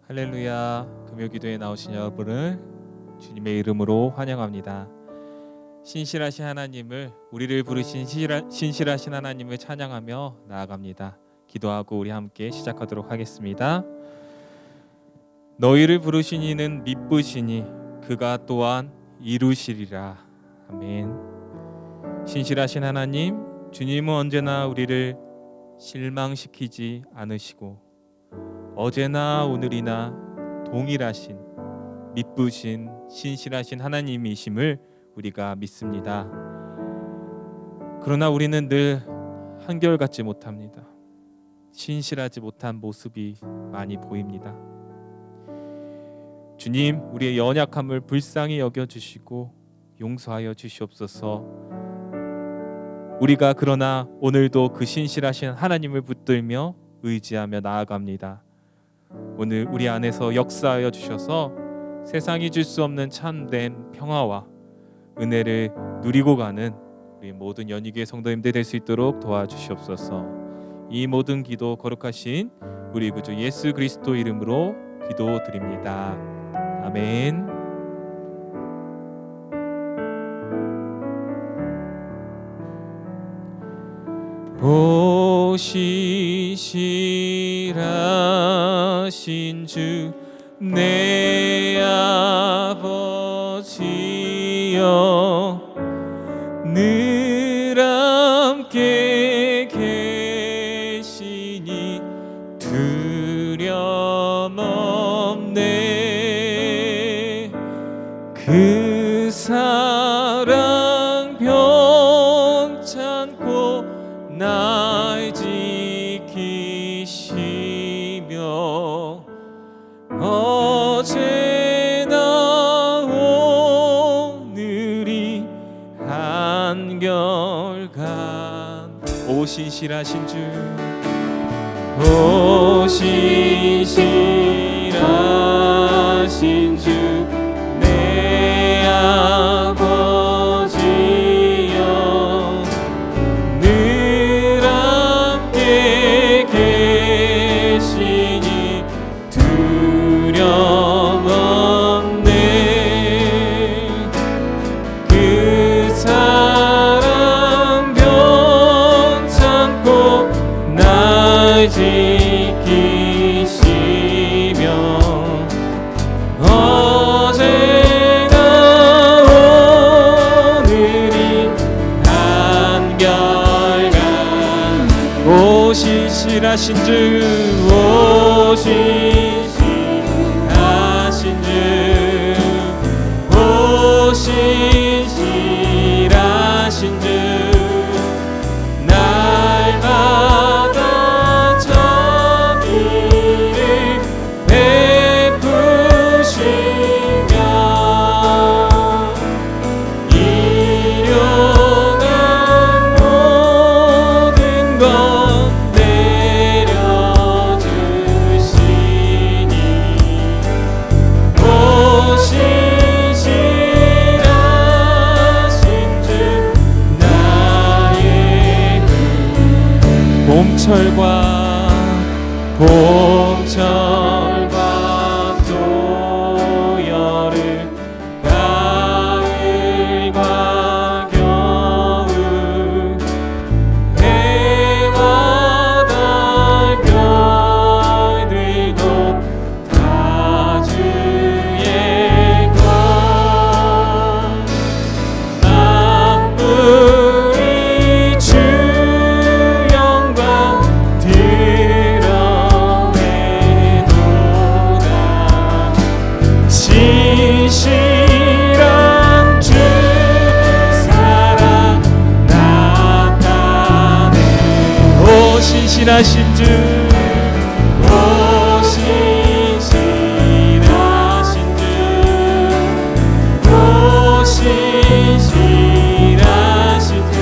할렐루야. 금요기도에 나오신 여러분을 주님의 이름으로 환영합니다. 신실하신 하나님을, 우리를 부르신 신실하신 하나님을 찬양하며 나아갑니다. 기도하고 우리 함께 시작하도록 하겠습니다. 너희를 부르신 이는 미쁘시니 그가 또한 이루시리라. 아멘. 신실하신 하나님, 주님은 언제나 우리를 실망시키지 않으시고 어제나 오늘이나 동일하신 미쁘신 신실하신 하나님이심을 우리가 믿습니다. 그러나 우리는 늘 한결같지 못합니다. 신실하지 못한 모습이 많이 보입니다. 주님, 우리의 연약함을 불쌍히 여겨주시고 용서하여 주시옵소서. 우리가 그러나 오늘도 그 신실하신 하나님을 붙들며 의지하며 나아갑니다. 오늘 우리 안에서 역사하여 주셔서 세상이 줄 수 없는 참된 평화와 은혜를 누리고 가는 우리 모든 연희교회 성도님들 될 수 있도록 도와주시옵소서. 이 모든 기도 거룩하신 우리 구주 예수 그리스도 이름으로 기도드립니다. 아멘. 보시시라신 주 내 아버지여, 늘 함께 계시니 두려움 없네. 그 사랑 변찮고 날 지키시며 어제나 오늘이 한결간. 오 신실하신 주, 오 신실하신 주 내 아버지여, 늘 함께 계시니 두려움 없네. 그 사랑 변찮고 날 지키시며 어제나 오늘이 한결간. 오 신실하신 주, 오 신실하신 주, 오 신실하신 주, 날마다 자비를 베푸시며 일용할 모든 것 내려주시니 오 신실하신 주 나의 그 봄철과 또 여름, 가을과 겨울, 해와 달 별들도 다 주의 것. 만물이 주 영광 드러내도다. 신실한 주 사랑 나타내. 오 신실하신 주, 오 신실하신 주, 오 신실하신 주,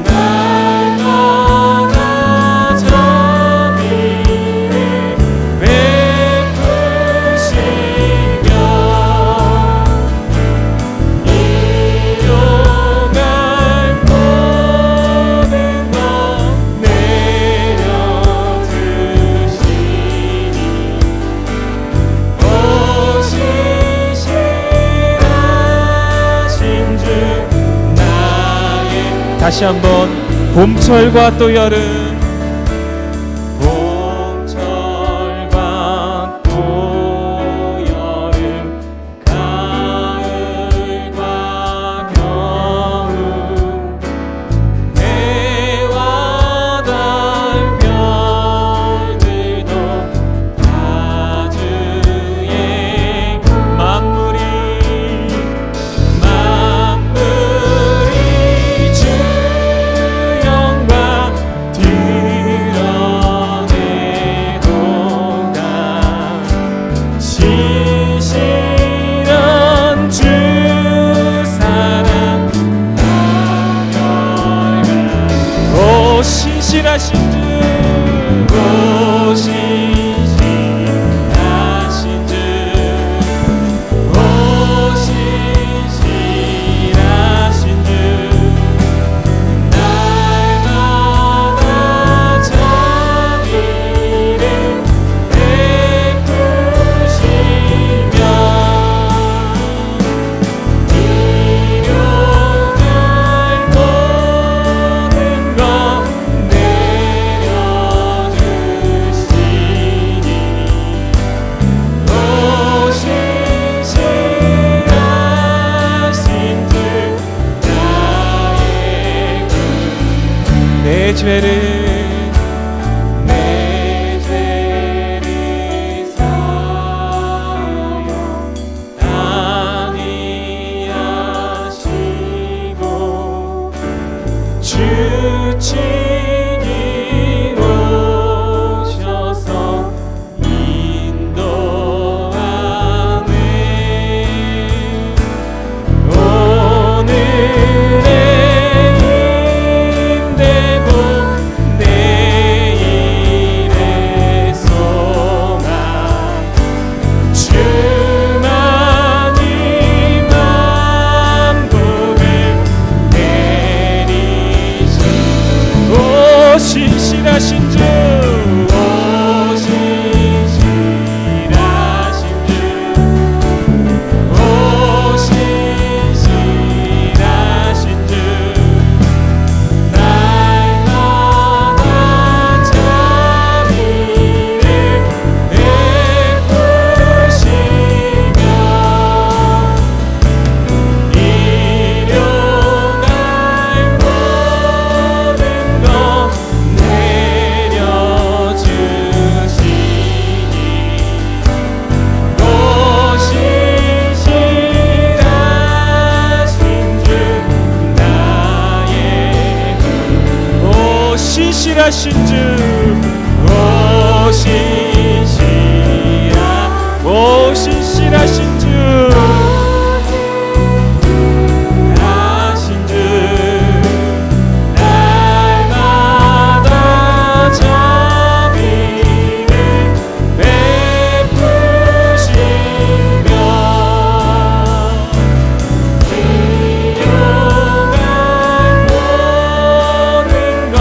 날마다 자비를 베푸시며 일용할 모든 것 내려 다시 한번 봄철과 또 여름, 신실하신 주, 오 신실하신 주, 오 신실하신 주, 날마다 자비를 베푸시며 내 죄를 사하여 안위하시고 주 친히 오셔서 인도하네. 오늘의 신실하신 주, 오 신실하신 주, 오 신실하신 주, 날마다 자비를 베푸시며 일용할 모든 것 신실하신 주, 오 신실하신 주, 하신 주, 날마다 자비를 베푸시며 일용할 모든 것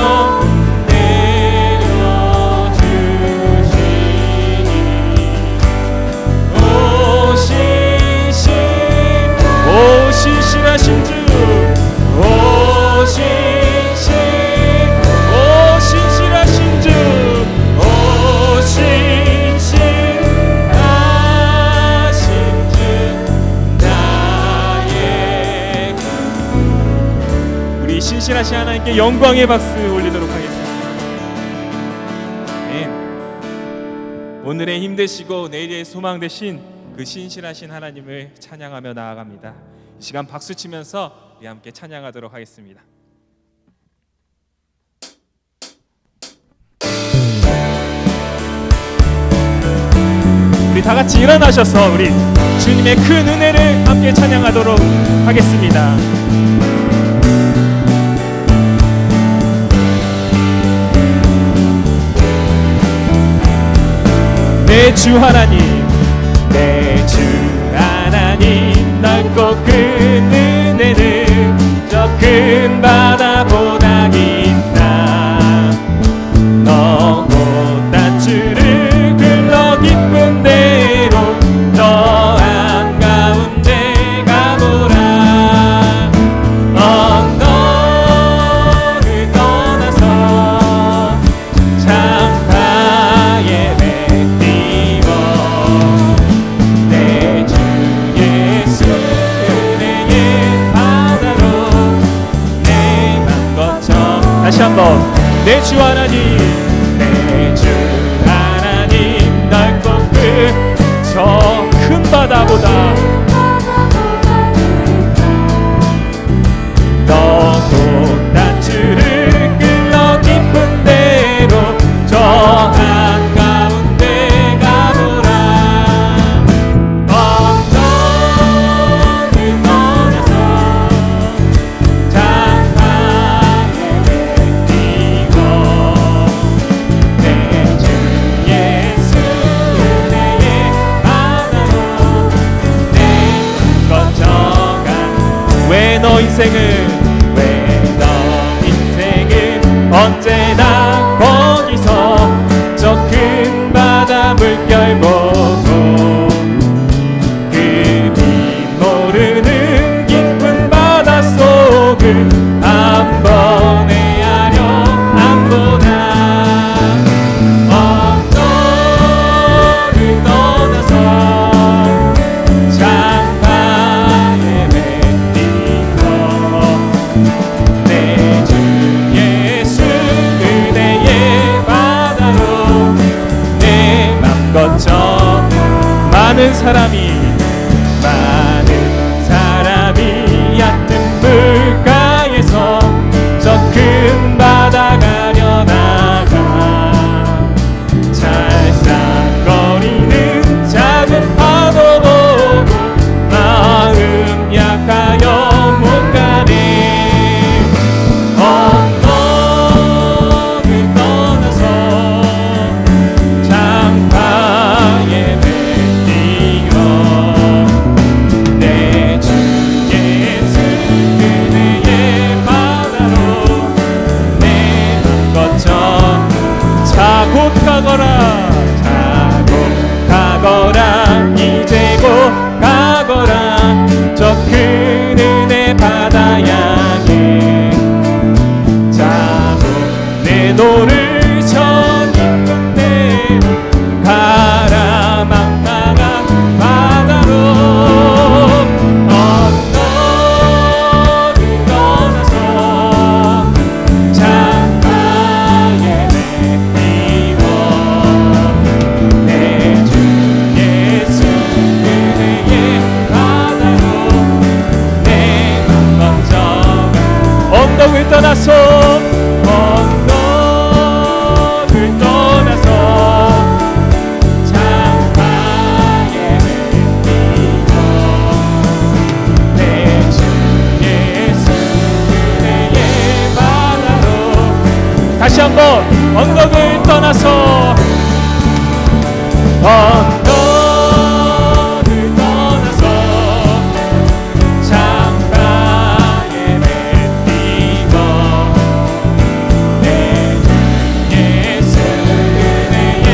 신실하신 주, 오 신실하신 주, 오 신실하신 주, 나의 우리 신실하신 하나님께 영광의 박수 올리도록 하겠습니다. 아멘. 오늘의 힘 되시고 내일의 소망 되신 그 신실하신 하나님을 찬양하며 나아갑니다. 이 시간 박수 치면서 우리 함께 찬양하도록 하겠습니다. 우리 다 같이 일어나셔서 우리 주님의 큰 은혜를 함께 찬양하도록 하겠습니다. 내 주 하나님, 내 주 하나님, 넓고 큰 은혜는 저 큰 바다보다 깊다. 너 곧 단추를 흘러 깊은 대로 더 한가운데 가보라. 언덕 다시 한번 내 주 하나님, 내 주 하나님 넓고 저 큰 바다보다 너도 단추를 끌어 깊은 데로 저 한가운 데 가보라. 언덕을 떠나서 장막에 뛰고 내 주 예수 은혜의 바다로 내 거쳐간 왜 너 인생을 언제나 거기서 저 큰 바다 물결 보고 그 빛 모르는 깊은 바다 속을 한 번 헤아려 안 보나. 언덕을 떠나서 장막에 맺히고 내 주 예수 은혜의 바다로 내 맘 거쳐 많은 사람이 얕은 물가에서 저 큰 바다 가려나가 찰싹거리는 작은 파도 보고 마음 약하여 못 가네. 언덕을 떠나서 장파에 맺히고 내 주 예수 은혜의 바다로 내 맘 거쳐 자 곧 가거라, 자 곧 가거라, 이제 곧 가거라 저 큰 은혜 바다 향해 자 곧 내 노를 저 깊은 데로 가라. 망망한 바다로 언덕을 떠나서 장막에 맺히고 내 주 예수 은혜의 바다로 내 맘 먼저 언덕을 떠나서 언덕을 떠나서 장막에 맺히고 내 주 예수 은혜의 바다로 다시 한번 언덕을 떠나서 언덕을 떠나서 장막에 맺히고 내 주 예수 은혜의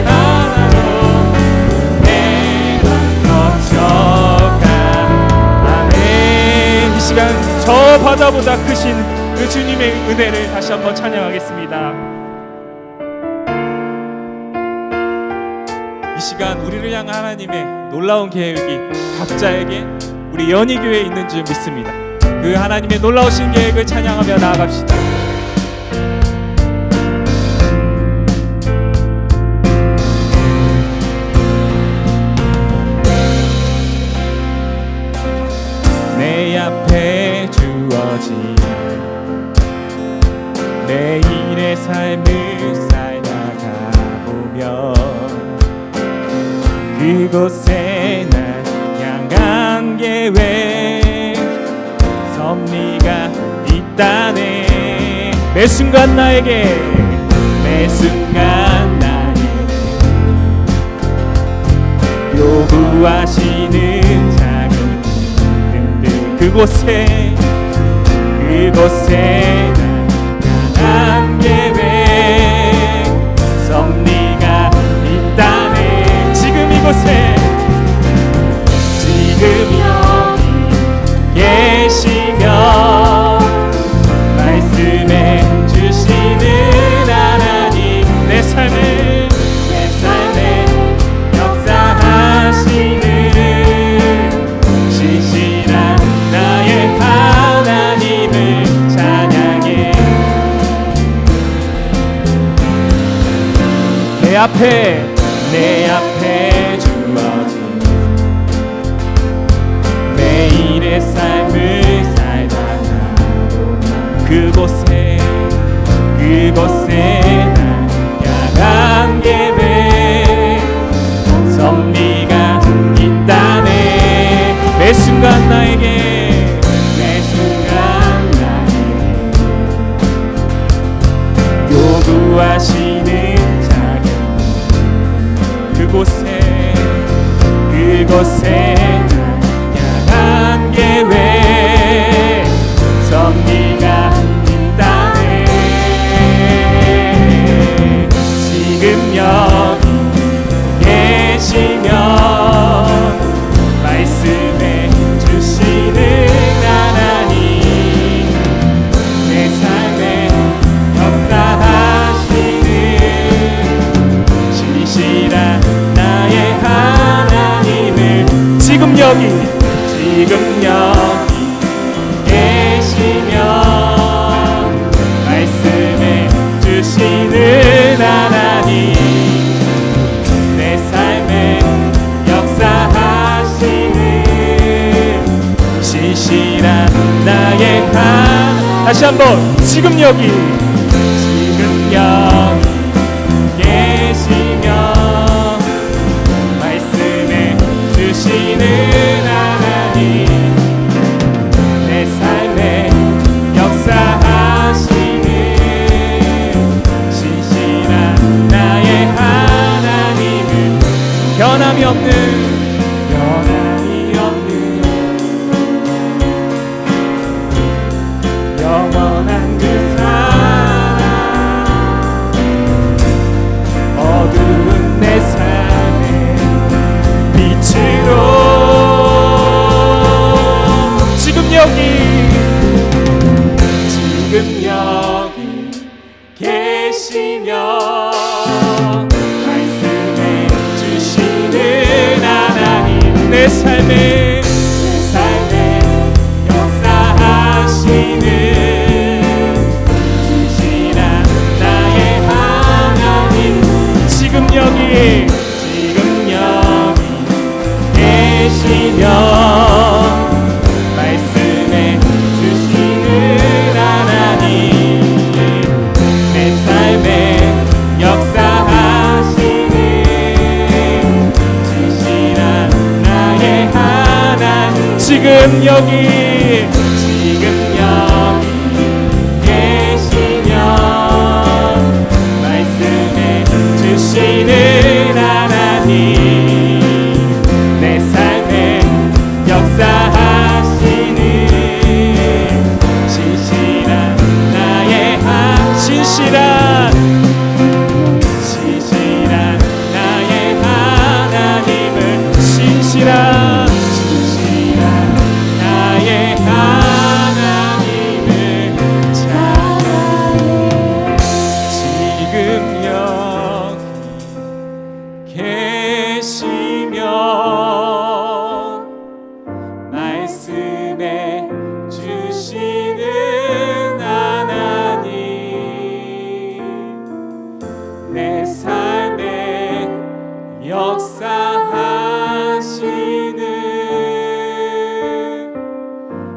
바다로 내 맘 거쳐가. 아멘. 이 시간 저 바다보다 크신 그 주님의 은혜를 다시 한번 찬양하겠습니다. 이 시간 우리를 향한 하나님의 놀라운 계획이 각자에게 우리 연희교회에 있는 줄 믿습니다. 그 하나님의 놀라우신 계획을 찬양하며 나아갑시다. 내 앞에 주어진 매일의 삶을 살다가 보면 그곳에 날 향한 계획 섭리가 있다네. 매 순간 나에게 요구하시는 작은 일들 그곳에 날 향한 계획 섭리가 있다네. 지금 이곳에 지금 여기 계시며 말씀해 주시는 하나님 내 삶에 역사하시는 신실한 나의 하나님을 찬양해. 내 앞에 주어진 매일의 삶을 살다 그곳에 난 향한 계획 섭리가 있다네. 매 순간 나에게 요구하시는 작은 그곳에 향한 계획 섭리가 있다네. 지금 여기 계시면 말씀해 주시는 하나님 내 삶에 역사하시는 신실한 나의 하나님을 지금 여기 계시면 말씀해 주시는 하나님 내 삶에 역사하시는 신실한 나의 하나님. 다시 한번 지금 여기 계시면 말씀해 주시는 하나님 내 삶에 역사하시는 신실한 나의 하나님을 변함이 없는 영원한 그 사랑 어두운 내 삶의 빛으로 지금 여기 계시며 말씀해 주시는 하나님 내 삶에 역사하시는 신실한 나의 하나님 지금 여기 계시며 말씀해 주시는 하나님 내 삶에 역사하시는 신실한 나의 하나님 지금 여기 계시면 말씀해 주시는 하나님 내 삶에 역사하시는 신실한 나의 신실한 나의 하나님을 신실한 나의 하나님을 찬양해. 지금 여기 계시며 말씀해 주시는 하나님 내 삶에 역사하시는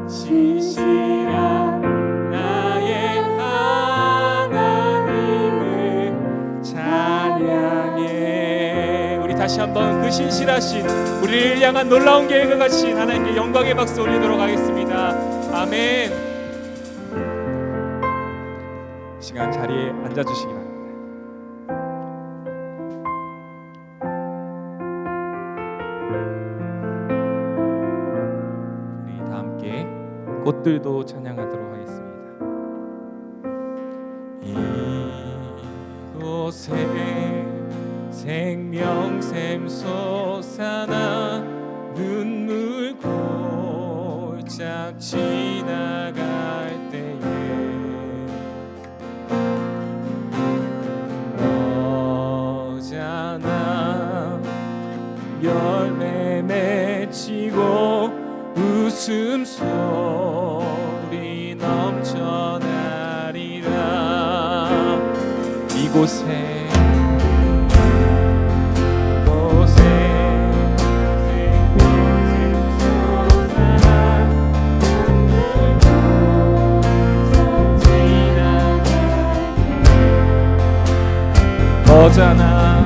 신실한 나의 하나님을 찬양해. 우리 다시 한번 그 신실하신 우리를 향한 놀라운 계획을 가진 하나님께 영광의 박수 올리도록 하겠습니다. 아멘. 시간 자리에 앉아주시기 바랍니다. 우리 다 함께 꽃들도 찬양하도록 하겠습니다. 이곳에 생명샘 솟아나 눈물 골짝 지나갈 때에 너잖아 열매 맺히고 웃음소리 넘쳐나리라. 이곳에 허자나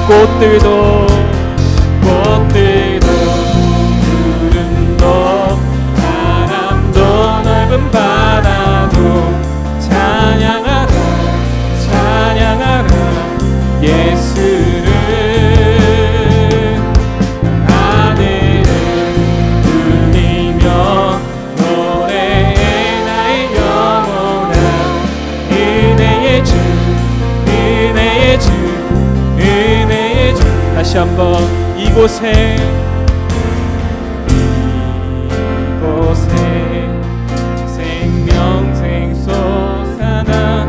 꽃들도 구름도 바람도 넓은 바다도 찬양하라 찬양하라 예수를 하늘을 울리며 노래해 나의 영혼아 은혜의 주 은혜의 주 은혜의 주 다시 한번 이곳에 생명생 솟아나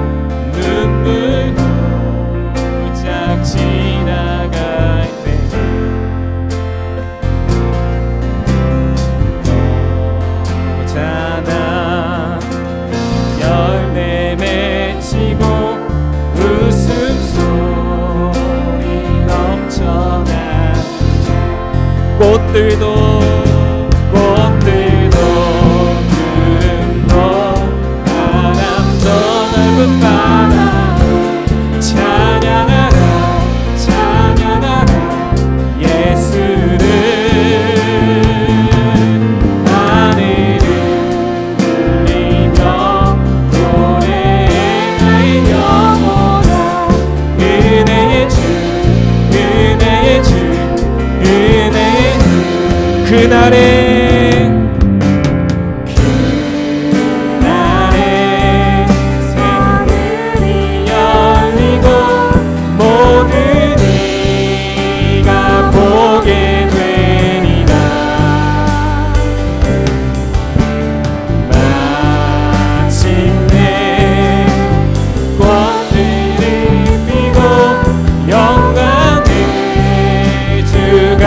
눈물도 쫙 지나갈 때 너잖아 열매 맺히고 웃음소리 넘쳐나 꽃들도 구름도 바람도 넓은 바다 찬양하라 찬양하라 예수를 하늘을 울리며 노래해 나의 영혼아 은혜의 주 은혜의 주 은혜의 주 그날에 새하늘이 열리고 모든 이가 보게 되리라 마침내 꽃들이 피고 영광의 주가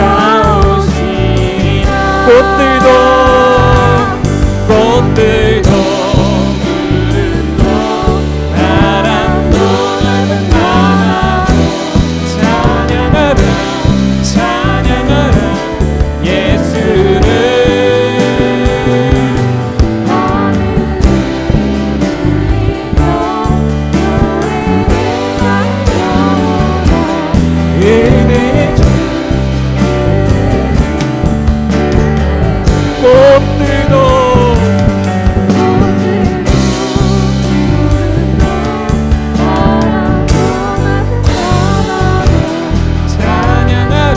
꽃들도 구름도 바람도 넓은 바다도 찬양하라 찬양하라 예수를 은혜의 주 꽃들도 찬양하라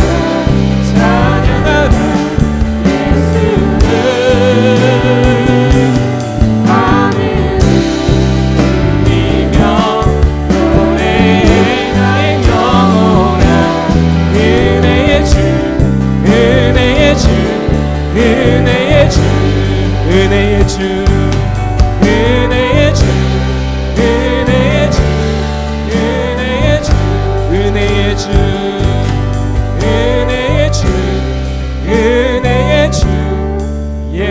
찬양하라 예수를 하늘을 울리며 노래해 나의 영혼아 은혜의 주 은혜의 주 은혜의 주 은혜의 주 은혜의 주 은혜의 주 은혜의 주 은혜의 주 은혜의 주 은혜의 주 예수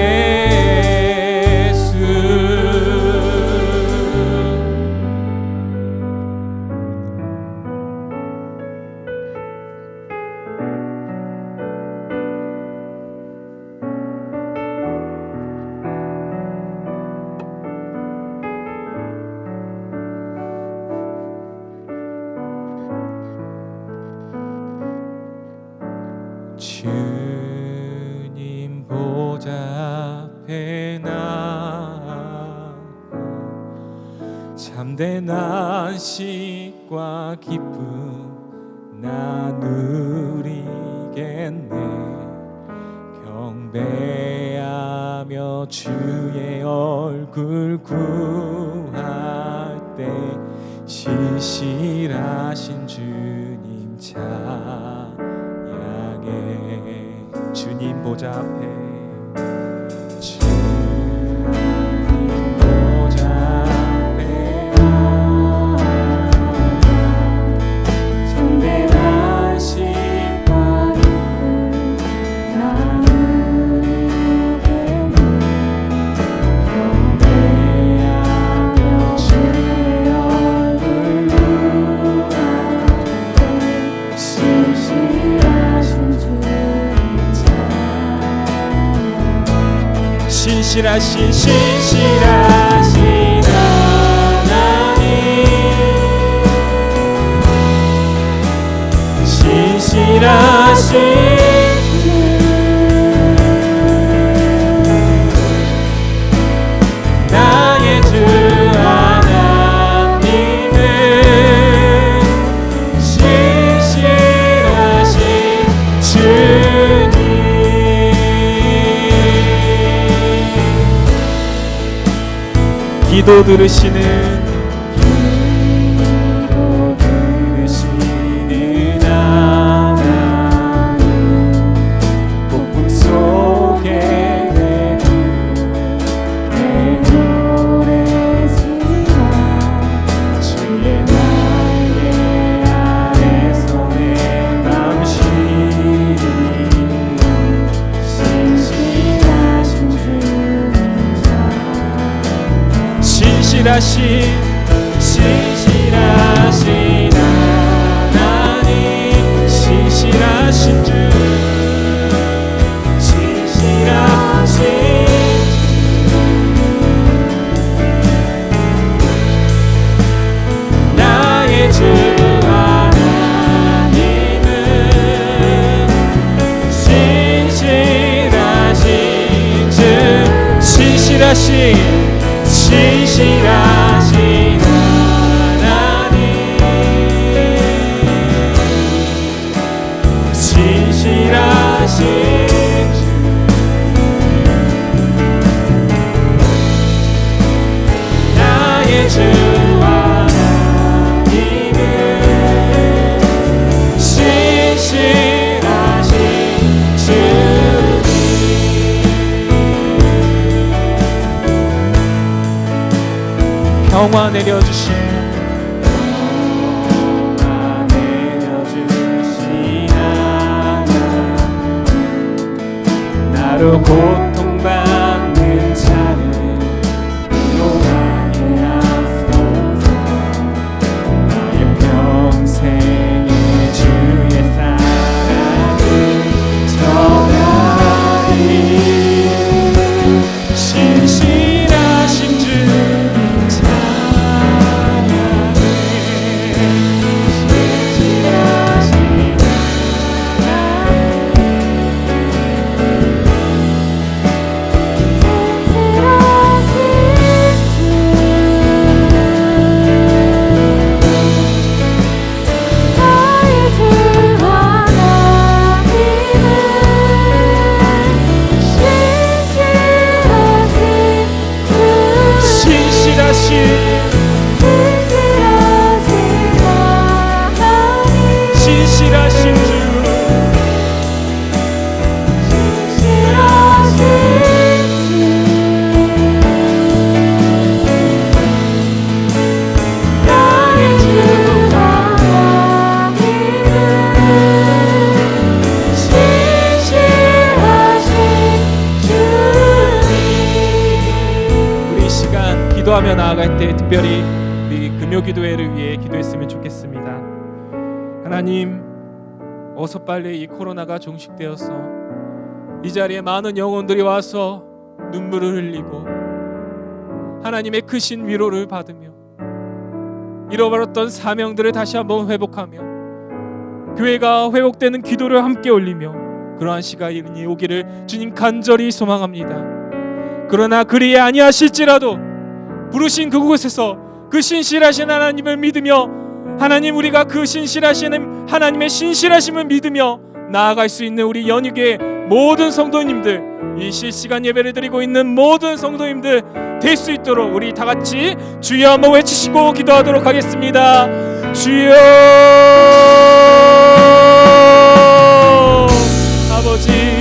주님 보좌 앞에 나 참된 안식과 기쁨 나누리겠네 경배하며 주의 얼굴 구할 때 신실하신 주님 찬양해 주님 보좌 앞에 주님 보좌 앞에 참된 안식과 기쁨 나누리겠네 경배하며 주의 얼굴 구할 때 신실하신 하나님, 신실하신 나의 주 하나님은 신실하신 주님. 기도 들으시는 하나님, 폭풍 속에 내 노래지만 주의 날개 아래서 내 감시리 신실하신 주님 자 신실하신 하나님, 신실하신 주, 신실하신 나의 주 하나님은 신실하신 주, 신실하신 하나님, 신실하신 주, 나의 주 하나님은 신실하신 주님. 평화 내려주신 나로 고통받는 자를 위로하게 하소서. 나의 평생의 주의 사랑을 전하리. 신실하신 주 기도하며 나아갈 때 특별히 우리 금요기도회를 위해 기도했으면 좋겠습니다. 하나님, 어서 빨리 이 코로나가 종식되어서 이 자리에 많은 영혼들이 와서 눈물을 흘리고 하나님의 크신 위로를 받으며 잃어버렸던 사명들을 다시 한번 회복하며 교회가 회복되는 기도를 함께 올리며 그러한 시간이 오기를 주님 간절히 소망합니다. 그러나 그리 아니하실지라도 부르신 그곳에서 그 신실하신 하나님을 믿으며 하나님, 우리가 그 신실하신 하나님의 신실하심을 믿으며 나아갈 수 있는 우리 연희교회 모든 성도님들, 이 실시간 예배를 드리고 있는 모든 성도님들 될 수 있도록 우리 다 같이 주여 한번 외치시고 기도하도록 하겠습니다. 주여, 아버지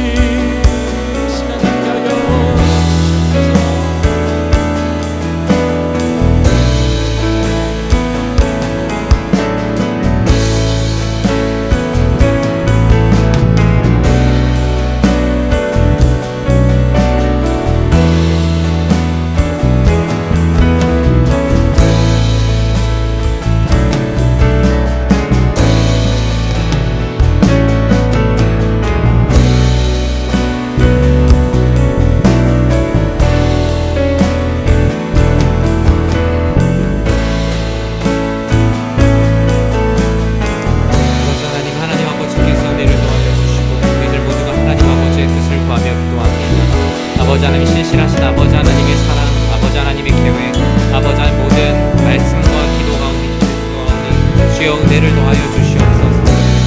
아버지 하나님의 신실하신 아버지 하나님의 사랑, 아버지 하나님의 계획, 아버지 하나님 모든 말씀과 기도 가운데 기도하는 주여 은혜를 더하여 주시옵소서.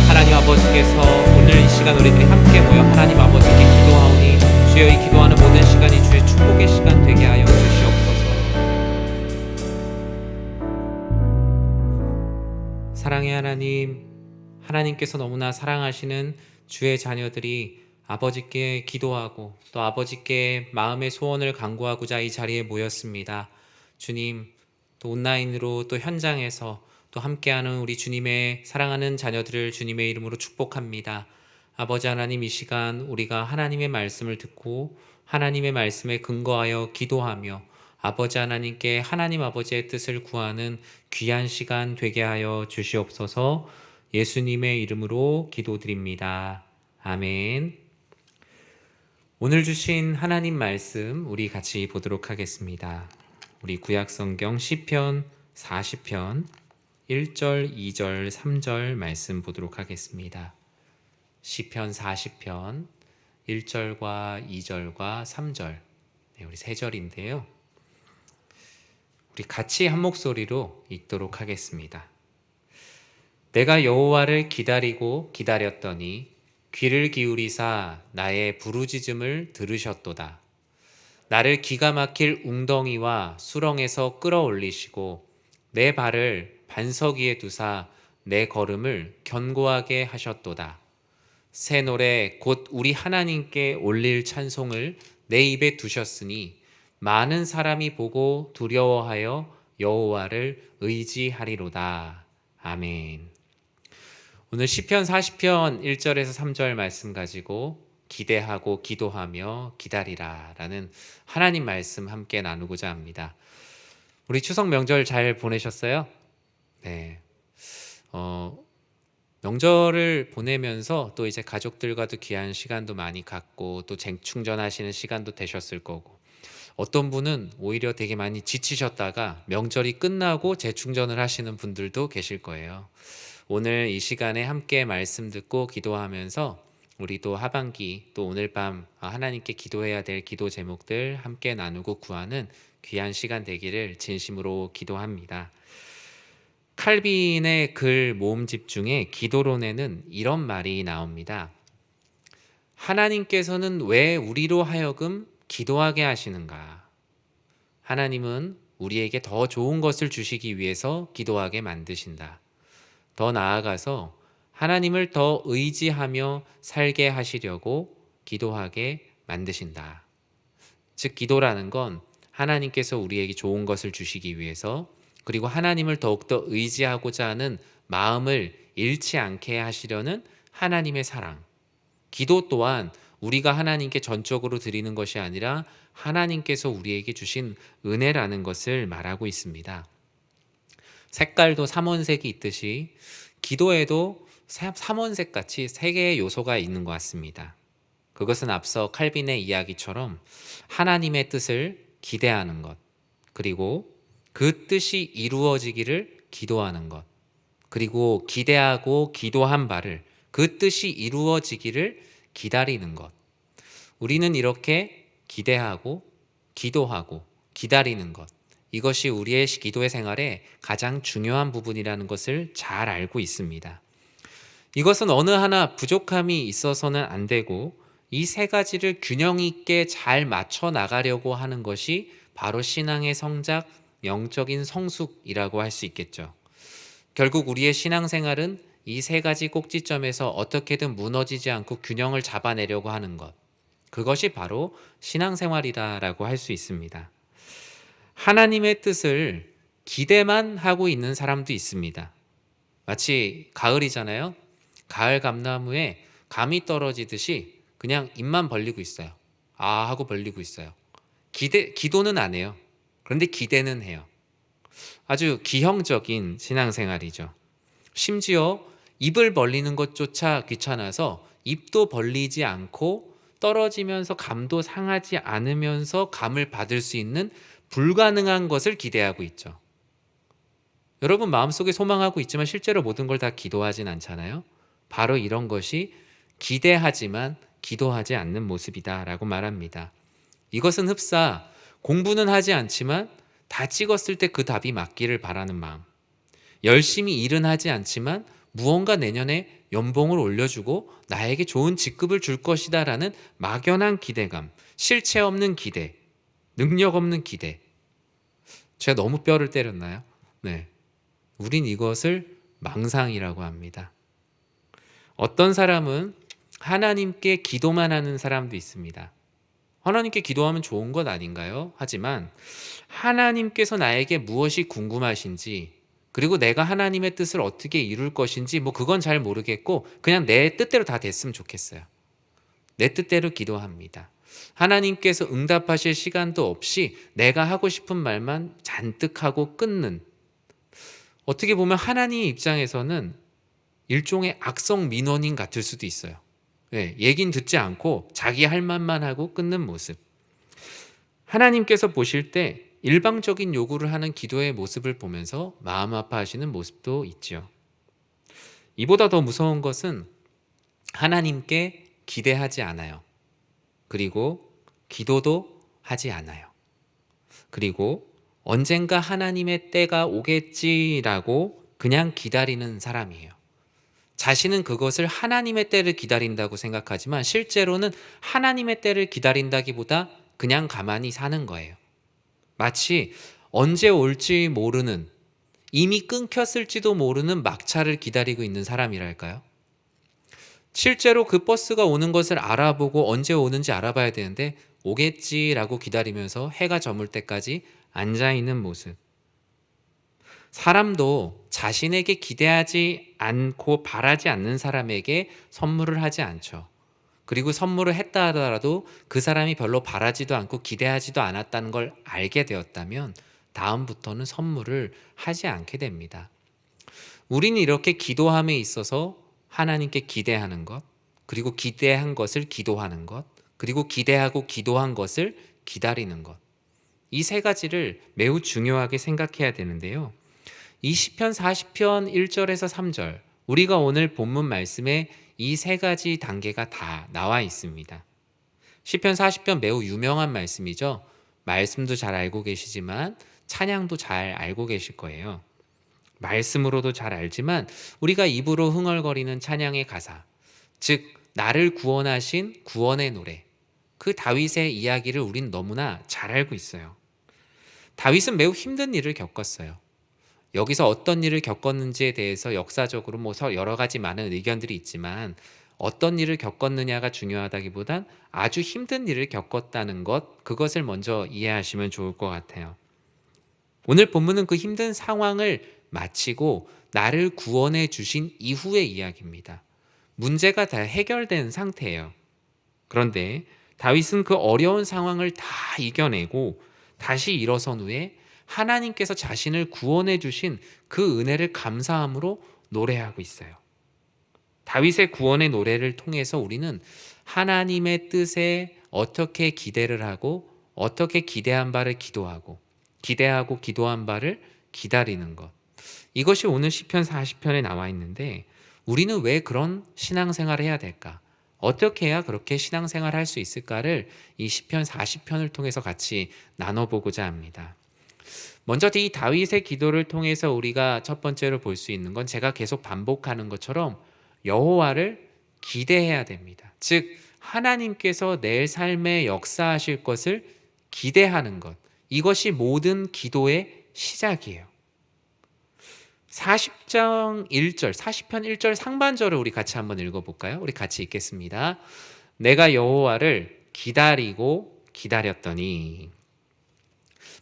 하나님 아버지께서 오늘 이 시간 우리들이 함께 모여 하나님 아버지께 기도하오니 주여 이 기도하는 모든 시간이 주의 축복의 시간 되게 하여 주시옵소서. 사랑의 하나님, 하나님께서 너무나 사랑하시는 주의 자녀들이 아버지께 기도하고 또 아버지께 마음의 소원을 간구하고자 이 자리에 모였습니다. 주님, 또 온라인으로 또 현장에서 또 함께하는 우리 주님의 사랑하는 자녀들을 주님의 이름으로 축복합니다. 아버지 하나님, 이 시간 우리가 하나님의 말씀을 듣고 하나님의 말씀에 근거하여 기도하며 아버지 하나님께 하나님 아버지의 뜻을 구하는 귀한 시간 되게 하여 주시옵소서. 예수님의 이름으로 기도드립니다. 아멘. 오늘 주신 하나님 말씀 우리 같이 보도록 하겠습니다. 우리 구약성경 시편 40편 1절, 2절, 3절 말씀 보도록 하겠습니다. 시편 40편 1절과 2절과 3절, 우리 3절인데요. 우리 같이 한 목소리로 읽도록 하겠습니다. 내가 여호와를 기다리고 기다렸더니 귀를 기울이사 나의 부르짖음을 들으셨도다. 나를 기가 막힐 웅덩이와 수렁에서 끌어올리시고 내 발을 반석 위에 두사 내 걸음을 견고하게 하셨도다. 새 노래 곧 우리 하나님께 올릴 찬송을 내 입에 두셨으니 많은 사람이 보고 두려워하여 여호와를 의지하리로다. 아멘. 오늘 시편 40편 1절에서 3절 말씀 가지고 기대하고 기도하며 기다리라 라는 하나님 말씀 함께 나누고자 합니다. 우리 추석 명절 잘 보내셨어요? 네. 명절을 보내면서 또 이제 가족들과도 귀한 시간도 많이 갖고 또 재충전하시는 시간도 되셨을 거고, 어떤 분은 오히려 되게 많이 지치셨다가 명절이 끝나고 재충전을 하시는 분들도 계실 거예요. 오늘 이 시간에 함께 말씀 듣고 기도하면서 우리도 하반기 또 오늘 밤 하나님께 기도해야 될 기도 제목들 함께 나누고 구하는 귀한 시간 되기를 진심으로 기도합니다. 칼빈의 글 모음집 중에 기도론에는 이런 말이 나옵니다. 하나님께서는 왜 우리로 하여금 기도하게 하시는가? 하나님은 우리에게 더 좋은 것을 주시기 위해서 기도하게 만드신다. 더 나아가서 하나님을 더 의지하며 살게 하시려고 기도하게 만드신다. 즉, 기도라는 건 하나님께서 우리에게 좋은 것을 주시기 위해서, 그리고 하나님을 더욱더 의지하고자 하는 마음을 잃지 않게 하시려는 하나님의 사랑. 기도 또한 우리가 하나님께 전적으로 드리는 것이 아니라 하나님께서 우리에게 주신 은혜라는 것을 말하고 있습니다. 색깔도 삼원색이 있듯이 기도에도 삼원색 같이 3개의 요소가 있는 것 같습니다. 그것은 앞서 칼빈의 이야기처럼 하나님의 뜻을 기대하는 것, 그리고 그 뜻이 이루어지기를 기도하는 것, 그리고 기대하고 기도한 바를 그 뜻이 이루어지기를 기다리는 것. 우리는 이렇게 기대하고 기도하고 기다리는 것, 이것이 우리의 기도의 생활에 가장 중요한 부분이라는 것을 잘 알고 있습니다. 이것은 어느 하나 부족함이 있어서는 안 되고 이 3가지를 균형 있게 잘 맞춰 나가려고 하는 것이 바로 신앙의 성작, 영적인 성숙이라고 할 수 있겠죠. 결국 우리의 신앙생활은 이 3가지 꼭지점에서 어떻게든 무너지지 않고 균형을 잡아내려고 하는 것, 그것이 바로 신앙생활이라고 할 수 있습니다. 하나님의 뜻을 기대만 하고 있는 사람도 있습니다. 마치 가을이잖아요. 가을 감나무에 감이 떨어지듯이 그냥 입만 벌리고 있어요. 아 하고 벌리고 있어요. 기도는 안 해요. 그런데 기대는 해요. 아주 기형적인 신앙생활이죠. 심지어 입을 벌리는 것조차 귀찮아서 입도 벌리지 않고 떨어지면서 감도 상하지 않으면서 감을 받을 수 있는 불가능한 것을 기대하고 있죠. 여러분 마음속에 소망하고 있지만 실제로 모든 걸 다 기도하진 않잖아요. 바로 이런 것이 기대하지만 기도하지 않는 모습이다 라고 말합니다. 이것은 흡사 공부는 하지 않지만 다 찍었을 때 그 답이 맞기를 바라는 마음. 열심히 일은 하지 않지만 무언가 내년에 연봉을 올려주고 나에게 좋은 직급을 줄 것이다 라는 막연한 기대감, 실체 없는 기대, 능력 없는 기대. 제가 너무 뼈를 때렸나요? 네. 우린 이것을 망상이라고 합니다. 어떤 사람은 하나님께 기도만 하는 사람도 있습니다. 하나님께 기도하면 좋은 것 아닌가요? 하지만 하나님께서 나에게 무엇이 궁금하신지, 그리고 내가 하나님의 뜻을 어떻게 이룰 것인지 그건 잘 모르겠고 그냥 내 뜻대로 다 됐으면 좋겠어요. 내 뜻대로 기도합니다. 하나님께서 응답하실 시간도 없이 내가 하고 싶은 말만 잔뜩 하고 끊는, 어떻게 보면 하나님 입장에서는 일종의 악성 민원인 같을 수도 있어요. 얘긴 듣지 않고 자기 할 말만 하고 끊는 모습. 하나님께서 보실 때 일방적인 요구를 하는 기도의 모습을 보면서 마음 아파하시는 모습도 있죠. 이보다 더 무서운 것은 하나님께 기대하지 않아요. 그리고 기도도 하지 않아요. 그리고 언젠가 하나님의 때가 오겠지라고 그냥 기다리는 사람이에요. 자신은 그것을 하나님의 때를 기다린다고 생각하지만 실제로는 하나님의 때를 기다린다기보다 그냥 가만히 사는 거예요. 마치 언제 올지 모르는, 이미 끊겼을지도 모르는 막차를 기다리고 있는 사람이랄까요? 실제로 그 버스가 오는 것을 알아보고 언제 오는지 알아봐야 되는데 오겠지라고 기다리면서 해가 저물 때까지 앉아있는 모습. 사람도 자신에게 기대하지 않고 바라지 않는 사람에게 선물을 하지 않죠. 그리고 선물을 했다 하더라도 그 사람이 별로 바라지도 않고 기대하지도 않았다는 걸 알게 되었다면 다음부터는 선물을 하지 않게 됩니다. 우리는 이렇게 기도함에 있어서 하나님께 기대하는 것, 그리고 기대한 것을 기도하는 것, 그리고 기대하고 기도한 것을 기다리는 것, 이 세 가지를 매우 중요하게 생각해야 되는데요. 이 시편 40편 1절에서 3절, 우리가 오늘 본문 말씀에 이 세 가지 단계가 다 나와 있습니다. 시편 40편 매우 유명한 말씀이죠. 말씀도 잘 알고 계시지만 찬양도 잘 알고 계실 거예요. 말씀으로도 잘 알지만 우리가 입으로 흥얼거리는 찬양의 가사, 즉 나를 구원하신 구원의 노래, 그 다윗의 이야기를 우린 너무나 잘 알고 있어요. 다윗은 매우 힘든 일을 겪었어요. 여기서 어떤 일을 겪었는지에 대해서 역사적으로 여러 가지 많은 의견들이 있지만 어떤 일을 겪었느냐가 중요하다기보단 아주 힘든 일을 겪었다는 것, 그것을 먼저 이해하시면 좋을 것 같아요. 오늘 본문은 그 힘든 상황을 마치고 나를 구원해 주신 이후의 이야기입니다. 문제가 다 해결된 상태예요. 그런데 다윗은 그 어려운 상황을 다 이겨내고 다시 일어선 후에 하나님께서 자신을 구원해 주신 그 은혜를 감사함으로 노래하고 있어요. 다윗의 구원의 노래를 통해서 우리는 하나님의 뜻에 어떻게 기대를 하고 어떻게 기대한 바를 기도하고 기대하고 기도한 바를 기다리는 것, 이것이 오늘 시편 40편에 나와 있는데 우리는 왜 그런 신앙생활을 해야 될까? 어떻게 해야 그렇게 신앙생활을 할 수 있을까를 이 시편 40편을 통해서 같이 나눠보고자 합니다. 먼저 이 다윗의 기도를 통해서 우리가 첫 번째로 볼 수 있는 건 제가 계속 반복하는 것처럼 여호와를 기대해야 됩니다. 즉 하나님께서 내 삶에 역사하실 것을 기대하는 것, 이것이 모든 기도의 시작이에요. 40편 1절 상반절을 우리 같이 한번 읽어볼까요? 우리 같이 읽겠습니다. 내가 여호와를 기다리고 기다렸더니.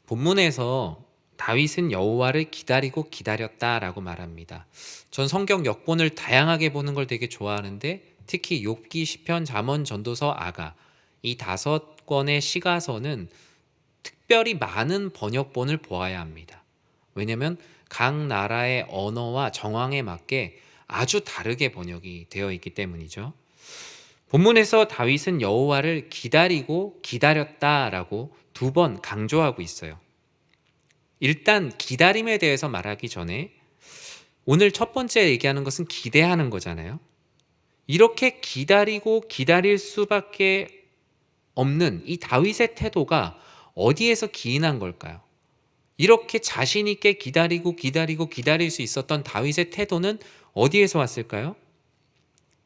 본문에서 다윗은 여호와를 기다리고 기다렸다라고 말합니다. 전 성경 역본을 다양하게 보는 걸 되게 좋아하는데 특히 욥기, 시편, 잠언, 전도서, 아가, 이 5권의 시가서는 특별히 많은 번역본을 보아야 합니다. 왜냐하면 각 나라의 언어와 정황에 맞게 아주 다르게 번역이 되어 있기 때문이죠. 본문에서 다윗은 여호와를 기다리고 기다렸다라고 2번 강조하고 있어요. 일단 기다림에 대해서 말하기 전에 오늘 첫 번째 얘기하는 것은 기대하는 거잖아요. 이렇게 기다리고 기다릴 수밖에 없는 이 다윗의 태도가 어디에서 기인한 걸까요? 이렇게 자신 있게 기다릴 수 있었던 다윗의 태도는 어디에서 왔을까요?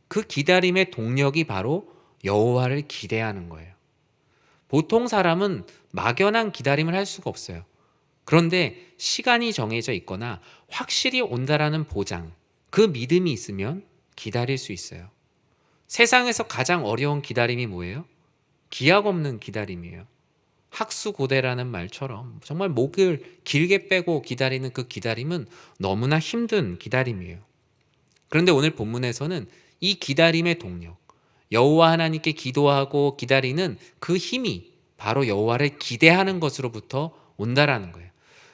그 기다림의 동력이 바로 여호와를 기대하는 거예요. 보통 사람은 막연한 기다림을 할 수가 없어요. 그런데 시간이 정해져 있거나 확실히 온다라는 보장, 그 믿음이 있으면 기다릴 수 있어요. 세상에서 가장 어려운 기다림이 뭐예요? 기약 없는 기다림이에요. 학수고대라는 말처럼 정말 목을 길게 빼고 기다리는 그 기다림은 너무나 힘든 기다림이에요. 그런데 오늘 본문에서는 이 기다림의 동력, 여호와 하나님께 기도하고 기다리는 그 힘이 바로 여호와를 기대하는 것으로부터 온다라는 거예요.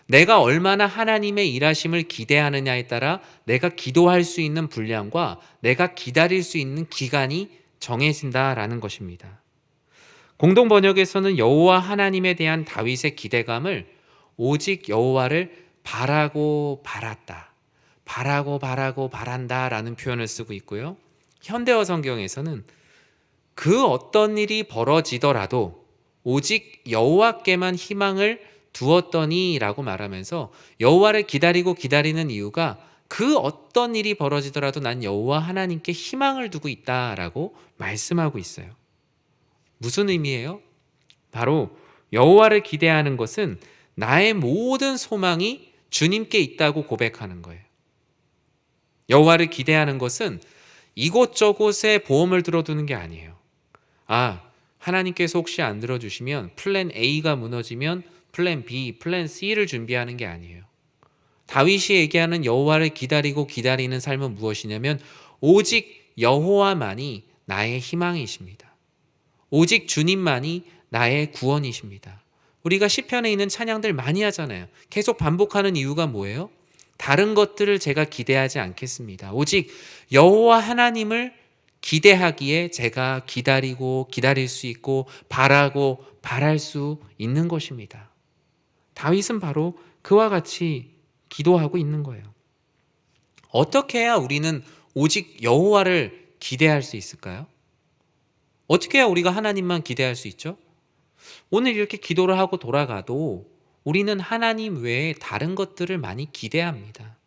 내가 얼마나 하나님의 일하심을 기대하느냐에 따라 내가 기도할 수 있는 분량과 내가 기다릴 수 있는 기간이 정해진다라는 것입니다. 공동 번역에서는 여호와 하나님에 대한 다윗의 기대감을 오직 여호와를 바라고 바란다라는 표현을 쓰고 있고요. 현대어 성경에서는 그 어떤 일이 벌어지더라도 오직 여호와께만 희망을 두었더니라고 말하면서 여호와를 기다리는 이유가 그 어떤 일이 벌어지더라도 난 여호와 하나님께 희망을 두고 있다라고 말씀하고 있어요. 무슨 의미예요? 바로 여호와를 기대하는 것은 나의 모든 소망이 주님께 있다고 고백하는 거예요. 여호와를 기대하는 것은 이곳저곳에 보험을 들어두는 게 아니에요. 하나님께서 혹시 안 들어주시면 플랜 A가 무너지면 플랜 B, 플랜 C를 준비하는 게 아니에요. 다윗이 얘기하는 여호와를 기다리는 삶은 무엇이냐면 오직 여호와만이 나의 희망이십니다. 오직 주님만이 나의 구원이십니다. 우리가 시편에 있는 찬양들 많이 하잖아요. 계속 반복하는 이유가 뭐예요? 다른 것들을 제가 기대하지 않겠습니다. 오직 여호와 하나님을 기대하기에 제가 기다릴 수 있고 바랄 수 있는 것입니다. 다윗은 바로 그와 같이 기도하고 있는 거예요. 어떻게 해야 우리는 오직 여호와를 기대할 수 있을까요? 어떻게 해야 우리가 하나님만 기대할 수 있죠? 오늘 이렇게 기도를 하고 돌아가도 우리는 하나님 외에 다른 것들을 많이 기대합니다.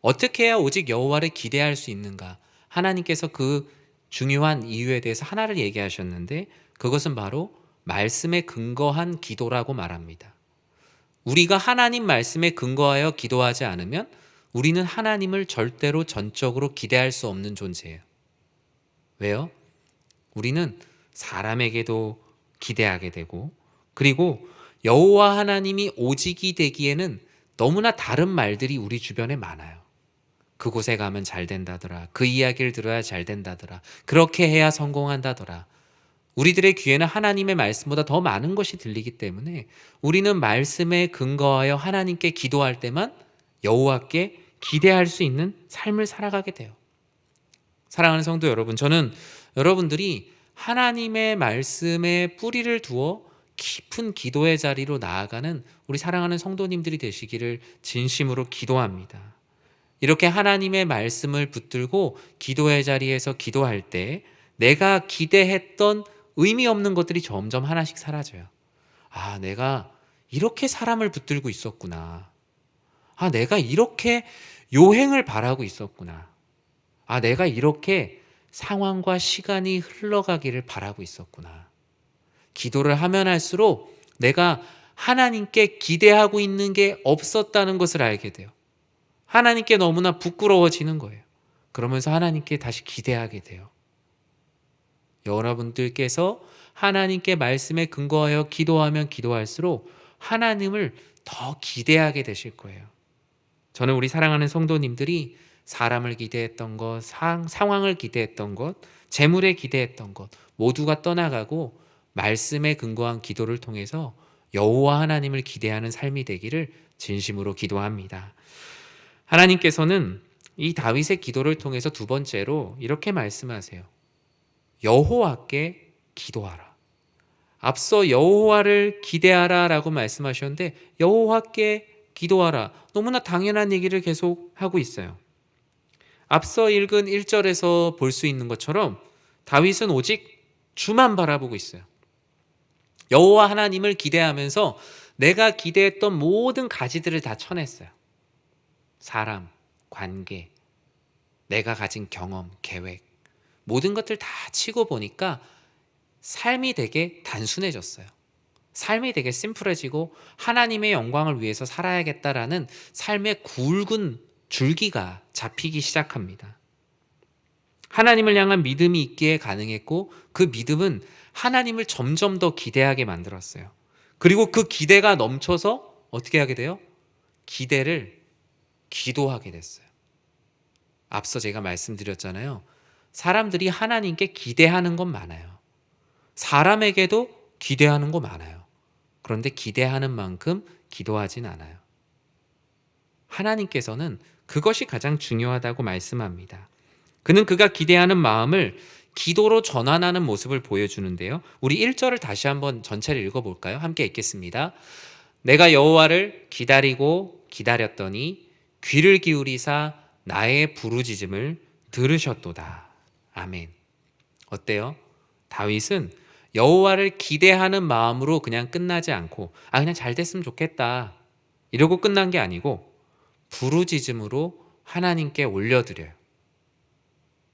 어떻게 해야 오직 여호와를 기대할 수 있는가? 하나님께서 그 중요한 이유에 대해서 하나를 얘기하셨는데 그것은 바로 말씀에 근거한 기도라고 말합니다. 우리가 하나님 말씀에 근거하여 기도하지 않으면 우리는 하나님을 절대로 전적으로 기대할 수 없는 존재예요. 왜요? 우리는 사람에게도 기대하게 되고 그리고 여호와 하나님이 오직이 되기에는 너무나 다른 말들이 우리 주변에 많아요. 그곳에 가면 잘 된다더라. 그 이야기를 들어야 잘 된다더라. 그렇게 해야 성공한다더라. 우리들의 귀에는 하나님의 말씀보다 더 많은 것이 들리기 때문에 우리는 말씀에 근거하여 하나님께 기도할 때만 여호와께 기대할 수 있는 삶을 살아가게 돼요. 사랑하는 성도 여러분, 저는 여러분들이 하나님의 말씀에 뿌리를 두어 깊은 기도의 자리로 나아가는 우리 사랑하는 성도님들이 되시기를 진심으로 기도합니다. 이렇게 하나님의 말씀을 붙들고 기도의 자리에서 기도할 때 내가 기대했던 의미 없는 것들이 점점 하나씩 사라져요. 내가 이렇게 사람을 붙들고 있었구나. 내가 이렇게 요행을 바라고 있었구나. 내가 이렇게 상황과 시간이 흘러가기를 바라고 있었구나. 기도를 하면 할수록 내가 하나님께 기대하고 있는 게 없었다는 것을 알게 돼요. 하나님께 너무나 부끄러워지는 거예요. 그러면서 하나님께 다시 기대하게 돼요. 여러분들께서 하나님께 말씀에 근거하여 기도하면 기도할수록 하나님을 더 기대하게 되실 거예요. 저는 우리 사랑하는 성도님들이 사람을 기대했던 것, 상황을 기대했던 것, 재물에 기대했던 것 모두가 떠나가고 말씀에 근거한 기도를 통해서 여호와 하나님을 기대하는 삶이 되기를 진심으로 기도합니다. 하나님께서는 이 다윗의 기도를 통해서 두 번째로 이렇게 말씀하세요. 여호와께 기도하라. 앞서 여호와를 기대하라 라고 말씀하셨는데 여호와께 기도하라. 너무나 당연한 얘기를 계속 하고 있어요. 앞서 읽은 1절에서 볼 수 있는 것처럼 다윗은 오직 주만 바라보고 있어요. 여호와 하나님을 기대하면서 내가 기대했던 모든 가지들을 다 쳐냈어요. 사람, 관계, 내가 가진 경험, 계획, 모든 것들 다 치고 보니까 삶이 되게 단순해졌어요. 삶이 되게 심플해지고 하나님의 영광을 위해서 살아야겠다라는 삶의 굵은 줄기가 잡히기 시작합니다. 하나님을 향한 믿음이 있기에 가능했고 그 믿음은 하나님을 점점 더 기대하게 만들었어요. 그리고 그 기대가 넘쳐서 어떻게 하게 돼요? 기대를 기도하게 됐어요. 앞서 제가 말씀드렸잖아요. 사람들이 하나님께 기대하는 건 많아요. 사람에게도 기대하는 거 많아요. 그런데 기대하는 만큼 기도하진 않아요. 하나님께서는 그것이 가장 중요하다고 말씀합니다. 그는 그가 기대하는 마음을 기도로 전환하는 모습을 보여주는데요. 우리 1절을 다시 한번 전체를 읽어볼까요? 함께 읽겠습니다. 내가 여호와를 기다리고 기다렸더니 귀를 기울이사 나의 부르짖음을 들으셨도다. 아멘. 어때요? 다윗은 여호와를 기대하는 마음으로 그냥 끝나지 않고 그냥 잘 됐으면 좋겠다 이러고 끝난 게 아니고 부르짖음으로 하나님께 올려드려요.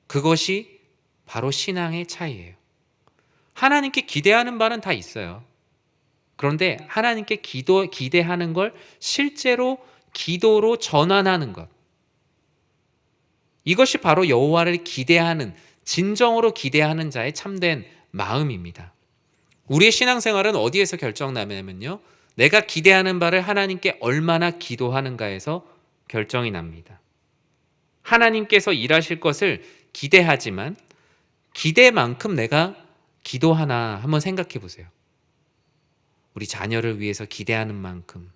그것이 바로 신앙의 차이예요. 하나님께 기대하는 바는 다 있어요. 그런데 하나님께 기대하는 걸 실제로 기도로 전환하는 것, 이것이 바로 여호와를 기대하는, 진정으로 기대하는 자의 참된 마음입니다. 우리의 신앙생활은 어디에서 결정나냐면요, 내가 기대하는 바를 하나님께 얼마나 기도하는가에서 결정이 납니다. 하나님께서 일하실 것을 기대하지만 기대만큼 내가 기도하나 한번 생각해 보세요. 우리 자녀를 위해서 기대하는 만큼,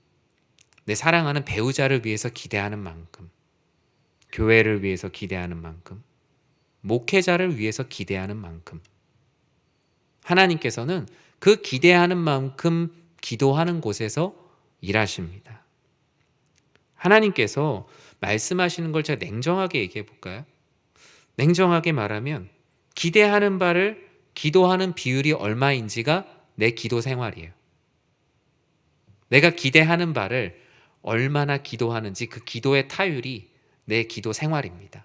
내 사랑하는 배우자를 위해서 기대하는 만큼, 교회를 위해서 기대하는 만큼, 목회자를 위해서 기대하는 만큼, 하나님께서는 그 기대하는 만큼 기도하는 곳에서 일하십니다. 하나님께서 말씀하시는 걸 제가 냉정하게 얘기해 볼까요? 냉정하게 말하면 기대하는 바를 기도하는 비율이 얼마인지가 내 기도 생활이에요. 내가 기대하는 바를 얼마나 기도하는지 그 기도의 타율이 내 기도 생활입니다.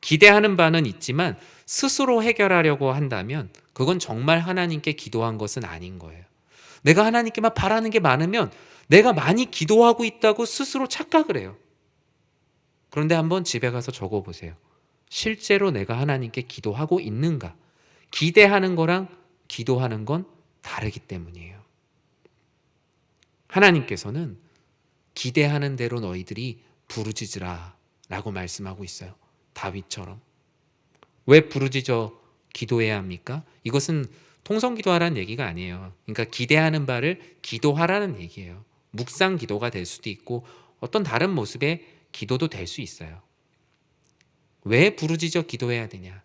기대하는 바는 있지만 스스로 해결하려고 한다면 그건 정말 하나님께 기도한 것은 아닌 거예요. 내가 하나님께만 바라는 게 많으면 내가 많이 기도하고 있다고 스스로 착각을 해요. 그런데 한번 집에 가서 적어보세요. 실제로 내가 하나님께 기도하고 있는가? 기대하는 거랑 기도하는 건 다르기 때문이에요. 하나님께서는 기대하는 대로 너희들이 부르짖으라 라고 말씀하고 있어요. 다윗처럼. 왜 부르짖어 기도해야 합니까? 이것은 통성기도하라는 얘기가 아니에요. 그러니까 기대하는 바를 기도하라는 얘기예요. 묵상 기도가 될 수도 있고 어떤 다른 모습의 기도도 될 수 있어요. 왜 부르짖어 기도해야 되냐?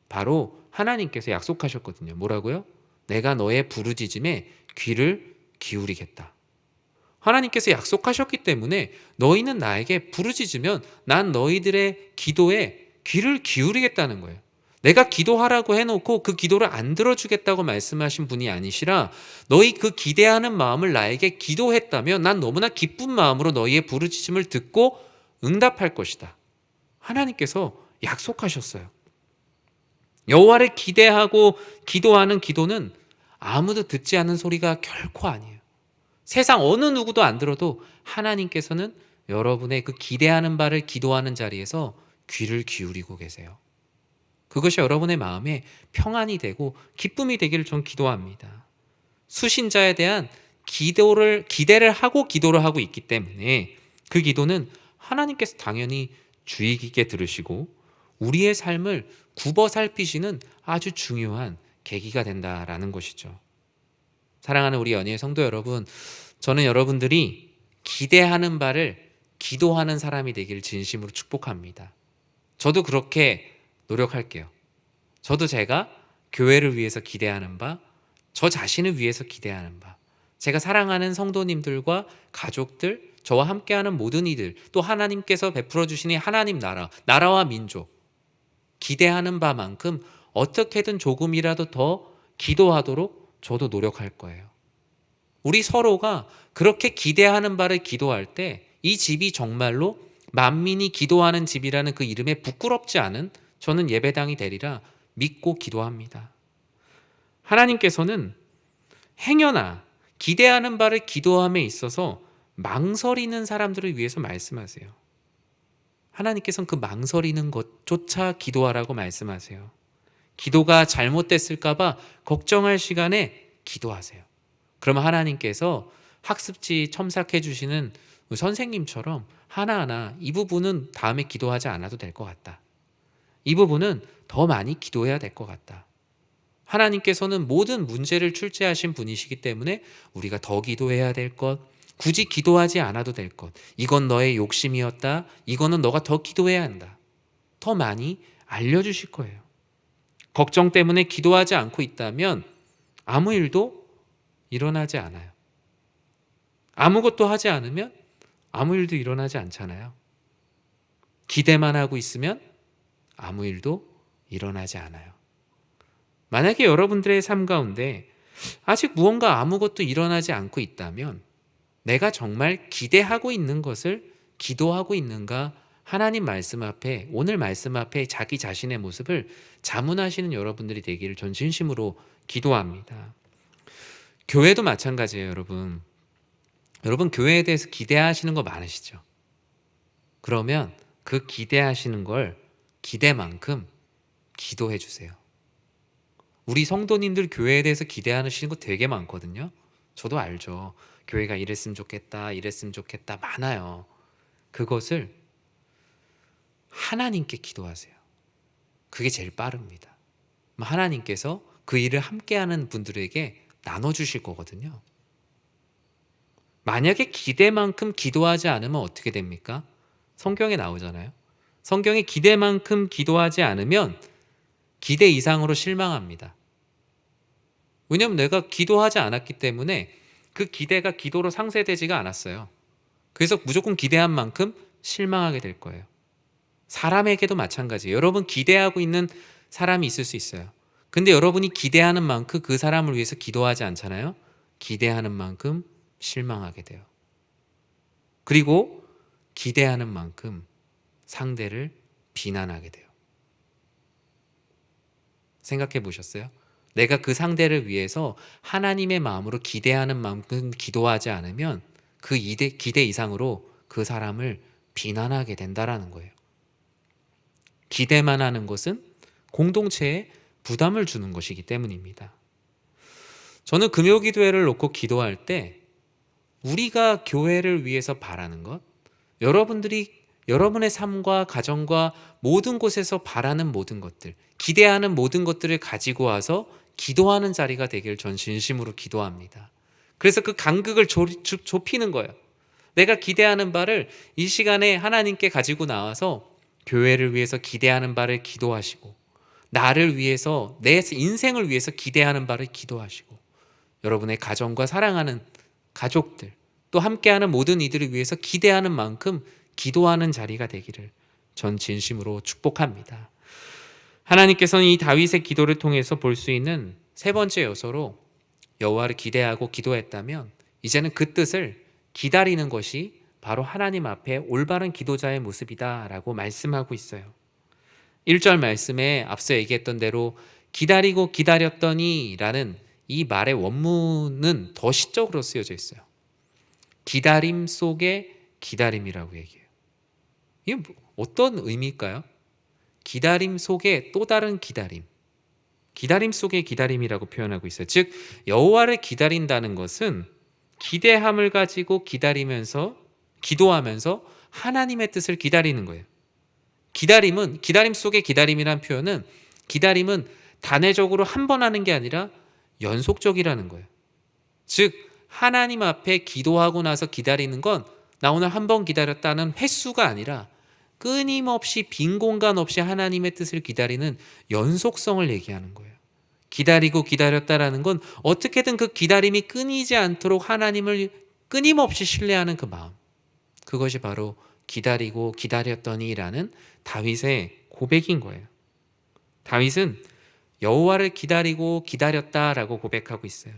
바로 하나님께서 약속하셨거든요. 뭐라고요? 내가 너의 부르짖음에 귀를 기울이겠다. 하나님께서 약속하셨기 때문에 너희는 나에게 부르짖으면 난 너희들의 기도에 귀를 기울이겠다는 거예요. 내가 기도하라고 해놓고 그 기도를 안 들어주겠다고 말씀하신 분이 아니시라 너희 그 기대하는 마음을 나에게 기도했다면 난 너무나 기쁜 마음으로 너희의 부르짖음을 듣고 응답할 것이다. 하나님께서 약속하셨어요. 여호와를 기대하고 기도하는 기도는 아무도 듣지 않는 소리가 결코 아니에요. 세상 어느 누구도 안 들어도 하나님께서는 여러분의 그 기대하는 바를 기도하는 자리에서 귀를 기울이고 계세요. 그것이 여러분의 마음에 평안이 되고 기쁨이 되기를 전 기도합니다. 수신자에 대한 기대를 하고 기도를 하고 있기 때문에 그 기도는 하나님께서 당연히 주의 깊게 들으시고 우리의 삶을 굽어 살피시는 아주 중요한 계기가 된다라는 것이죠. 사랑하는 우리 연희의 성도 여러분, 저는 여러분들이 기대하는 바를 기도하는 사람이 되기를 진심으로 축복합니다. 저도 그렇게 노력할게요. 저도 제가 교회를 위해서 기대하는 바, 저 자신을 위해서 기대하는 바, 제가 사랑하는 성도님들과 가족들, 저와 함께하는 모든 이들, 또 하나님께서 베풀어 주시는 하나님 나라와 민족, 기대하는 바만큼 어떻게든 조금이라도 더 기도하도록 저도 노력할 거예요. 우리 서로가 그렇게 기대하는 바를 기도할 때 이 집이 정말로 만민이 기도하는 집이라는 그 이름에 부끄럽지 않은 저는 예배당이 되리라 믿고 기도합니다. 하나님께서는 행여나 기대하는 바를 기도함에 있어서 망설이는 사람들을 위해서 말씀하세요. 하나님께서는 그 망설이는 것조차 기도하라고 말씀하세요. 기도가 잘못됐을까 봐 걱정할 시간에 기도하세요. 그러면 하나님께서 학습지 첨삭해 주시는 선생님처럼 하나하나 이 부분은 다음에 기도하지 않아도 될 것 같다. 이 부분은 더 많이 기도해야 될 것 같다. 하나님께서는 모든 문제를 출제하신 분이시기 때문에 우리가 더 기도해야 될 것, 굳이 기도하지 않아도 될 것, 이건 너의 욕심이었다, 이거는 너가 더 기도해야 한다. 더 많이 알려주실 거예요. 걱정 때문에 기도하지 않고 있다면 아무 일도 일어나지 않아요. 아무것도 하지 않으면 아무 일도 일어나지 않잖아요. 기대만 하고 있으면 아무 일도 일어나지 않아요. 만약에 여러분들의 삶 가운데 아직 무언가 아무것도 일어나지 않고 있다면 내가 정말 기대하고 있는 것을 기도하고 있는가, 하나님 말씀 앞에, 오늘 말씀 앞에 자기 자신의 모습을 자문하시는 여러분들이 되기를 전 진심으로 기도합니다. 교회도 마찬가지예요, 여러분. 여러분 교회에 대해서 기대하시는 거 많으시죠? 그러면 그 기대하시는 걸 기대만큼 기도해 주세요. 우리 성도님들 교회에 대해서 기대하시는 거 되게 많거든요. 저도 알죠. 교회가 이랬으면 좋겠다, 이랬으면 좋겠다, 많아요. 그것을 하나님께 기도하세요. 그게 제일 빠릅니다. 하나님께서 그 일을 함께하는 분들에게 나눠주실 거거든요. 만약에 기대만큼 기도하지 않으면 어떻게 됩니까? 성경에 나오잖아요. 성경에 기대만큼 기도하지 않으면 기대 이상으로 실망합니다. 왜냐하면 내가 기도하지 않았기 때문에 그 기대가 기도로 상쇄되지가 않았어요. 그래서 무조건 기대한 만큼 실망하게 될 거예요. 사람에게도 마찬가지예요. 여러분 기대하고 있는 사람이 있을 수 있어요. 근데 여러분이 기대하는 만큼 그 사람을 위해서 기도하지 않잖아요. 기대하는 만큼 실망하게 돼요. 그리고 기대하는 만큼 상대를 비난하게 돼요. 생각해 보셨어요? 내가 그 상대를 위해서 하나님의 마음으로 기대하는 만큼 기도하지 않으면 그 기대 이상으로 그 사람을 비난하게 된다라는 거예요. 기대만 하는 것은 공동체에 부담을 주는 것이기 때문입니다. 저는 금요기도회를 놓고 기도할 때 우리가 교회를 위해서 바라는 것, 여러분들이 여러분의 삶과 가정과 모든 곳에서 바라는 모든 것들, 기대하는 모든 것들을 가지고 와서 기도하는 자리가 되길 전 진심으로 기도합니다. 그래서 그 간극을 좁히는 거예요. 내가 기대하는 바를 이 시간에 하나님께 가지고 나와서 교회를 위해서 기대하는 바를 기도하시고, 나를 위해서, 내 인생을 위해서 기대하는 바를 기도하시고, 여러분의 가정과 사랑하는 가족들, 또 함께하는 모든 이들을 위해서 기대하는 만큼 기도하는 자리가 되기를 전 진심으로 축복합니다. 하나님께서는 이 다윗의 기도를 통해서 볼 수 있는 세 번째 요소로 여호와를 기대하고 기도했다면 이제는 그 뜻을 기다리는 것이 바로 하나님 앞에 올바른 기도자의 모습이다라고 말씀하고 있어요. 1절 말씀에 앞서 얘기했던 대로 기다리고 기다렸더니 라는 이 말의 원문은 더 시적으로 쓰여져 있어요. 기다림 속에 기다림이라고 얘기해요. 이게 어떤 의미일까요? 기다림 속에 또 다른 기다림, 기다림 속의 기다림이라고 표현하고 있어요. 즉 여호와를 기다린다는 것은 기대함을 가지고 기다리면서 기도하면서 하나님의 뜻을 기다리는 거예요. 기다림은, 기다림 속의 기다림이라는 표현은, 기다림은 단회적으로 한 번 하는 게 아니라 연속적이라는 거예요. 즉 하나님 앞에 기도하고 나서 기다리는 건 나 오늘 한 번 기다렸다는 횟수가 아니라 끊임없이 빈 공간 없이 하나님의 뜻을 기다리는 연속성을 얘기하는 거예요. 기다리고 기다렸다라는 건 어떻게든 그 기다림이 끊이지 않도록 하나님을 끊임없이 신뢰하는 그 마음, 그것이 바로 기다리고 기다렸더니라는 다윗의 고백인 거예요. 다윗은 여호와를 기다리고 기다렸다라고 고백하고 있어요.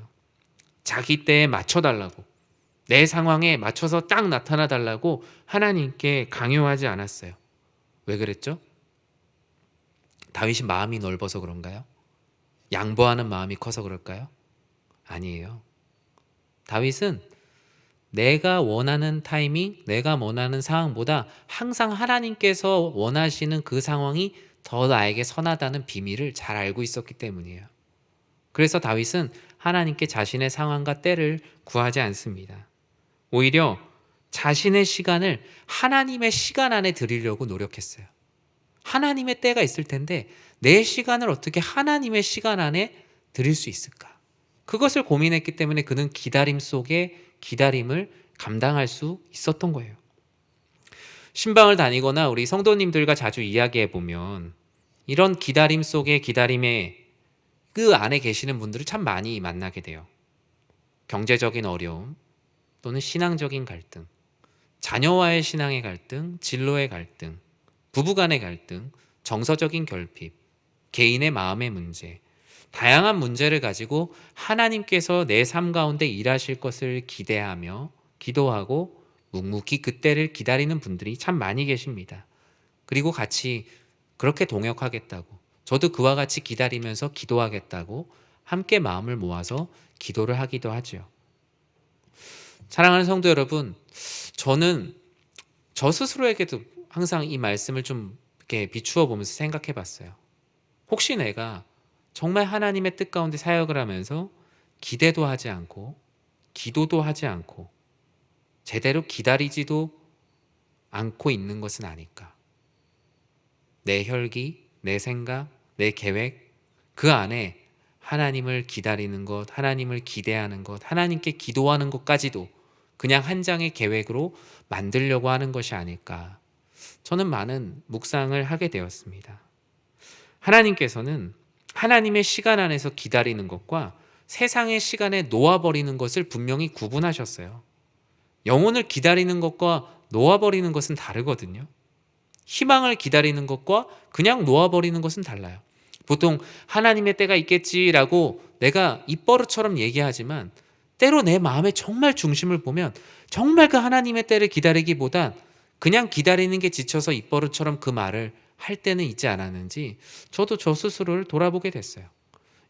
자기 때에 맞춰달라고, 내 상황에 맞춰서 딱 나타나 달라고 하나님께 강요하지 않았어요. 왜 그랬죠? 다윗이 마음이 넓어서 그런가요? 양보하는 마음이 커서 그럴까요? 아니에요. 다윗은 내가 원하는 타이밍, 내가 원하는 상황보다 항상 하나님께서 원하시는 그 상황이 더 나에게 선하다는 비밀을 잘 알고 있었기 때문이에요. 그래서 다윗은 하나님께 자신의 상황과 때를 구하지 않습니다. 오히려 자신의 시간을 하나님의 시간 안에 드리려고 노력했어요. 하나님의 때가 있을 텐데 내 시간을 어떻게 하나님의 시간 안에 드릴 수 있을까? 그것을 고민했기 때문에 그는 기다림 속에 기다림을 감당할 수 있었던 거예요. 신방을 다니거나 우리 성도님들과 자주 이야기해 보면 이런 기다림 속에 기다림에 그 안에 계시는 분들을 참 많이 만나게 돼요. 경제적인 어려움 또는 신앙적인 갈등, 자녀와의 신앙의 갈등, 진로의 갈등, 부부간의 갈등, 정서적인 결핍, 개인의 마음의 문제, 다양한 문제를 가지고 하나님께서 내 삶 가운데 일하실 것을 기대하며 기도하고 묵묵히 그때를 기다리는 분들이 참 많이 계십니다. 그리고 같이 그렇게 동역하겠다고, 저도 그와 같이 기다리면서 기도하겠다고 함께 마음을 모아서 기도를 하기도 하죠. 사랑하는 성도 여러분, 저는 저 스스로에게도 항상 이 말씀을 좀 이렇게 비추어 보면서 생각해 봤어요. 혹시 내가 정말 하나님의 뜻 가운데 사역을 하면서 기대도 하지 않고 기도도 하지 않고 제대로 기다리지도 않고 있는 것은 아닐까? 내 혈기, 내 생각, 내 계획, 그 안에 하나님을 기다리는 것, 하나님을 기대하는 것, 하나님께 기도하는 것까지도 그냥 한 장의 계획으로 만들려고 하는 것이 아닐까? 저는 많은 묵상을 하게 되었습니다. 하나님께서는 하나님의 시간 안에서 기다리는 것과 세상의 시간에 놓아버리는 것을 분명히 구분하셨어요. 영혼을 기다리는 것과 놓아버리는 것은 다르거든요. 희망을 기다리는 것과 그냥 놓아버리는 것은 달라요. 보통 하나님의 때가 있겠지라고 내가 입버릇처럼 얘기하지만 때로 내 마음의 정말 중심을 보면 정말 그 하나님의 때를 기다리기보단 그냥 기다리는 게 지쳐서 입버릇처럼 그 말을 할 때는 있지 않았는지 저도 저 스스로를 돌아보게 됐어요.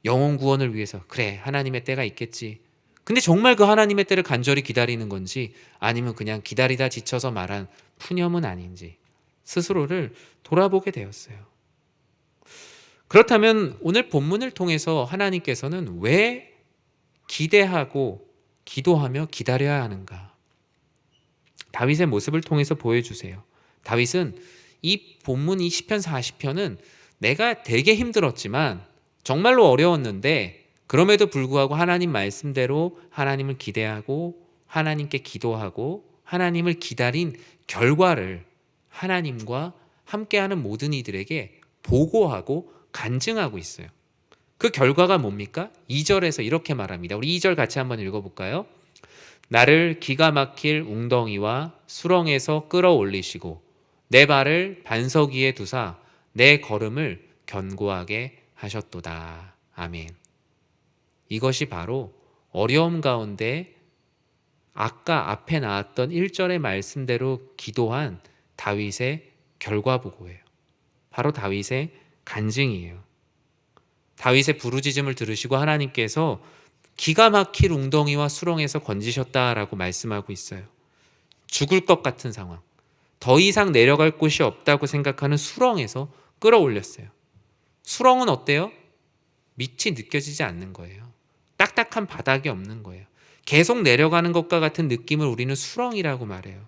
영혼 구원을 위해서 그래 하나님의 때가 있겠지. 근데 정말 그 하나님의 때를 간절히 기다리는 건지 아니면 그냥 기다리다 지쳐서 말한 푸념은 아닌지 스스로를 돌아보게 되었어요. 그렇다면 오늘 본문을 통해서 하나님께서는 왜 기대하고 기도하며 기다려야 하는가? 다윗의 모습을 통해서 보여주세요. 다윗은 이 본문 이 시편 40편은 내가 되게 힘들었지만 정말로 어려웠는데 그럼에도 불구하고 하나님 말씀대로 하나님을 기대하고 하나님께 기도하고 하나님을 기다린 결과를 하나님과 함께하는 모든 이들에게 보고하고 간증하고 있어요. 그 결과가 뭡니까? 2절에서 이렇게 말합니다. 우리 2절 같이 한번 읽어볼까요? 나를 기가 막힐 웅덩이와 수렁에서 끌어올리시고 내 발을 반석 위에 두사 내 걸음을 견고하게 하셨도다. 아멘. 이것이 바로 어려움 가운데 아까 앞에 나왔던 1절의 말씀대로 기도한 다윗의 결과 보고예요. 바로 다윗의 간증이에요. 다윗의 부르짖음을 들으시고 하나님께서 기가 막힐 웅덩이와 수렁에서 건지셨다라고 말씀하고 있어요. 죽을 것 같은 상황, 더 이상 내려갈 곳이 없다고 생각하는 수렁에서 끌어올렸어요. 수렁은 어때요? 밑이 느껴지지 않는 거예요. 딱딱한 바닥이 없는 거예요. 계속 내려가는 것과 같은 느낌을 우리는 수렁이라고 말해요.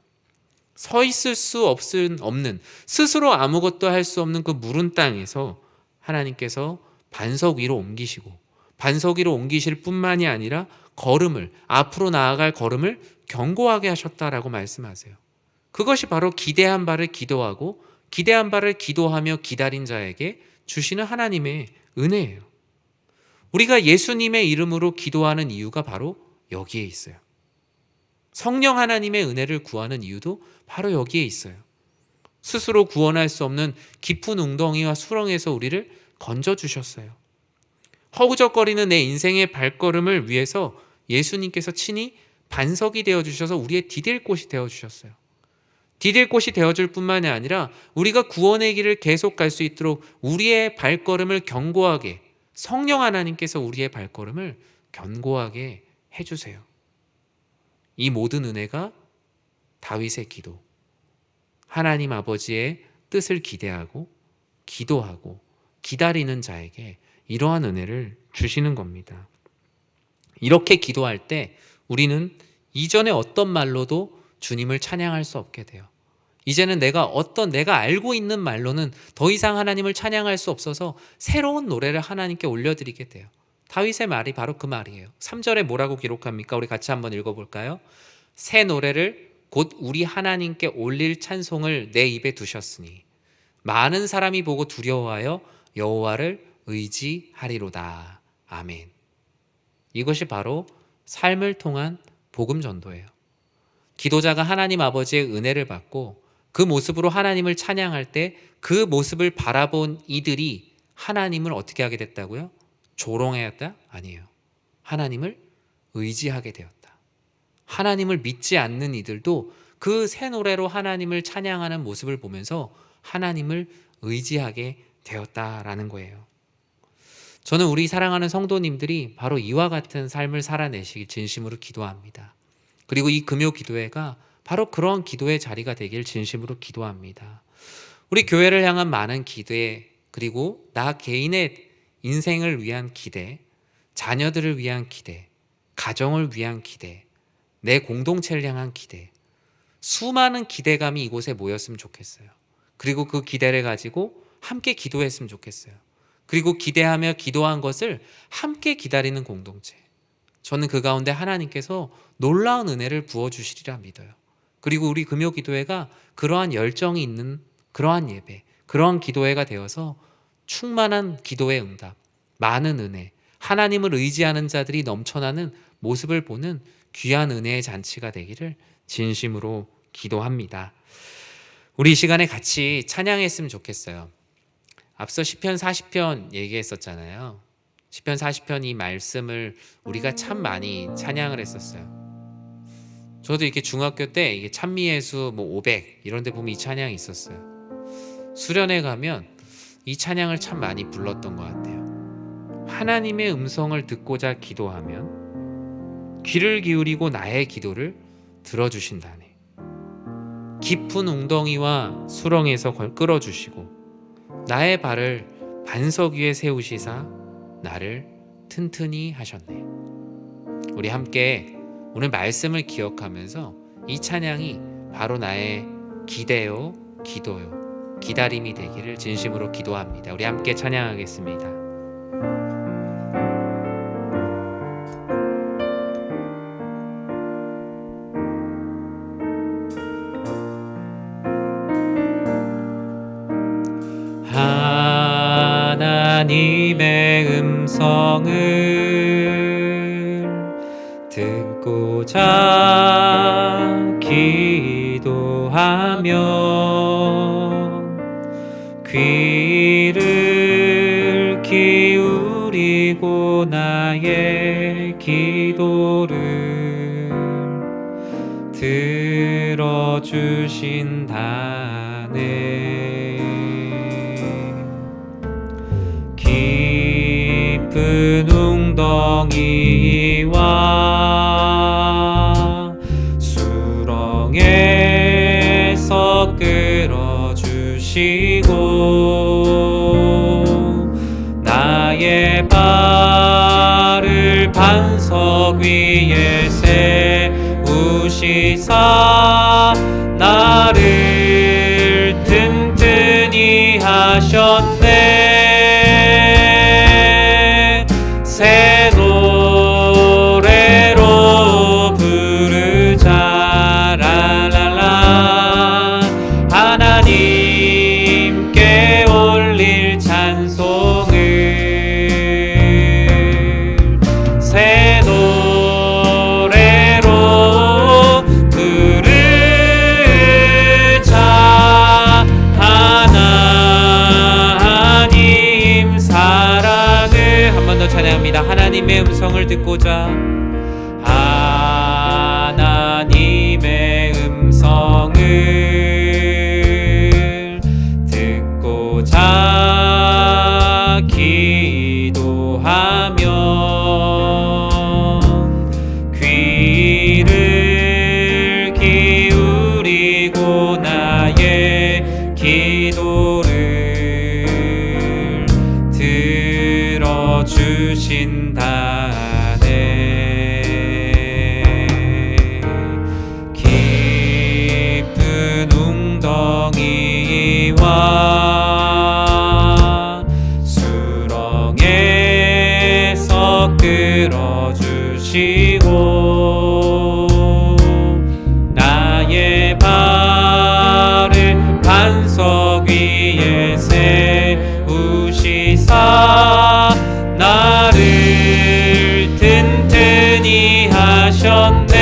서 있을 수 없는 스스로 아무것도 할 수 없는 그 무른 땅에서 하나님께서 반석 위로 옮기시고 반석 위로 옮기실 뿐만이 아니라 걸음을 앞으로 나아갈 걸음을 견고하게 하셨다라고 말씀하세요. 그것이 바로 기대한 바를 기도하고 기대한 바를 기도하며 기다린 자에게 주시는 하나님의 은혜예요. 우리가 예수님의 이름으로 기도하는 이유가 바로 여기에 있어요. 성령 하나님의 은혜를 구하는 이유도 바로 여기에 있어요. 스스로 구원할 수 없는 깊은 웅덩이와 수렁에서 우리를 건져주셨어요. 허우적거리는 내 인생의 발걸음을 위해서 예수님께서 친히 반석이 되어주셔서 우리의 디딜 꽃이 되어주셨어요. 디딜 꽃이 되어줄 뿐만이 아니라 우리가 구원의 길을 계속 갈 수 있도록 우리의 발걸음을 견고하게, 성령 하나님께서 우리의 발걸음을 견고하게 해주세요. 이 모든 은혜가 다윗의 기도, 하나님 아버지의 뜻을 기대하고 기도하고 기다리는 자에게 이러한 은혜를 주시는 겁니다. 이렇게 기도할 때 우리는 이전에 어떤 말로도 주님을 찬양할 수 없게 돼요. 이제는 내가 알고 있는 말로는 더 이상 하나님을 찬양할 수 없어서 새로운 노래를 하나님께 올려드리게 돼요. 다윗의 말이 바로 그 말이에요. 3절에 뭐라고 기록합니까? 우리 같이 한번 읽어볼까요? 새 노래를 곧 우리 하나님께 올릴 찬송을 내 입에 두셨으니 많은 사람이 보고 두려워하여 여호와를 의지하리로다. 아멘. 이것이 바로 삶을 통한 복음 전도예요. 기도자가 하나님 아버지의 은혜를 받고 그 모습으로 하나님을 찬양할 때 그 모습을 바라본 이들이 하나님을 어떻게 하게 됐다고요? 조롱했다? 아니에요. 하나님을 의지하게 되었다. 하나님을 믿지 않는 이들도 그 새 노래로 하나님을 찬양하는 모습을 보면서 하나님을 의지하게 되었다라는 거예요. 저는 우리 사랑하는 성도님들이 바로 이와 같은 삶을 살아내시길 진심으로 기도합니다. 그리고 이 금요 기도회가 바로 그런 기도의 자리가 되길 진심으로 기도합니다. 우리 교회를 향한 많은 기대, 그리고 나 개인의 인생을 위한 기대, 자녀들을 위한 기대, 가정을 위한 기대, 내 공동체를 향한 기대, 수많은 기대감이 이곳에 모였으면 좋겠어요. 그리고 그 기대를 가지고 함께 기도했으면 좋겠어요. 그리고 기대하며 기도한 것을 함께 기다리는 공동체. 저는 그 가운데 하나님께서 놀라운 은혜를 부어주시리라 믿어요. 그리고 우리 금요 기도회가 그러한 열정이 있는 그러한 예배, 그러한 기도회가 되어서 충만한 기도의 응답, 많은 은혜, 하나님을 의지하는 자들이 넘쳐나는 모습을 보는 귀한 은혜의 잔치가 되기를 진심으로 기도합니다. 우리 이 시간에 같이 찬양했으면 좋겠어요. 앞서 시편 40편 얘기했었잖아요. 시편 40편 이 말씀을 우리가 참 많이 찬양을 했었어요. 저도 이렇게 중학교 때 이게 찬미예수 500 이런 데 보면 이 찬양이 있었어요. 수련회 가면 이 찬양을 참 많이 불렀던 것 같아요. 하나님의 음성을 듣고자 기도하면 귀를 기울이고 나의 기도를 들어주신다네. 깊은 웅덩이와 수렁에서 끌어주시고 나의 발을 반석 위에 세우시사 나를 튼튼히 하셨네. 우리 함께 오늘 말씀을 기억하면서 이 찬양이 바로 나의 기대요, 기도요, 기다림이 되기를 진심으로 기도합니다. 우리 함께 찬양하겠습니다. 하나님의 음성을 듣고자 기도하며 귀를 기울이고 나의 기도를 들어주신다네. 깊은 웅덩이와 수렁에서 끌어주시고 나의 발을 반석 위에 세우시사 나를 튼튼히 하셨네. 새 노래로 부르자 라라라. 하나님께 올릴 찬송을 새 노래로 부르자 기도합니다. 하나님의 음성을 듣고자, 하나님의 음성을 듣고자 기도하면 귀를 기울이고 나의 기도를 들어주신다네. 깊은 웅덩이와 수렁에서 끌어주시고 나의 발을 반석 위에 세우시사 나를 튼튼히 하셨네.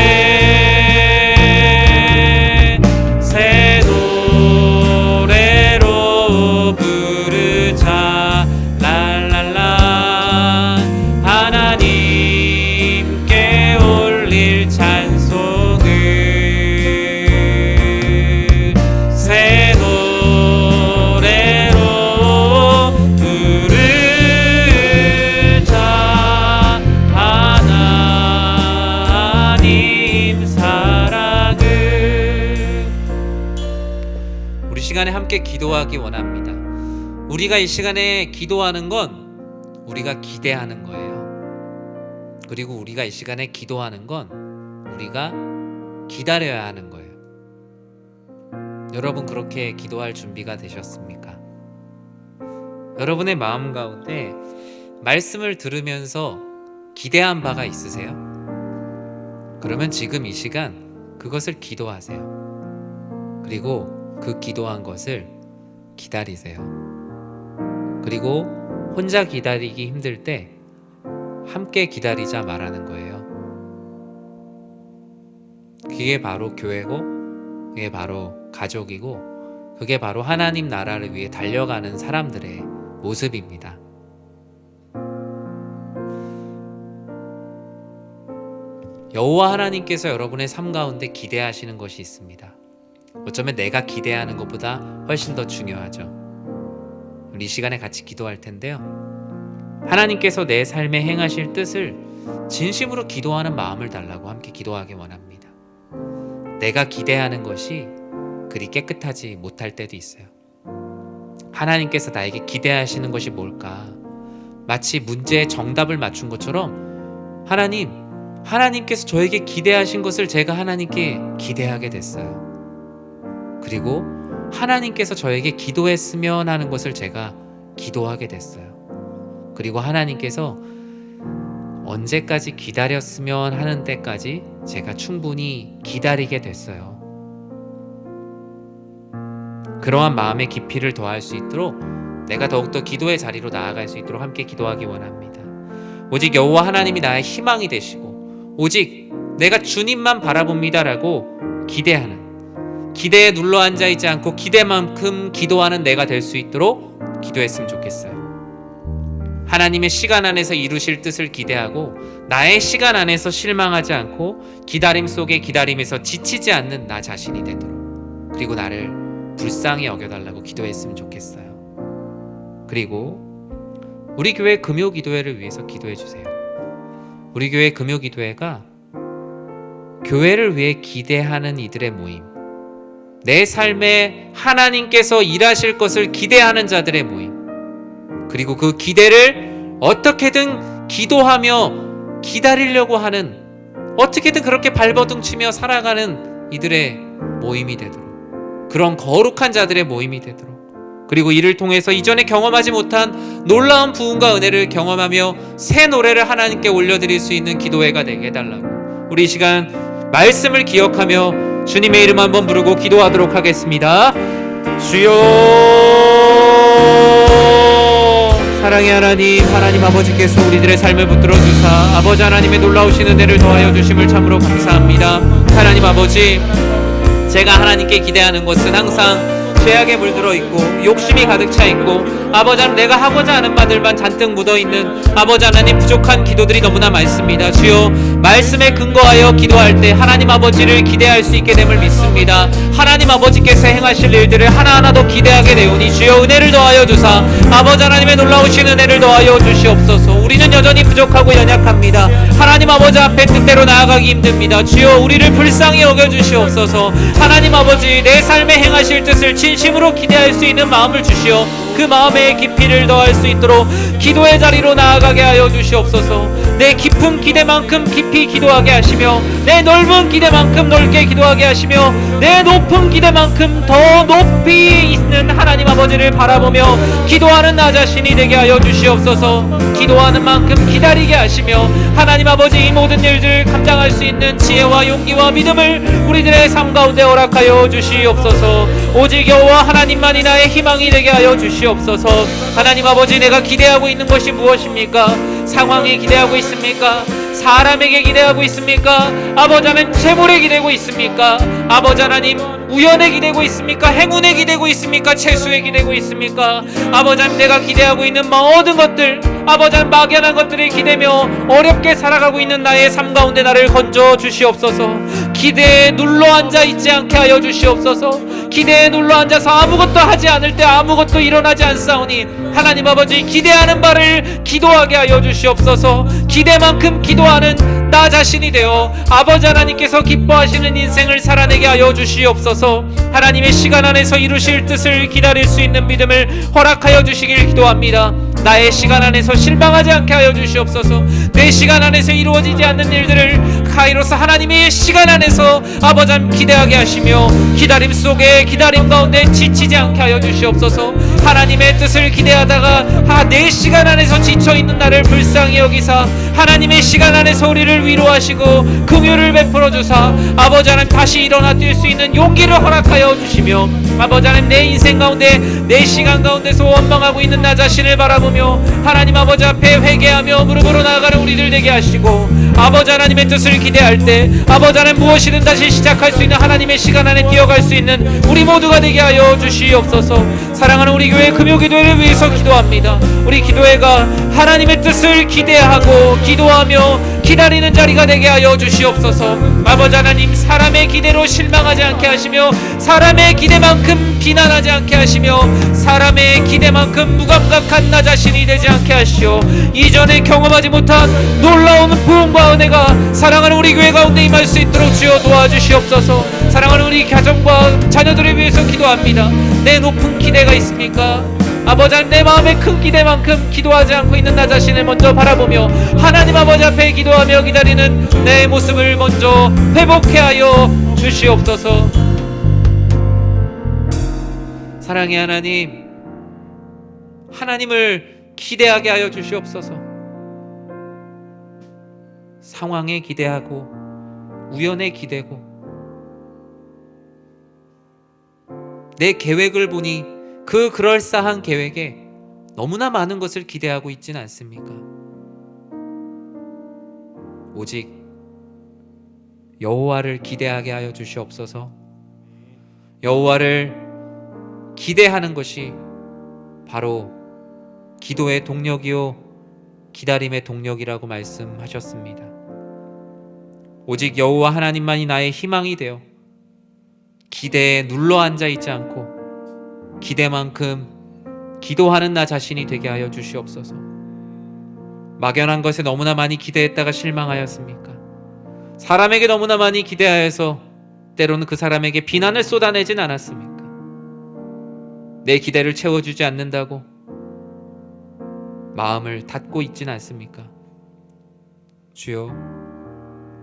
새 노래로 부르자 랄랄라. 하나님께 올릴 찬송을 새 노래로 부르자. 하나님 사랑을. 우리 시간에 함께 기도하기 원합니다. 우리가 이 시간에 기도하는 건 우리가 기대하는 거예요. 그리고 우리가 이 시간에 기도하는 건 우리가 기다려야 하는 거예요. 여러분, 그렇게 기도할 준비가 되셨습니까? 여러분의 마음 가운데 말씀을 들으면서 기대한 바가 있으세요? 그러면 지금 이 시간 그것을 기도하세요. 그리고 그 기도한 것을 기다리세요. 그리고 혼자 기다리기 힘들 때 함께 기다리자 말하는 거예요. 그게 바로 교회고, 그게 바로 가족이고, 그게 바로 하나님 나라를 위해 달려가는 사람들의 모습입니다. 여호와 하나님께서 여러분의 삶 가운데 기대하시는 것이 있습니다. 어쩌면 내가 기대하는 것보다 훨씬 더 중요하죠. 우리 이 시간에 같이 기도할 텐데요. 하나님께서 내 삶에 행하실 뜻을 진심으로 기도하는 마음을 달라고 함께 기도하기 원합니다. 내가 기대하는 것이 그리 깨끗하지 못할 때도 있어요. 하나님께서 나에게 기대하시는 것이 뭘까? 마치 문제의 정답을 맞춘 것처럼 하나님께서 저에게 기대하신 것을 제가 하나님께 기대하게 됐어요. 그리고 하나님께서 저에게 기도했으면 하는 것을 제가 기도하게 됐어요. 그리고 하나님께서 언제까지 기다렸으면 하는 때까지 제가 충분히 기다리게 됐어요. 그러한 마음의 깊이를 더할 수 있도록 내가 더욱더 기도의 자리로 나아갈 수 있도록 함께 기도하기 원합니다. 오직 여호와 하나님이 나의 희망이 되시고 오직 내가 주님만 바라봅니다라고 기대하는, 기대에 눌러 앉아있지 않고 기대만큼 기도하는 내가 될 수 있도록 기도했으면 좋겠어요. 하나님의 시간 안에서 이루실 뜻을 기대하고 나의 시간 안에서 실망하지 않고 기다림 속에 기다림에서 지치지 않는 나 자신이 되도록, 그리고 나를 불쌍히 여겨달라고 기도했으면 좋겠어요. 그리고 우리 교회 금요 기도회를 위해서 기도해 주세요. 우리 교회 금요 기도회가 교회를 위해 기대하는 이들의 모임, 내 삶에 하나님께서 일하실 것을 기대하는 자들의 모임, 그리고 그 기대를 어떻게든 기도하며 기다리려고 하는, 어떻게든 그렇게 발버둥치며 살아가는 이들의 모임이 되도록, 그런 거룩한 자들의 모임이 되도록, 그리고 이를 통해서 이전에 경험하지 못한 놀라운 부흥과 은혜를 경험하며 새 노래를 하나님께 올려드릴 수 있는 기도회가 되게 해달라고, 우리 이 시간 말씀을 기억하며 주님의 이름 한번 부르고 기도하도록 하겠습니다. 주여, 사랑의 하나님 아버지께서 우리들의 삶을 붙들어 주사 아버지 하나님의 놀라우신 은혜를 더하여 주심을 참으로 감사합니다. 하나님 아버지, 제가 하나님께 기대하는 것은 항상 죄악에 물들어 있고 욕심이 가득 차 있고 아버지 하나님 내가 하고자 하는 바들만 잔뜩 묻어 있는 아버지 하나님 부족한 기도들이 너무나 많습니다. 주여 말씀에 근거하여 기도할 때 하나님 아버지를 기대할 수 있게 됨을 믿습니다. 하나님 아버지께서 행하실 일들을 하나하나 더 기대하게 되오니 주여 은혜를 더하여 주사 아버지 하나님의 놀라우신 은혜를 더하여 주시옵소서. 우리는 여전히 부족하고 연약합니다. 하나님 아버지 앞에 뜻대로 나아가기 힘듭니다. 주여 우리를 불쌍히 여겨주시옵소서. 하나님 아버지 내 삶에 행하실 뜻을 진심으로 기대할 수 있는 마음을 주시어 그 마음의 깊이를 더할 수 있도록 기도의 자리로 나아가게 하여 주시옵소서. 내 깊은 기대만큼 깊이 기도하게 하시며 내 넓은 기대만큼 넓게 기도하게 하시며 내 높은 기대만큼 더 높이 있는 하나님 아버지를 바라보며 기도하는 나 자신이 되게 하여 주시옵소서. 기도하는 만큼 기다리게 하시며 하나님 아버지 이 모든 일들을 감당할 수 있는 지혜와 용기와 믿음을 우리들의 삶 가운데 허락하여 주시옵소서. 오직 여호와 하나님만이 나의 희망이 되게 하여 주시옵소서. 하나님 아버지 내가 기대하고 있는 것이 무엇입니까? 상황에 기대하고 있습니까? 사람에게 기대하고 있습니까? 아버지 하나님 재물에 기대고 있습니까? 아버지 하나님 우연에 기대고 있습니까? 행운에 기대고 있습니까? 채수에 기대고 있습니까? 아버지 하나님 내가 기대하고 있는 모든 것들 아버지 하나님 막연한 것들을 기대며 어렵게 살아가고 있는 나의 삶 가운데 나를 건져 주시옵소서. 기대에 눌러 앉아 있지 않게 하여 주시옵소서. 기대에 눌러 앉아서 아무것도 하지 않을 때 아무것도 일어나지 않사오니 하나님 아버지 기대하는 바를 기도하게 하여 주시옵소서. 기대만큼 기도하는 나 자신이 되어 아버지 하나님께서 기뻐하시는 인생을 살아내게 하여 주시옵소서. 하나님의 시간 안에서 이루실 뜻을 기다릴 수 있는 믿음을 허락하여 주시길 기도합니다. 나의 시간 안에서 실망하지 않게 하여 주시옵소서. 내 시간 안에서 이루어지지 않는 일들을 카이로스 하나님의 시간 안에서 아버지 하나님 기대하게 하시며 기다림 속에 기다림 가운데 지치지 않게 하여 주시옵소서. 하나님의 뜻을 기대하다가 내 시간 안에서 지쳐있는 나를 불쌍히 여기사 하나님의 시간 안에서 우리를 위로하시고 긍휼을 베풀어 주사 아버지 하나님 다시 일어나 뛸 수 있는 용기를 허락하여 주시며 아버지 하나님 내 인생 가운데 내 시간 가운데서 원망하고 있는 나 자신을 바라보며 하나님 아버지 앞에 회개하며 무릎으로 나아가는 우리들 되게 하시고 아버지 하나님의 뜻을 기대할 때 아버지 하나님 무엇이든 다시 시작할 수 있는 하나님의 시간 안에 뛰어갈 수 있는 우리 모두가 되게 하여 주시옵소서. 사랑하는 우리 교회 금요기도회를 위해서 기도합니다. 우리 기도회가 하나님의 뜻을 기대하고 기도하며 기다리는 자리가 되게 하여 주시옵소서. 아버지 하나님 사람의 기대로 실망하지 않게 하시며 사람의 기대만큼 비난하지 않게 하시며 사람의 기대만큼 무감각한 나 자신이 되지 않게 하시오. 이전에 경험하지 못한 놀라운 부흥과 은혜가 사랑하는 우리 교회 가운데 임할 수 있도록 주여 도와주시옵소서. 사랑하는 우리 가정과 자녀들을 위해서 기도합니다. 내 높은 기대가 있습니까? 아버지 하나님 내 마음의 큰 기대만큼 기도하지 않고 있는 나 자신을 먼저 바라보며 하나님 아버지 앞에 기도하며 기다리는 내 모습을 먼저 회복해 하여 주시옵소서. 사랑의 하나님, 하나님을 기대하게 하여 주시옵소서. 상황에 기대하고 우연에 기대고 내 계획을 보니 그 그럴싸한 계획에 너무나 많은 것을 기대하고 있지는 않습니까? 오직 여호와를 기대하게 하여 주시옵소서. 여호와를 기대하는 것이 바로 기도의 동력이요 기다림의 동력이라고 말씀하셨습니다. 오직 여호와 하나님만이 나의 희망이 되어 기대에 눌러 앉아 있지 않고 기대만큼 기도하는 나 자신이 되게 하여 주시옵소서. 막연한 것에 너무나 많이 기대했다가 실망하였습니까? 사람에게 너무나 많이 기대하여서 때로는 그 사람에게 비난을 쏟아내진 않았습니까? 내 기대를 채워주지 않는다고 마음을 닫고 있진 않습니까? 주여,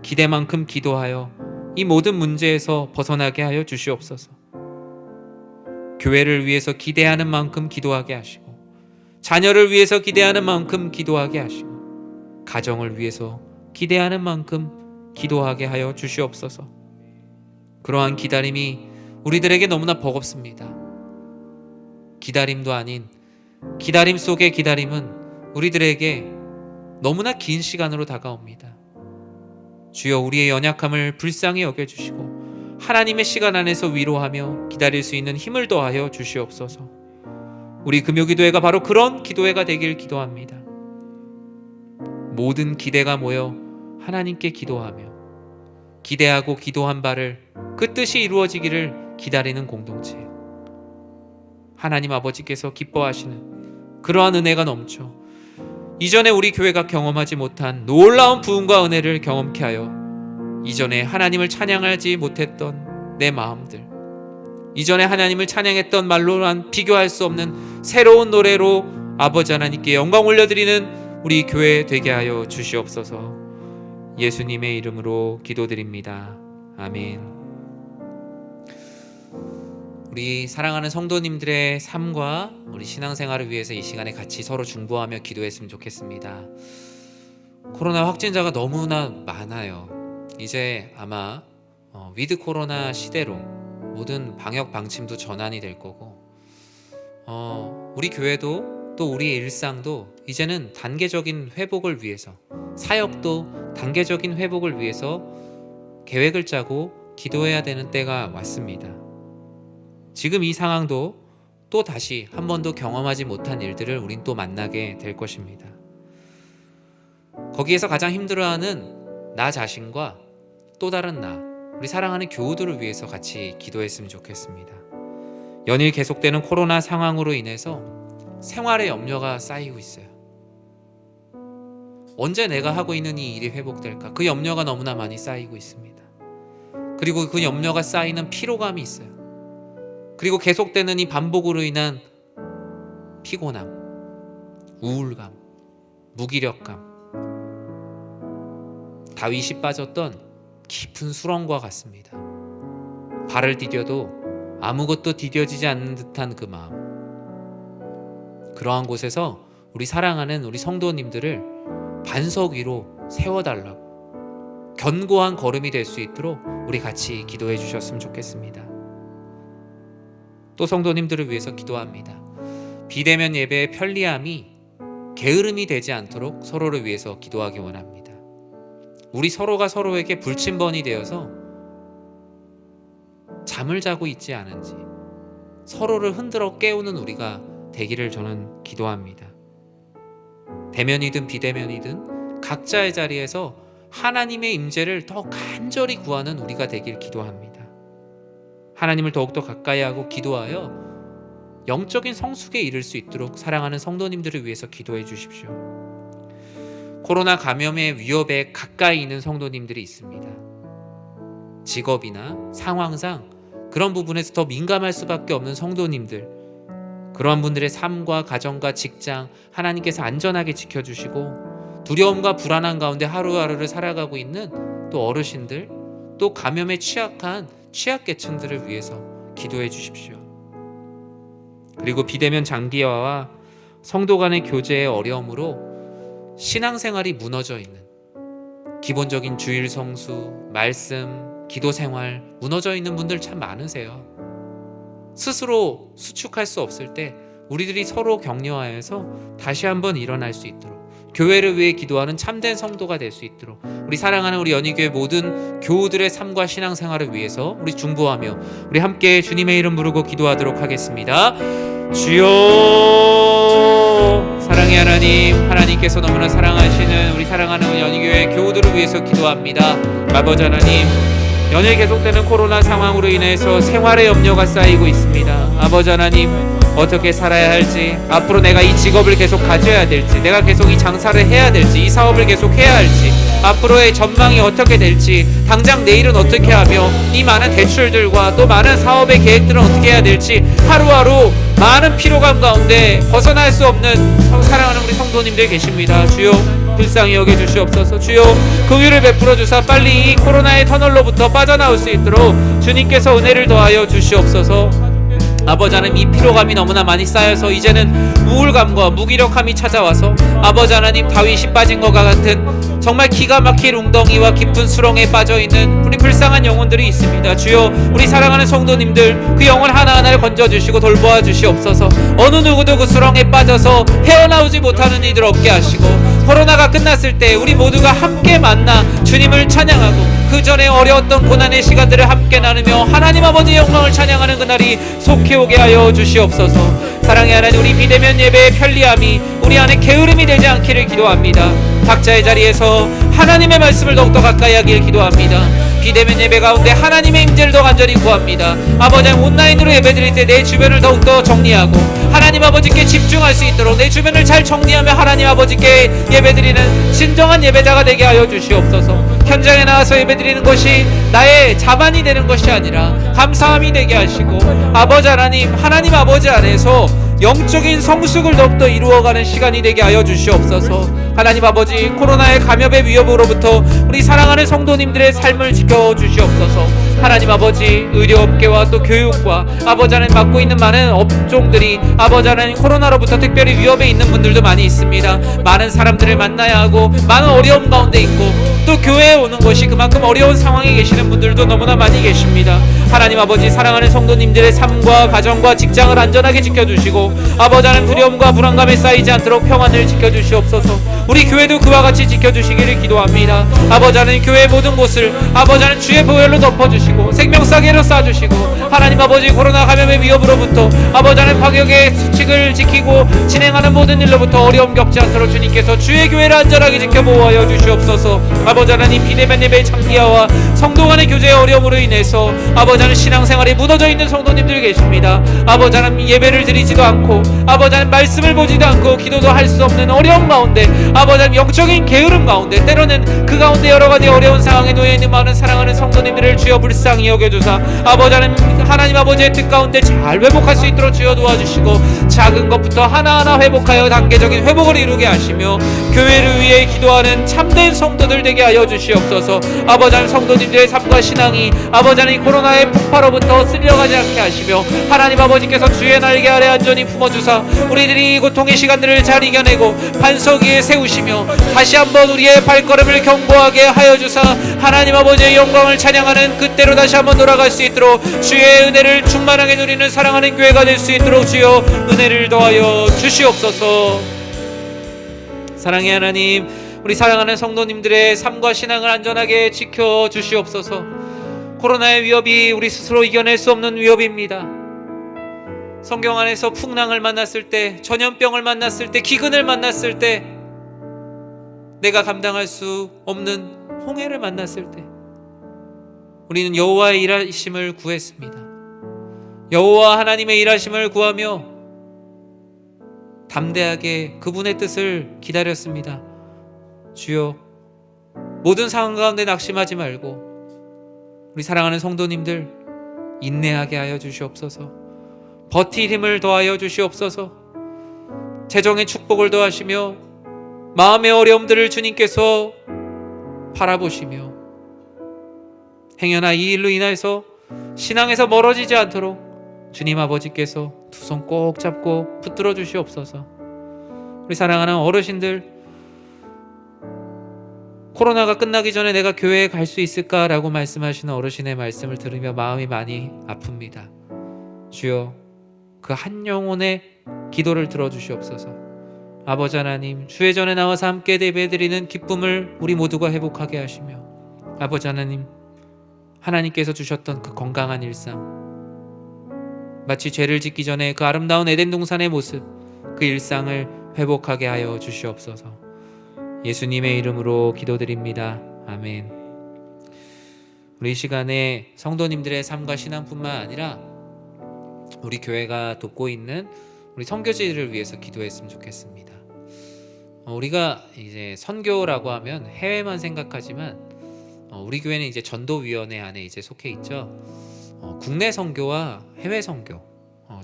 기대만큼 기도하여 이 모든 문제에서 벗어나게 하여 주시옵소서. 교회를 위해서 기대하는 만큼 기도하게 하시고 자녀를 위해서 기대하는 만큼 기도하게 하시고 가정을 위해서 기대하는 만큼 기도하게 하여 주시옵소서. 그러한 기다림이 우리들에게 너무나 버겁습니다. 기다림도 아닌 기다림 속의 기다림은 우리들에게 너무나 긴 시간으로 다가옵니다. 주여, 우리의 연약함을 불쌍히 여겨주시고 하나님의 시간 안에서 위로하며 기다릴 수 있는 힘을 더하여 주시옵소서. 우리 금요기도회가 바로 그런 기도회가 되길 기도합니다. 모든 기대가 모여 하나님께 기도하며 기대하고 기도한 바를 그 뜻이 이루어지기를 기다리는 공동체, 하나님 아버지께서 기뻐하시는 그러한 은혜가 넘쳐 이전에 우리 교회가 경험하지 못한 놀라운 부흥과 은혜를 경험케 하여 이전에 하나님을 찬양하지 못했던 내 마음들, 이전에 하나님을 찬양했던 말로는 비교할 수 없는 새로운 노래로 아버지 하나님께 영광 올려드리는 우리 교회 되게 하여 주시옵소서. 예수님의 이름으로 기도드립니다. 아멘. 우리 사랑하는 성도님들의 삶과 우리 신앙생활을 위해서 이 시간에 같이 서로 중보하며 기도했으면 좋겠습니다. 코로나 확진자가 너무나 많아요. 이제 아마 위드 코로나 시대로 모든 방역 방침도 전환이 될 거고, 우리 교회도 또 우리의 일상도 이제는 단계적인 회복을 위해서, 사역도 단계적인 회복을 위해서 계획을 짜고 기도해야 되는 때가 왔습니다. 지금 이 상황도 또 다시 한 번도 경험하지 못한 일들을 우린 또 만나게 될 것입니다. 거기에서 가장 힘들어하는 나 자신과 또 다른 나, 우리 사랑하는 교우들을 위해서 같이 기도했으면 좋겠습니다. 연일 계속되는 코로나 상황으로 인해서 생활의 염려가 쌓이고 있어요. 언제 내가 하고 있는 이 일이 회복될까? 그 염려가 너무나 많이 쌓이고 있습니다. 그리고 그 염려가 쌓이는 피로감이 있어요. 그리고 계속되는 이 반복으로 인한 피곤함, 우울감, 무기력감, 다윗이 빠졌던 깊은 수렁과 같습니다. 발을 디뎌도 아무것도 디뎌지지 않는 듯한 그 마음, 그러한 곳에서 우리 사랑하는 우리 성도님들을 반석 위로 세워달라고, 견고한 걸음이 될 수 있도록 우리 같이 기도해 주셨으면 좋겠습니다. 또 성도님들을 위해서 기도합니다. 비대면 예배의 편리함이 게으름이 되지 않도록 서로를 위해서 기도하기 원합니다. 우리 서로가 서로에게 불침번이 되어서 잠을 자고 있지 않은지, 서로를 흔들어 깨우는 우리가 되기를 저는 기도합니다. 대면이든 비대면이든 각자의 자리에서 하나님의 임재를 더 간절히 구하는 우리가 되길 기도합니다. 하나님을 더욱더 가까이 하고 기도하여 영적인 성숙에 이를 수 있도록 사랑하는 성도님들을 위해서 기도해 주십시오. 코로나 감염의 위협에 가까이 있는 성도님들이 있습니다. 직업이나 상황상 그런 부분에서 더 민감할 수밖에 없는 성도님들, 그러한 분들의 삶과 가정과 직장 하나님께서 안전하게 지켜주시고 두려움과 불안한 가운데 하루하루를 살아가고 있는 또 어르신들, 또 감염에 취약한 취약계층들을 위해서 기도해 주십시오. 그리고 비대면 장기화와 성도 간의 교제의 어려움으로 신앙생활이 무너져 있는, 기본적인 주일 성수, 말씀, 기도 생활 무너져 있는 분들 참 많으세요. 스스로 수축할 수 없을 때 우리들이 서로 격려하여서 다시 한번 일어날 수 있도록, 교회를 위해 기도하는 참된 성도가 될 수 있도록 우리 사랑하는 우리 연희교회 모든 교우들의 삶과 신앙생활을 위해서 우리 중보하며 우리 함께 주님의 이름 부르고 기도하도록 하겠습니다. 주여, 사랑의 하나님, 하나님께서 너무나 사랑하시는 우리 사랑하는 우리 연희교회 교우들을 위해서 기도합니다. 아버지 하나님, 연일 계속되는 코로나 상황으로 인해서 생활의 염려가 쌓이고 있습니다. 아버지 하나님, 어떻게 살아야 할지, 앞으로 내가 이 직업을 계속 가져야 될지, 내가 계속 이 장사를 해야 될지, 이 사업을 계속 해야 할지, 앞으로의 전망이 어떻게 될지, 당장 내일은 어떻게 하며 이 많은 대출들과 또 많은 사업의 계획들은 어떻게 해야 될지, 하루하루 많은 피로감 가운데 벗어날 수 없는 사랑하는 우리 성도님들 계십니다. 주여, 불쌍히 여겨 주시옵소서. 주여, 긍휼을 베풀어 주사 빨리 이 코로나의 터널로부터 빠져나올 수 있도록 주님께서 은혜를 더하여 주시옵소서. 아버지 하나님, 이 피로감이 너무나 많이 쌓여서 이제는 우울감과 무기력함이 찾아와서 아버지 하나님, 다윗이 빠진 것과 같은 정말 기가 막힐 웅덩이와 깊은 수렁에 빠져있는 우리 불쌍한 영혼들이 있습니다. 주여, 우리 사랑하는 성도님들 그 영혼 하나하나를 건져주시고 돌보아 주시옵소서. 어느 누구도 그 수렁에 빠져서 헤어나오지 못하는 이들 없게 하시고 코로나가 끝났을 때 우리 모두가 함께 만나 주님을 찬양하고 그 전에 어려웠던 고난의 시간들을 함께 나누며 하나님 아버지의 영광을 찬양하는 그날이 속히 오게 하여 주시옵소서. 사랑의 하나님, 우리 비대면 예배의 편리함이 우리 안에 게으름이 되지 않기를 기도합니다. 각자의 자리에서 하나님의 말씀을 더욱더 가까이 하길 기도합니다. 비대면 예배 가운데 하나님의 임재를 더 간절히 구합니다. 아버지, 온라인으로 예배드릴 때 내 주변을 더욱더 정리하고 하나님 아버지께 집중할 수 있도록 내 주변을 잘 정리하며 하나님 아버지께 예배드리는 진정한 예배자가 되게 하여 주시옵소서. 현장에 나와서 예배드리는 것이 나의 자만이 되는 것이 아니라 감사함이 되게 하시고 아버지 하나님, 하나님 아버지 안에서 영적인 성숙을 더욱더 이루어가는 시간이 되게 하여 주시옵소서. 하나님 아버지, 코로나의 감염의 위협으로부터 우리 사랑하는 성도님들의 삶을 지켜주시옵소서. 하나님 아버지, 의료업계와 또 교육과 아버지 하나님 맡고 있는 많은 업종들이 아버지 하나님 코로나로부터 특별히 위협에 있는 분들도 많이 있습니다. 많은 사람들을 만나야 하고 많은 어려움 가운데 있고 또 교회에 오는 것이 그만큼 어려운 상황에 계시는 분들도 너무나 많이 계십니다. 하나님 아버지, 사랑하는 성도님들의 삶과 가정과 직장을 안전하게 지켜주시고 아버지 하나님 두려움과 불안감에 쌓이지 않도록 평안을 지켜주시옵소서. 우리 교회도 그와 같이 지켜주시기를 기도합니다. 아버지 하나님, 교회의 모든 곳을 아버지 하나님 주의 보혈로 덮어주시고 생명사계로 쏴주시고 하나님 아버지, 코로나 감염의 위협으로부터 아버지 하나님 방역의 수칙을 지키고 진행하는 모든 일로부터 어려움 겪지 않도록 주님께서 주의 교회를 안전하게 지켜보호하여 주시옵소서. 아버지 하나님, 비대면 예배의 장기화와 성도 간의 교제의 어려움으로 인해서 아버지 하나님 신앙생활이 무너져 있는 성도님들 계십니다. 아버지 하나님, 예배를 드리지도 않고 아버지 하나님 말씀을 보지도 않고 기도도 할 수 없는 어려움 가운데 아버지 하나님 영적인 게으름 가운데 때로는 그 가운데 여러 가지 어려운 상황에 놓여 있는 많은 사랑하는 성도님들을 주여 불쌍히 여겨주사 아버지 하나님 아버지의 뜻 가운데 잘 회복할 수 있도록 주여 도와주시고 작은 것부터 하나하나 회복하여 단계적인 회복을 이루게 하시며 교회를 위해 기도하는 참된 성도들 되게 하여 주시옵소서. 아버지 하나님, 성도님들의 삶과 신앙이 아버지 하나님 코로나의 폭파로부터 쓸려가지 않게 하시며 하나님 아버지께서 주의 날개 아래 안전히 품어주사 우리들이 고통의 시간들을 잘 이겨내고 반석 위에 세우시며 다시 한번 우리의 발걸음을 견고하게 하여 주사 하나님 아버지의 영광을 찬양하는 그때로 다시 한번 돌아갈 수 있도록 주의 은혜를 충만하게 누리는 사랑하는 교회가 될 수 있도록 주여 은혜를 더하여 주시옵소서. 사랑의 하나님, 우리 사랑하는 성도님들의 삶과 신앙을 안전하게 지켜 주시옵소서. 코로나의 위협이 우리 스스로 이겨낼 수 없는 위협입니다. 성경 안에서 풍랑을 만났을 때, 전염병을 만났을 때, 기근을 만났을 때, 내가 감당할 수 없는 홍해를 만났을 때 우리는 여호와의 일하심을 구했습니다. 여호와 하나님의 일하심을 구하며 담대하게 그분의 뜻을 기다렸습니다. 주여, 모든 상황 가운데 낙심하지 말고 우리 사랑하는 성도님들 인내하게 하여 주시옵소서. 버틸 힘을 더하여 주시옵소서. 재정의 축복을 더하시며 마음의 어려움들을 주님께서 바라보시며 행여나 이 일로 인해서 신앙에서 멀어지지 않도록 주님 아버지께서 두 손 꼭 잡고 붙들어 주시옵소서. 우리 사랑하는 어르신들, 코로나가 끝나기 전에 내가 교회에 갈 수 있을까라고 말씀하시는 어르신의 말씀을 들으며 마음이 많이 아픕니다. 주여, 그 한 영혼의 기도를 들어주시옵소서. 아버지 하나님, 주의 전에 나와서 함께 예배드리는 기쁨을 우리 모두가 회복하게 하시며 아버지 하나님, 하나님께서 주셨던 그 건강한 일상, 마치 죄를 짓기 전에 그 아름다운 에덴 동산의 모습, 그 일상을 회복하게 하여 주시옵소서. 예수님의 이름으로 기도드립니다. 아멘. 우리 이 시간에 성도님들의 삶과 신앙뿐만 아니라 우리 교회가 돕고 있는 우리 선교지를 위해서 기도했으면 좋겠습니다. 우리가 이제 선교라고 하면 해외만 생각하지만 우리 교회는 이제 전도위원회 안에 이제 속해 있죠. 국내 선교와 해외 선교,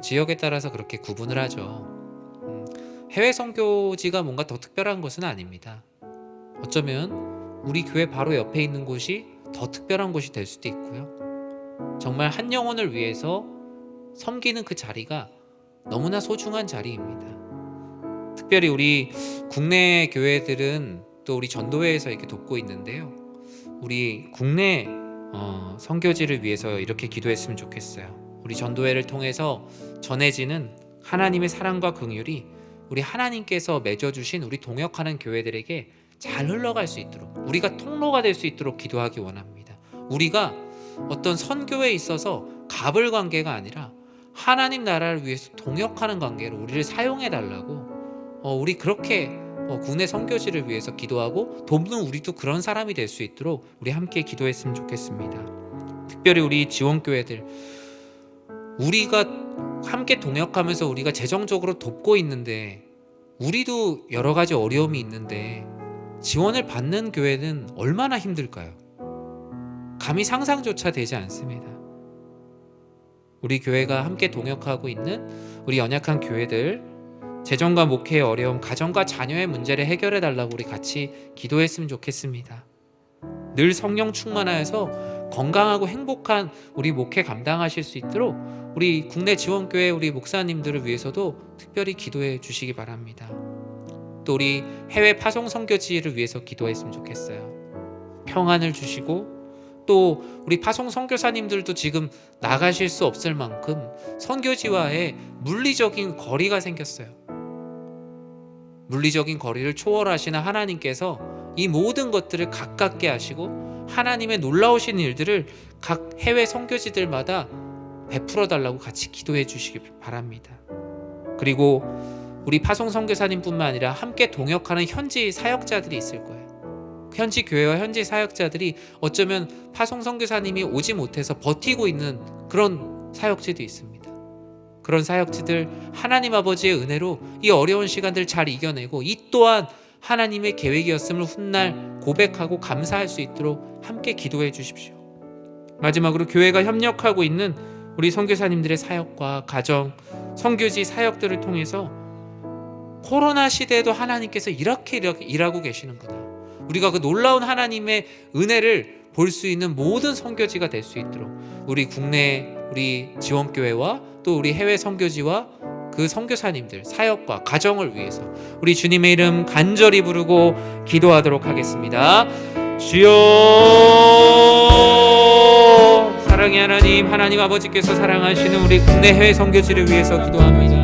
지역에 따라서 그렇게 구분을 하죠. 해외 선교지가 뭔가 더 특별한 것은 아닙니다. 어쩌면 우리 교회 바로 옆에 있는 곳이 더 특별한 곳이 될 수도 있고요. 정말 한 영혼을 위해서 섬기는 그 자리가 너무나 소중한 자리입니다. 특별히 우리 국내 교회들은 또 우리 전도회에서 이렇게 돕고 있는데요. 우리 국내 선교지를 위해서 이렇게 기도했으면 좋겠어요. 우리 전도회를 통해서 전해지는 하나님의 사랑과 긍휼이 우리 하나님께서 맺어주신 우리 동역하는 교회들에게 잘 흘러갈 수 있도록, 우리가 통로가 될 수 있도록 기도하기 원합니다. 우리가 어떤 선교에 있어서 갑을 관계가 아니라 하나님 나라를 위해서 동역하는 관계로 우리를 사용해 달라고 우리 그렇게 국내 선교지를 위해서 기도하고 돕는 우리도 그런 사람이 될 수 있도록 우리 함께 기도했으면 좋겠습니다. 특별히 우리 지원교회들, 우리가 함께 동역하면서 우리가 재정적으로 돕고 있는데 우리도 여러 가지 어려움이 있는데 지원을 받는 교회는 얼마나 힘들까요? 감히 상상조차 되지 않습니다. 우리 교회가 함께 동역하고 있는 우리 연약한 교회들, 재정과 목회의 어려움, 가정과 자녀의 문제를 해결해 달라고 우리 같이 기도했으면 좋겠습니다. 늘 성령 충만하여서 건강하고 행복한 우리 목회 감당하실 수 있도록 우리 국내 지원교회 우리 목사님들을 위해서도 특별히 기도해 주시기 바랍니다. 또 우리 해외 파송 선교지를 위해서 기도했으면 좋겠어요. 평안을 주시고 또 우리 파송 선교사님들도 지금 나가실 수 없을 만큼 선교지와의 물리적인 거리가 생겼어요. 물리적인 거리를 초월하시는 하나님께서 이 모든 것들을 가깝게 하시고 하나님의 놀라우신 일들을 각 해외 선교지들마다 베풀어 달라고 같이 기도해 주시기 바랍니다. 그리고 우리 파송 선교사님뿐만 아니라 함께 동역하는 현지 사역자들이 있을 거예요. 현지 교회와 현지 사역자들이 어쩌면 파송 선교사님이 오지 못해서 버티고 있는 그런 사역지도 있습니다. 그런 사역지들 하나님 아버지의 은혜로 이 어려운 시간들 잘 이겨내고 이 또한 하나님의 계획이었음을 훗날 고백하고 감사할 수 있도록 함께 기도해 주십시오. 마지막으로 교회가 협력하고 있는 우리 선교사님들의 사역과 가정, 선교지 사역들을 통해서 코로나 시대에도 하나님께서 이렇게 일하고 계시는구나, 우리가 그 놀라운 하나님의 은혜를 볼 수 있는 모든 선교지가 될 수 있도록 우리 국내 우리 지원교회와 또 우리 해외 선교지와 그 선교사님들 사역과 가정을 위해서 우리 주님의 이름 간절히 부르고 기도하도록 하겠습니다. 주여, 사랑의 하나님, 하나님 아버지께서 사랑하시는 우리 국내 해외 선교지를 위해서 기도합니다.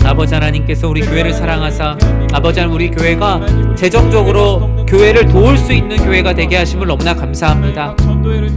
아버지 하나님께서 우리 교회를 사랑하사 아버지 하나님 우리 교회가 재정적으로 교회를 도울 수 있는 교회가 되게 하심을 너무나 감사합니다.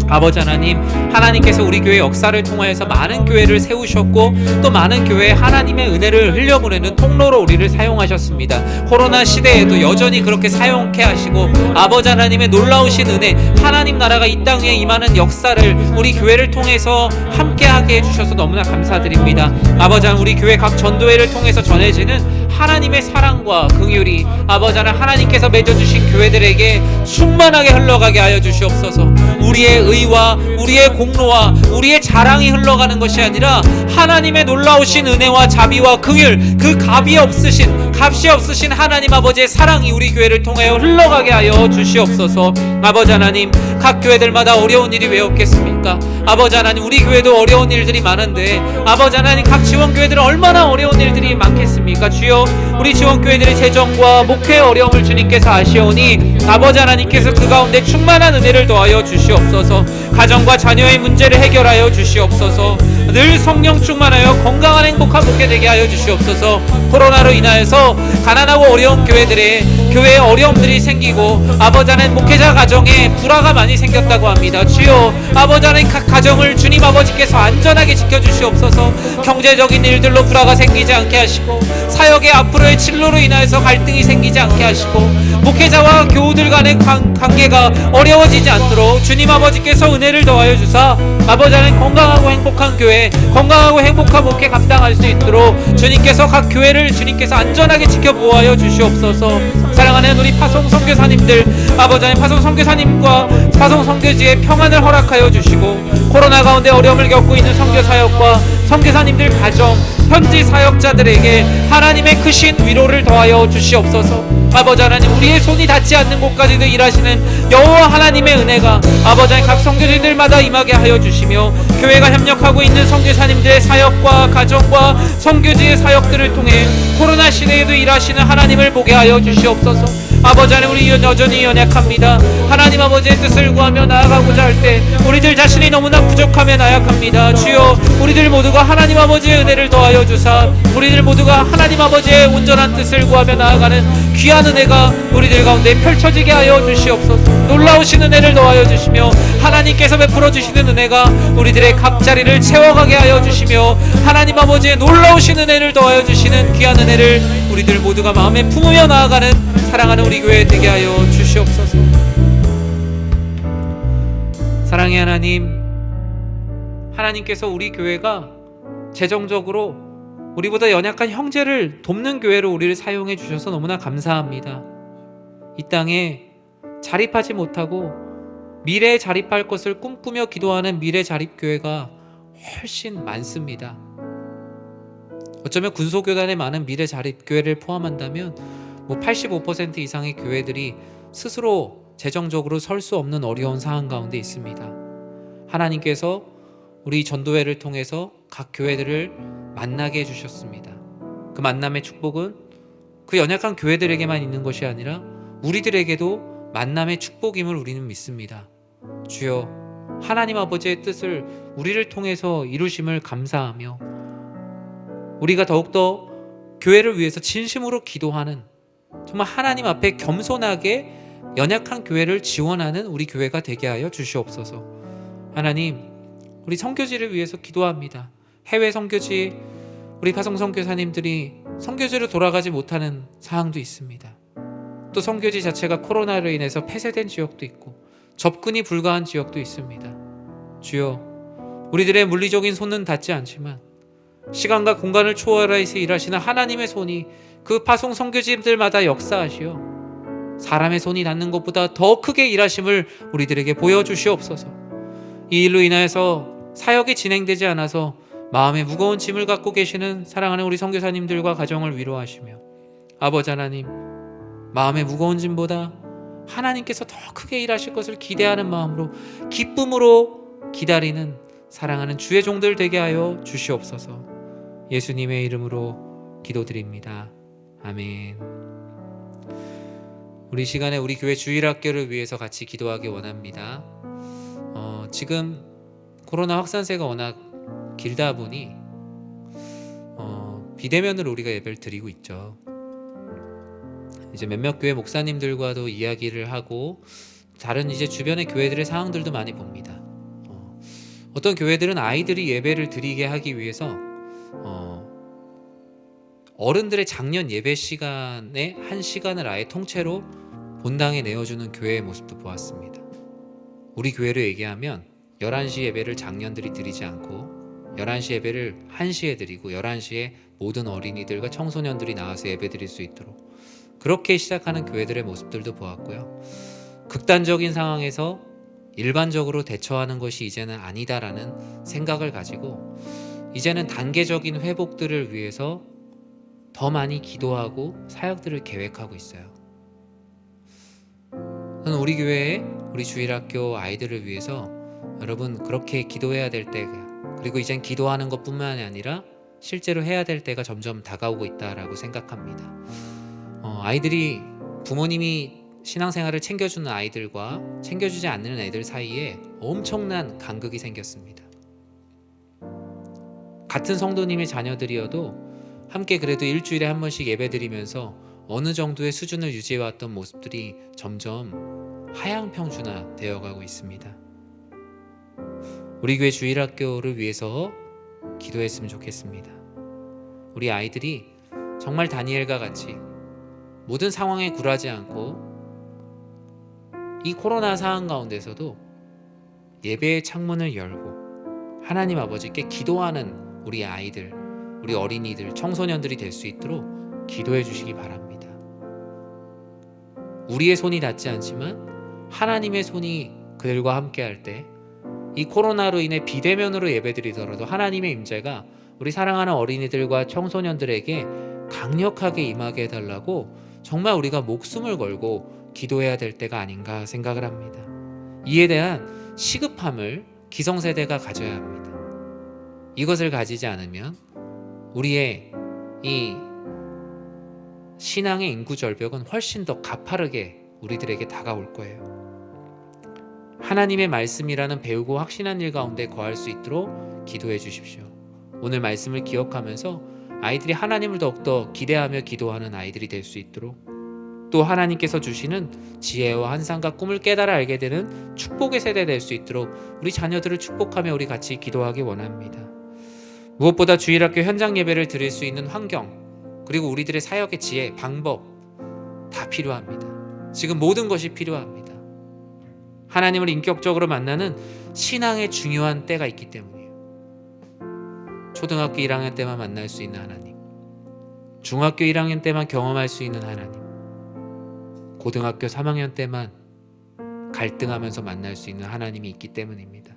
아버지 하나님, 하나님께서 우리 교회 역사를 통하여서 많은 교회를 세우셨고 또 많은 교회에 하나님의 은혜를 흘려보내는 통로로 우리를 사용하셨습니다. 코로나 시대에도 여전히 그렇게 사용케 하시고 아버지 하나님의 놀라우신 은혜, 하나님 나라가 이 땅에 임하는 역사를 우리 교회를 통해서 함께하게 해주셔서 너무나 감사드립니다. 아버지 하나님, 우리 교회 각 전도회를 통해서 전해지는 하나님의 사랑과 긍휼이 아버지 하나님, 하나님께서 맺어주신 교회들에게 충만하게 흘러가게 하여 주시옵소서. 우리의 의와 우리의 공로와 우리의 자랑이 흘러가는 것이 아니라 하나님의 놀라우신 은혜와 자비와 긍휼, 그 값이 없으신 하나님 아버지의 사랑이 우리 교회를 통하여 흘러가게 하여 주시옵소서. 아버지 하나님, 각 교회들마다 어려운 일이 왜 없겠습니까? 아버지 하나님, 우리 교회도 어려운 일들이 많은데 아버지 하나님, 각 지원교회들은 얼마나 어려운 일들이 많겠습니까? 주여, 우리 지원교회들의 재정과 목회의 어려움을 주님께서 아시오니 아버지 하나님께서 그 가운데 충만한 은혜를 더하여 주시옵소서. 가정과 자녀의 문제를 해결하여 주시옵소서. 늘 성령 충만하여 건강한 행복한 목회 되게 하여 주시옵소서. 코로나로 인하여서 가난하고 어려운 교회에 어려움들이 생기고 아버지 하나님, 목회자 가정에 불화가 많이 생겼다고 합니다. 주여, 아버지 하나님, 각 가정을 주님 아버지께서 안전하게 지켜주시옵소서. 경제적인 일들로 불화가 생기지 않게 하시고 사역의 앞으로의 진로로 인하여서 갈등이 생기지 않게 하시고 목회자와 교우들 간의 관계가 어려워지지 않도록 주님 아버지께서 은혜를 더하여 주사 아버지 하나님, 건강하고 행복한 교회, 건강하고 행복한 목회 감당할 수 있도록 주님께서 각 교회를 주님께서 안전하게 지켜보아여 주시옵소서. 사랑하는 우리 파송 선교사님들, 아버지 하나님, 파송 선교사님과 파송 선교지에 평안을 허락하여 주시고 코로나 가운데 어려움을 겪고 있는 선교사역과 선교사님들 가정, 현지 사역자들에게 하나님의 크신 위로를 더하여 주시옵소서. 아버지 하나님, 우리의 손이 닿지 않는 곳까지도 일하시는 여호와 하나님의 은혜가 아버지 하나님, 각 선교지들마다 임하게 하여 주시며 교회가 협력하고 있는 선교사님들의 사역과 가정과 선교지의 사역들을 통해 코로나 시대에도 일하시는 하나님을 보게 하여 주시옵소서. 아버지 하나님, 우리 여전히 연약합니다. 하나님 아버지의 뜻을 구하며 나아가고자 할 때 우리들 자신이 너무나 부족하며 나약합니다. 주여, 우리들 모두가 하나님 아버지의 은혜를 더하여 주사 우리들 모두가 하나님 아버지의 온전한 뜻을 구하며 나아가는 귀한 은혜가 우리들 가운데 펼쳐지게 하여 주시옵소서. 놀라우신 은혜를 더하여 주시며 하나님께서 베풀어 주시는 은혜가 우리들의 각자리를 채워가게 하여 주시며 하나님 아버지의 놀라우신 은혜를 더하여 주시는 귀한 은혜를 우리들 모두가 마음에 품으며 나아가는 사랑하는 우리 교회 되게 하여 주시옵소서. 사랑의 하나님, 하나님께서 우리 교회가 재정적으로 우리보다 연약한 형제를 돕는 교회로 우리를 사용해 주셔서 너무나 감사합니다. 이 땅에 자립하지 못하고 미래에 자립할 것을 꿈꾸며 기도하는 미래 자립교회가 훨씬 많습니다. 어쩌면 군소교단의 많은 미래 자립교회를 포함한다면 85% 이상의 교회들이 스스로 재정적으로 설 수 없는 어려운 상황 가운데 있습니다. 하나님께서 우리 전도회를 통해서 각 교회들을 만나게 해주셨습니다. 그 만남의 축복은 그 연약한 교회들에게만 있는 것이 아니라 우리들에게도 만남의 축복임을 우리는 믿습니다. 주여, 하나님 아버지의 뜻을 우리를 통해서 이루심을 감사하며 우리가 더욱더 교회를 위해서 진심으로 기도하는, 정말 하나님 앞에 겸손하게 연약한 교회를 지원하는 우리 교회가 되게 하여 주시옵소서. 하나님, 우리 선교지를 위해서 기도합니다. 해외 선교지, 우리 가성 선교사님들이 선교지로 돌아가지 못하는 상황도 있습니다. 또 선교지 자체가 코로나로 인해서 폐쇄된 지역도 있고 접근이 불가한 지역도 있습니다. 주여, 우리들의 물리적인 손은 닿지 않지만 시간과 공간을 초월해서 일하시는 하나님의 손이 그 파송 선교지들마다 역사하시어 사람의 손이 닿는 것보다 더 크게 일하심을 우리들에게 보여주시옵소서. 이 일로 인하여서 사역이 진행되지 않아서 마음에 무거운 짐을 갖고 계시는 사랑하는 우리 선교사님들과 가정을 위로하시며, 아버지 하나님, 마음의 무거운 짐보다 하나님께서 더 크게 일하실 것을 기대하는 마음으로 기쁨으로 기다리는 사랑하는 주의 종들 되게 하여 주시옵소서. 예수님의 이름으로 기도드립니다. 아멘. 우리 시간에 우리 교회 주일학교를 위해서 같이 기도하기 원합니다. 지금 코로나 확산세가 워낙 길다 보니 비대면으로 우리가 예배를 드리고 있죠. 이제 몇몇 교회 목사님들과도 이야기를 하고 다른 이제 주변의 교회들의 상황들도 많이 봅니다. 어떤 교회들은 아이들이 예배를 드리게 하기 위해서 어른들의 작년 예배 시간에 한 시간을 아예 통째로 본당에 내어주는 교회의 모습도 보았습니다. 우리 교회로 얘기하면 11시 예배를 장년들이 드리지 않고 11시 예배를 1시에 드리고 11시에 모든 어린이들과 청소년들이 나와서 예배 드릴 수 있도록 그렇게 시작하는 교회들의 모습들도 보았고요. 극단적인 상황에서 일반적으로 대처하는 것이 이제는 아니다라는 생각을 가지고 이제는 단계적인 회복들을 위해서 더 많이 기도하고 사역들을 계획하고 있어요. 저는 우리 교회에 우리 주일학교 아이들을 위해서 여러분 그렇게 기도해야 될 때가, 그리고 이젠 기도하는 것뿐만이 아니라 실제로 해야 될 때가 점점 다가오고 있다라고 생각합니다. 아이들이 부모님이 신앙생활을 챙겨주는 아이들과 챙겨주지 않는 애들 사이에 엄청난 간극이 생겼습니다. 같은 성도님의 자녀들이어도 함께 그래도 일주일에 한 번씩 예배드리면서 어느 정도의 수준을 유지해왔던 모습들이 점점 하향평준화 되어가고 있습니다. 우리 교회 주일학교를 위해서 기도했으면 좋겠습니다. 우리 아이들이 정말 다니엘과 같이 모든 상황에 굴하지 않고 이 코로나 상황 가운데서도 예배의 창문을 열고 하나님 아버지께 기도하는 우리 아이들, 우리 어린이들, 청소년들이 될 수 있도록 기도해 주시기 바랍니다. 우리의 손이 닿지 않지만 하나님의 손이 그들과 함께 할 때 이 코로나로 인해 비대면으로 예배드리더라도 하나님의 임재가 우리 사랑하는 어린이들과 청소년들에게 강력하게 임하게 해달라고 정말 우리가 목숨을 걸고 기도해야 될 때가 아닌가 생각을 합니다. 이에 대한 시급함을 기성세대가 가져야 합니다. 이것을 가지지 않으면 우리의 이 신앙의 인구 절벽은 훨씬 더 가파르게 우리들에게 다가올 거예요. 하나님의 말씀이라는 배우고 확신한 일 가운데 거할 수 있도록 기도해 주십시오. 오늘 말씀을 기억하면서 아이들이 하나님을 더욱더 기대하며 기도하는 아이들이 될 수 있도록, 또 하나님께서 주시는 지혜와 환상과 꿈을 깨달아 알게 되는 축복의 세대 될 수 있도록 우리 자녀들을 축복하며 우리 같이 기도하기 원합니다. 무엇보다 주일학교 현장 예배를 드릴 수 있는 환경, 그리고 우리들의 사역의 지혜, 방법 다 필요합니다. 지금 모든 것이 필요합니다. 하나님을 인격적으로 만나는 신앙의 중요한 때가 있기 때문이에요. 초등학교 1학년 때만 만날 수 있는 하나님, 중학교 1학년 때만 경험할 수 있는 하나님, 고등학교 3학년 때만 갈등하면서 만날 수 있는 하나님이 있기 때문입니다.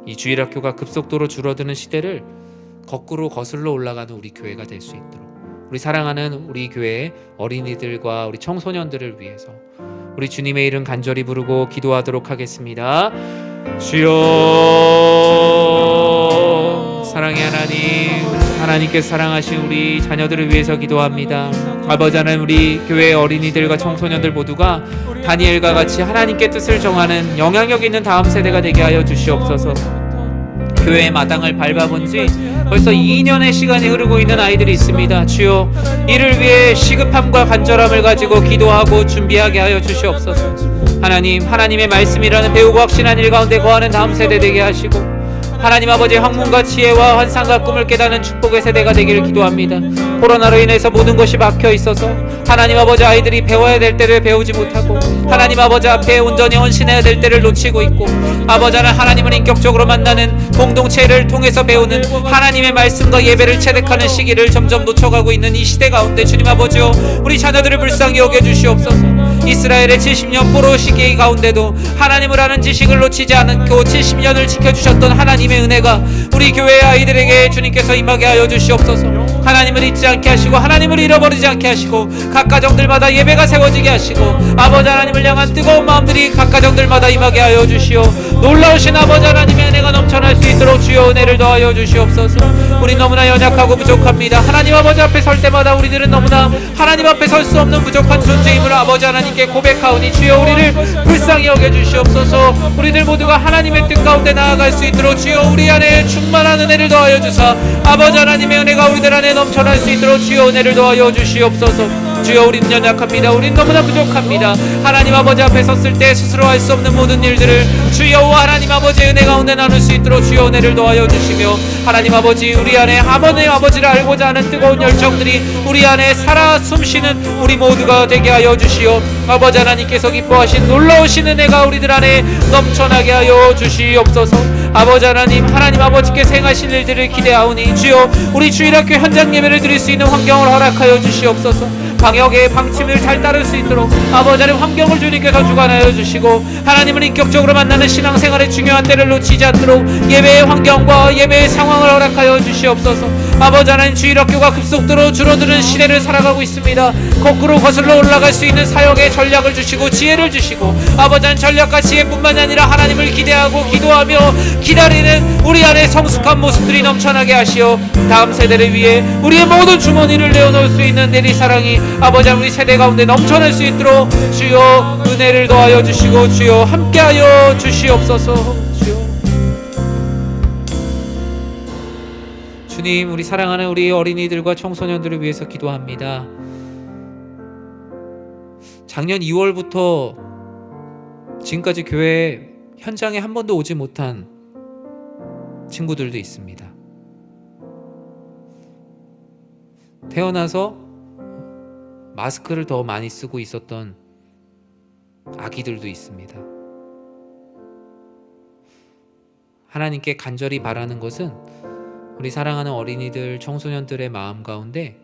이 주일학교가 급속도로 줄어드는 시대를 거꾸로 거슬러 올라가는 우리 교회가 될 수 있도록, 우리 사랑하는 우리 교회의 어린이들과 우리 청소년들을 위해서 우리 주님의 이름 간절히 부르고 기도하도록 하겠습니다. 주여, 사랑의 하나님, 하나님께서 사랑하신 우리 자녀들을 위해서 기도합니다. 아버지 하나님, 우리 교회의 어린이들과 청소년들 모두가 다니엘과 같이 하나님께 뜻을 정하는 영향력 있는 다음 세대가 되게 하여 주시옵소서. 교회의 마당을 밟아본 지 벌써 2년의 시간이 흐르고 있는 아이들이 있습니다. 주여, 이를 위해 시급함과 간절함을 가지고 기도하고 준비하게 하여 주시옵소서. 하나님, 하나님의 말씀이라는 배우고 확신한 일 가운데 거하는 다음 세대 되게 하시고, 하나님 아버지 학문과 지혜와 환상과 꿈을 깨닫는 축복의 세대가 되기를 기도합니다. 코로나로 인해서 모든 것이 막혀 있어서 하나님 아버지 아이들이 배워야 될 때를 배우지 못하고, 하나님 아버지 앞에 온전히 헌신해야 될 때를 놓치고 있고, 아버지는 하나님을 인격적으로 만나는 공동체를 통해서 배우는 하나님의 말씀과 예배를 체득하는 시기를 점점 놓쳐가고 있는 이 시대 가운데 주님 아버지요, 우리 자녀들을 불쌍히 여겨주시옵소서. 이스라엘의 70년 포로 시기 가운데도 하나님을 아는 지식을 놓치지 않고 70년을 지켜주셨던 하나님의 은혜가 우리 교회의 아이들에게 주님께서 임하게 하여 주시옵소서. 하나님을 잊지 않게 하시고, 하나님을 잃어버리지 않게 하시고, 각 가정들마다 예배가 세워지게 하시고, 아버지 하나님을 향한 뜨거운 마음들이 각 가정들마다 임하게 하여 주시오. 놀라우신 아버지 하나님의 은혜가 넘쳐날 수 있도록 주여 은혜를 더하여 주시옵소서. 우리 너무나 연약하고 부족합니다. 하나님 아버지 앞에 설 때마다 우리들은 너무나 하나님 앞에 설 수 없는 부족한 존재임을 아버지 하나님께 고백하오니 주여 우리를 불쌍히 여겨 주시옵소서. 우리들 모두가 하나님의 뜻 가운데 나아갈 수 있도록 주여 우리 안에 충만한 은혜를 더하여 주사, 아버지 하나님의 은혜가 우리들 안에 넘쳐날 수 있도록 주여 은혜를 더하여 주시옵소서. 주여, 우리는 연약합니다. 우리는 너무나 부족합니다. 하나님 아버지 앞에 섰을 때 스스로 할 수 없는 모든 일들을 주여와 하나님 아버지의 은혜 가운데 나눌 수 있도록 주여 은혜를 더하여 주시며, 하나님 아버지 우리 안에 하나님 아버지를 알고자 하는 뜨거운 열정들이 우리 안에 살아 숨쉬는 우리 모두가 되게 하여 주시오. 아버지 하나님께서 기뻐하신 놀라우신 은혜가 우리들 안에 넘쳐나게 하여 주시옵소서. 아버지 하나님, 하나님 아버지께 행하실 일들을 기대하오니 주여 우리 주일학교 현장 예배를 드릴 수 있는 환경을 허락하여 주시옵소서. 방역의 방침을 잘 따를 수 있도록 아버지 하나님 환경을 주님께서 주관하여 주시고, 하나님을 인격적으로 만나는 신앙생활의 중요한 때를 놓치지 않도록 예배의 환경과 예배의 상황을 허락하여 주시옵소서. 아버지 하나님, 주일학교가 급속도로 줄어드는 시대를 살아가고 있습니다. 거꾸로 거슬러 올라갈 수 있는 사역의 전략을 주시고 지혜를 주시고, 아버지 하나님 전략과 지혜뿐만 아니라 하나님을 기대하고 기도하며 기다리는 우리 안에 성숙한 모습들이 넘쳐나게 하시어 다음 세대를 위해 우리의 모든 주머니를 내어놓을 수 있는 내리사랑이 아버지 우리 세대 가운데 넘쳐날 수 있도록 주여 은혜를 더하여 주시고 주여 함께하여 주시옵소서. 주님, 우리 사랑하는 우리 어린이들과 청소년들을 위해서 기도합니다. 작년 2월부터 지금까지 교회 현장에 한 번도 오지 못한 친구들도 있습니다. 태어나서 마스크를 더 많이 쓰고 있었던 아기들도 있습니다. 하나님께 간절히 바라는 것은 우리 사랑하는 어린이들, 청소년들의 마음 가운데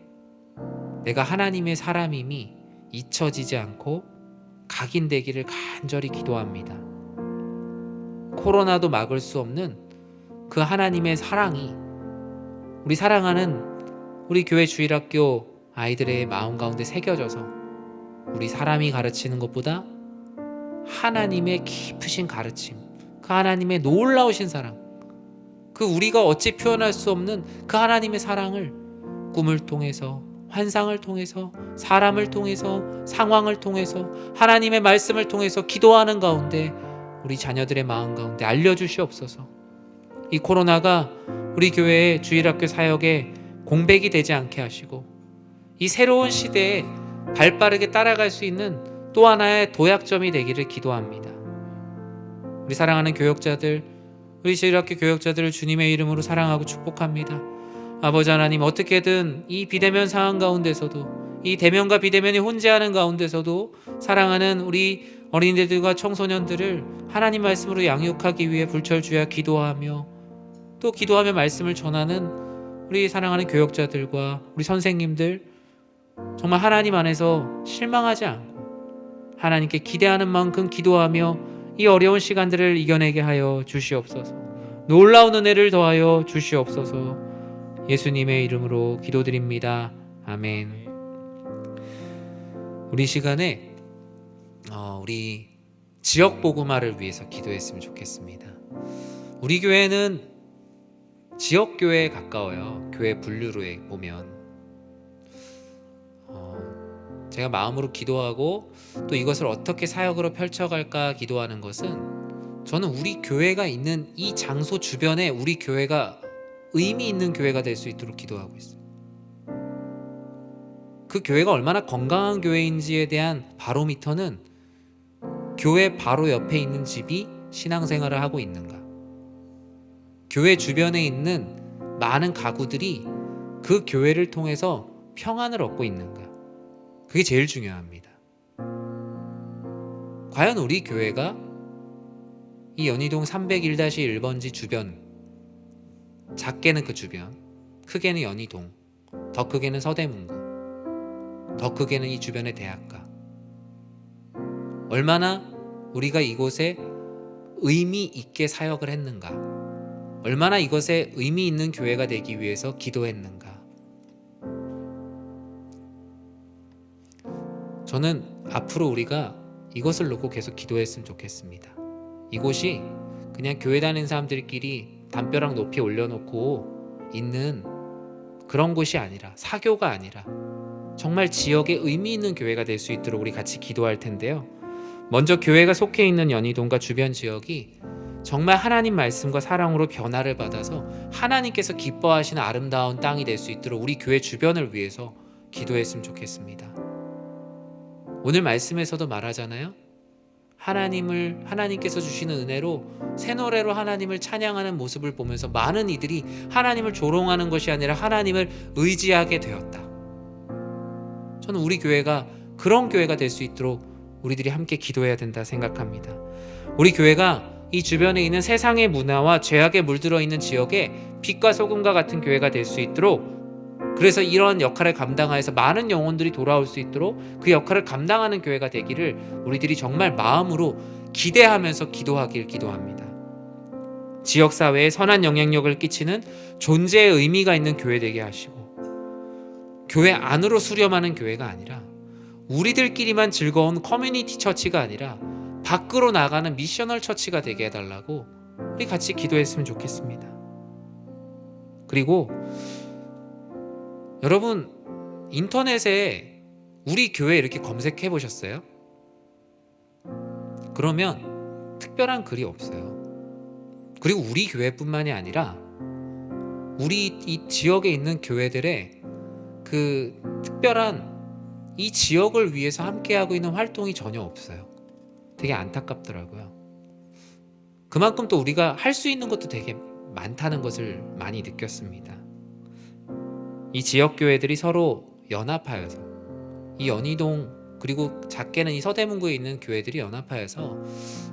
내가 하나님의 사람임이 잊혀지지 않고 각인되기를 간절히 기도합니다. 코로나도 막을 수 없는 그 하나님의 사랑이 우리 사랑하는 우리 교회 주일학교 아이들의 마음 가운데 새겨져서 우리 사람이 가르치는 것보다 하나님의 깊으신 가르침, 그 하나님의 놀라우신 사랑, 그 우리가 어찌 표현할 수 없는 그 하나님의 사랑을 꿈을 통해서, 환상을 통해서, 사람을 통해서, 상황을 통해서, 하나님의 말씀을 통해서 기도하는 가운데 우리 자녀들의 마음 가운데 알려주시옵소서. 이 코로나가 우리 교회의 주일학교 사역에 공백이 되지 않게 하시고 이 새로운 시대에 발빠르게 따라갈 수 있는 또 하나의 도약점이 되기를 기도합니다. 우리 사랑하는 교역자들, 우리 주일학교 교역자들을 주님의 이름으로 사랑하고 축복합니다. 아버지 하나님, 어떻게든 이 비대면 상황 가운데서도, 이 대면과 비대면이 혼재하는 가운데서도 사랑하는 우리 어린이들과 청소년들을 하나님 말씀으로 양육하기 위해 불철주야 기도하며 또 기도하며 말씀을 전하는 우리 사랑하는 교역자들과 우리 선생님들, 정말 하나님 안에서 실망하지 않고 하나님께 기대하는 만큼 기도하며 이 어려운 시간들을 이겨내게 하여 주시옵소서. 놀라운 은혜를 더하여 주시옵소서. 예수님의 이름으로 기도드립니다. 아멘. 우리 시간에 우리 지역 복음화를 위해서 기도했으면 좋겠습니다. 우리 교회는 지역 교회에 가까워요. 교회 분류로 보면 제가 마음으로 기도하고 또 이것을 어떻게 사역으로 펼쳐갈까 기도하는 것은, 저는 우리 교회가 있는 이 장소 주변에 우리 교회가 의미 있는 교회가 될 수 있도록 기도하고 있어요. 그 교회가 얼마나 건강한 교회인지에 대한 바로미터는 교회 바로 옆에 있는 집이 신앙생활을 하고 있는가, 교회 주변에 있는 많은 가구들이 그 교회를 통해서 평안을 얻고 있는가, 그게 제일 중요합니다. 과연 우리 교회가 이 연희동 301-1번지 주변, 작게는 그 주변, 크게는 연희동, 더 크게는 서대문구, 더 크게는 이 주변의 대학가, 얼마나 우리가 이곳에 의미 있게 사역을 했는가, 얼마나 이것에 의미 있는 교회가 되기 위해서 기도했는가. 저는 앞으로 우리가 이것을 놓고 계속 기도했으면 좋겠습니다. 이곳이 그냥 교회 다니는 사람들끼리 담벼락 높이 올려놓고 있는 그런 곳이 아니라, 사교가 아니라 정말 지역에 의미 있는 교회가 될 수 있도록 우리 같이 기도할 텐데요. 먼저 교회가 속해 있는 연희동과 주변 지역이 정말 하나님 말씀과 사랑으로 변화를 받아서 하나님께서 기뻐하시는 아름다운 땅이 될 수 있도록 우리 교회 주변을 위해서 기도했으면 좋겠습니다. 오늘 말씀에서도 말하잖아요. 하나님께서 주시는 은혜로 새 노래로 하나님을 찬양하는 모습을 보면서 많은 이들이 하나님을 조롱하는 것이 아니라 하나님을 의지하게 되었다. 저는 우리 교회가 그런 교회가 될 수 있도록 우리들이 함께 기도해야 된다 생각합니다. 우리 교회가 이 주변에 있는 세상의 문화와 죄악에 물들어 있는 지역에 빛과 소금과 같은 교회가 될 수 있도록, 그래서 이런 역할을 감당하여서 많은 영혼들이 돌아올 수 있도록 그 역할을 감당하는 교회가 되기를 우리들이 정말 마음으로 기대하면서 기도하길 기도합니다. 지역사회에 선한 영향력을 끼치는 존재의 의미가 있는 교회 되게 하시고, 교회 안으로 수렴하는 교회가 아니라 우리들끼리만 즐거운 커뮤니티 처치가 아니라 밖으로 나가는 미셔널 처치가 되게 해달라고 우리 같이 기도했으면 좋겠습니다. 그리고 여러분, 인터넷에 우리 교회 이렇게 검색해 보셨어요? 그러면 특별한 글이 없어요. 그리고 우리 교회뿐만이 아니라 우리 이 지역에 있는 교회들의 그 특별한 이 지역을 위해서 함께하고 있는 활동이 전혀 없어요. 되게 안타깝더라고요. 그만큼 또 우리가 할 수 있는 것도 되게 많다는 것을 많이 느꼈습니다. 이 지역 교회들이 서로 연합하여서, 이 연희동 그리고 작게는 이 서대문구에 있는 교회들이 연합하여서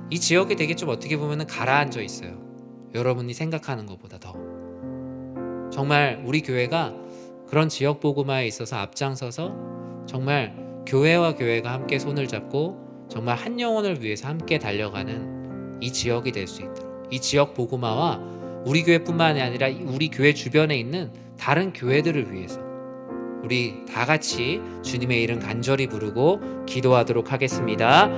이 지역이 되게 좀 어떻게 보면 가라앉아 있어요. 여러분이 생각하는 것보다 더. 정말 우리 교회가 그런 지역 복음화에 있어서 앞장서서 정말 교회와 교회가 함께 손을 잡고 정말 한 영혼을 위해서 함께 달려가는 이 지역이 될 수 있도록, 이 지역 복음화와 우리 교회뿐만이 아니라 우리 교회 주변에 있는 다른 교회들을 위해서 우리 다 같이 주님의 이름 간절히 부르고 기도하도록 하겠습니다.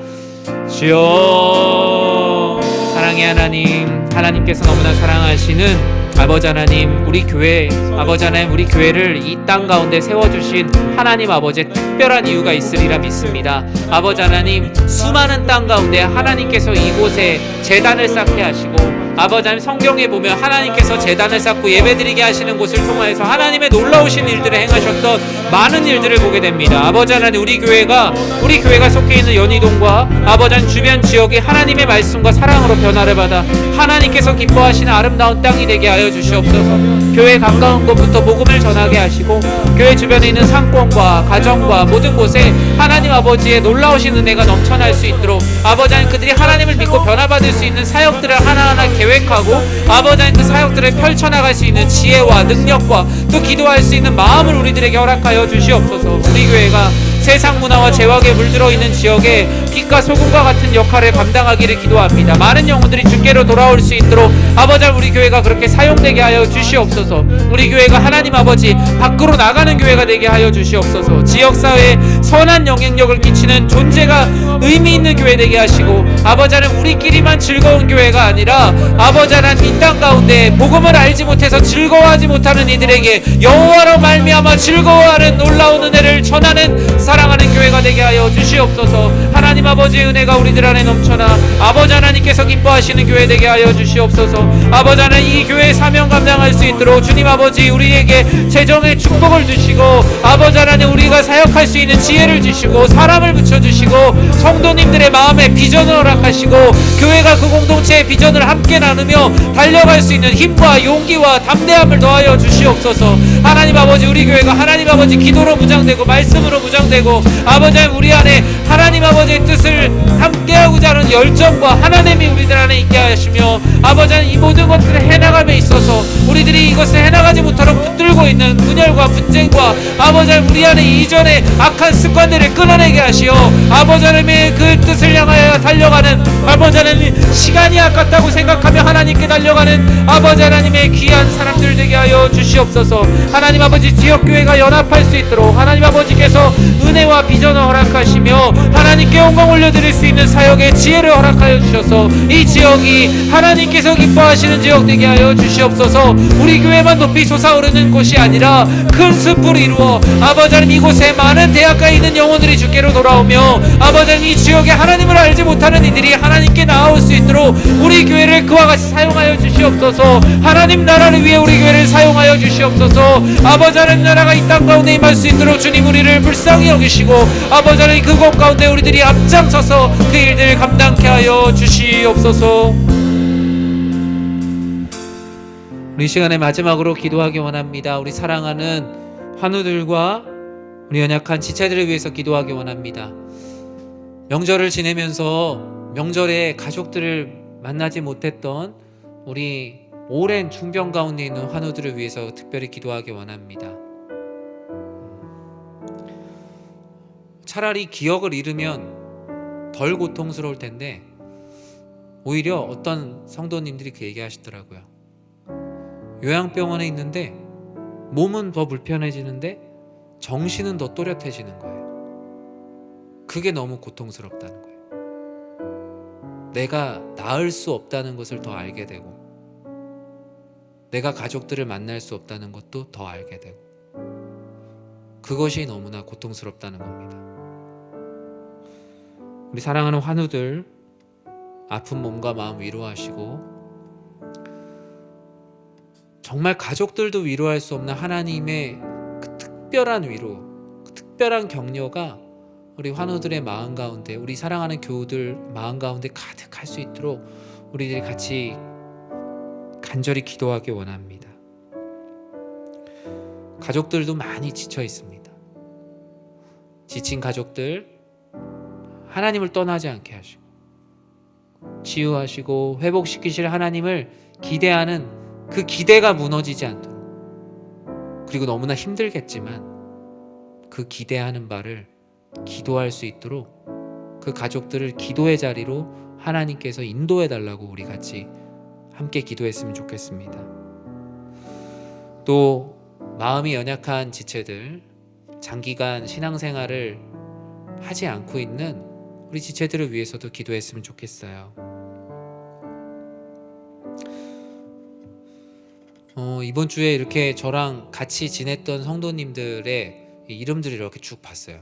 주여, 사랑의 하나님, 하나님께서 너무나 사랑하시는 아버지 하나님, 우리 교회, 아버지 하나님, 우리 교회를 이 땅 가운데 세워주신 하나님 아버지의 특별한 이유가 있으리라 믿습니다. 아버지 하나님, 수많은 땅 가운데 하나님께서 이곳에 제단을 쌓게 하시고, 아버지 하나님, 성경에 보면 하나님께서 제단을 쌓고 예배드리게 하시는 곳을 통하여서 하나님의 놀라우신 일들을 행하셨던 많은 일들을 보게 됩니다. 아버지 하나님, 우리 교회가 속해 있는 연희동과 아버지 하나님 주변 지역이 하나님의 말씀과 사랑으로 변화를 받아 하나님께서 기뻐하시는 아름다운 땅이 되게 하여 주시옵소서. 교회 가까운 곳부터 복음을 전하게 하시고, 교회 주변에 있는 상권과 가정과 모든 곳에 하나님 아버지의 놀라우신 은혜가 넘쳐날 수 있도록 아버지 하나님, 그들이 하나님을 믿고 변화받을 수 있는 사역들을 하나하나 계획하고 아버지 하나님, 그 사역들을 펼쳐나갈 수 있는 지혜와 능력과 또 기도할 수 있는 마음을 우리들에게 허락하여 주시옵소서. 우리 교회가 세상 문화와 제약에 물들어 있는 지역에 빛과 소금과 같은 역할을 감당하기를 기도합니다. 많은 영혼들이 주께로 돌아올 수 있도록 아버지, 우리 교회가 그렇게 사용되게 하여 주시옵소서. 우리 교회가 하나님 아버지 밖으로 나가는 교회가 되게 하여 주시옵소서. 지역사회에 선한 영향력을 끼치는 존재가 의미 있는 교회 되게 하시고, 아버지 하나님, 우리끼리만 즐거운 교회가 아니라 아버지 하나님, 이 땅 가운데 복음을 알지 못해서 즐거워하지 못하는 이들에게 여호와로 말미암아 즐거워하는 놀라운 은혜를 전하는 사랑하는 교회가 되게 하여 주시옵소서. 하나님 아버지의 은혜가 우리들 안에 넘쳐나 아버지 하나님께서 기뻐하시는 교회 되게 하여 주시옵소서. 아버지 하나님, 이 교회의 사명 감당할 수 있도록 주님 아버지 우리에게 재정의 축복을 주시고, 아버지 하나님, 우리가 사역할 수 있는 지혜를 주시고 사람을 붙여주시고 성도님들의 마음에 비전을 허락하시고, 교회가 그 공동체의 비전을 함께 나누며 달려갈 수 있는 힘과 용기와 담대함을 더하여 주시옵소서. 하나님 아버지, 우리 교회가 하나님 아버지 기도로 무장되고 말씀으로 무장되고 아버지 하나님, 우리 안에 하나님 아버지의 뜻을 함께하고자 하는 열정과 하나님이 우리들 안에 있게 하시며, 아버지 하나님, 이 모든 것들을 해나감에 있어서 우리들이 이것을 해나가지 못하도록 붙들고 있는 분열과 분쟁과 아버지 하나님, 우리 안에 이전의 악한 습관들을 끊어내게 하시어 아버지 하나님의 그 뜻을 향하여 달려가는, 아버지 하나님, 시간이 아깝다고 생각하며 하나님께 달려가는 아버지 하나님의 귀한 사람들 되게 하여 주시옵소서. 하나님 아버지, 지역교회가 연합할 수 있도록 하나님 아버지께서 은혜와 비전을 허락하시며 하나님께 영광 올려드릴 수 있는 사역의 지혜를 허락하여 주셔서 이 지역이 하나님께서 기뻐하시는 지역 되게 하여 주시옵소서. 우리 교회만 높이 솟아오르는 곳이 아니라 큰 숲을 이루어 아버지 하나님, 이곳에 많은 대학가에 있는 영혼들이 주께로 돌아오며 아버지 하나님, 이 지역에 하나님을 알지 못하는 이들이 하나님께 나아올 수 있도록 우리 교회를 그와 같이 사용하여 주시옵소서. 하나님 나라를 위해 우리 교회를 사용하여 주시옵소서. 아버지 하나님, 나라가 이 땅 가운데 임할 수 있도록 주님 우리를 불쌍히 여기시고 아버지 하나님, 그곳 가운데 우리들이 앞장서서 그 일들을 감당케 하여 주시옵소서. 우리 시간의 마지막으로 기도하기 원합니다. 우리 사랑하는 환우들과 우리 연약한 지체들을 위해서 기도하기 원합니다. 명절을 지내면서 명절에 가족들을 만나지 못했던 우리 오랜 중병 가운데 있는 환우들을 위해서 특별히 기도하기 원합니다. 차라리 기억을 잃으면 덜 고통스러울 텐데 오히려 어떤 성도님들이 그 얘기하시더라고요. 요양병원에 있는데 몸은 더 불편해지는데 정신은 더 또렷해지는 거예요. 그게 너무 고통스럽다는 거예요. 내가 나을 수 없다는 것을 더 알게 되고, 내가 가족들을 만날 수 없다는 것도 더 알게 되고, 그것이 너무나 고통스럽다는 겁니다. 우리 사랑하는 환우들, 아픈 몸과 마음 위로하시고, 정말 가족들도 위로할 수 없는 하나님의 그 특별한 위로, 그 특별한 격려가 우리 환우들의 마음 가운데, 우리 사랑하는 교우들 마음 가운데 가득할 수 있도록 우리들이 같이 간절히 기도하기 원합니다. 가족들도 많이 지쳐 있습니다. 지친 가족들, 하나님을 떠나지 않게 하시고 치유하시고 회복시키실 하나님을 기대하는 그 기대가 무너지지 않도록, 그리고 너무나 힘들겠지만 그 기대하는 바를 기도할 수 있도록 그 가족들을 기도의 자리로 하나님께서 인도해 달라고 우리 같이 함께 기도했으면 좋겠습니다. 또 마음이 연약한 지체들, 장기간 신앙생활을 하지 않고 있는 우리 지체들을 위해서도 기도했으면 좋겠어요. 이번 주에 이렇게 저랑 같이 지냈던 성도님들의 이름들을 이렇게 쭉 봤어요.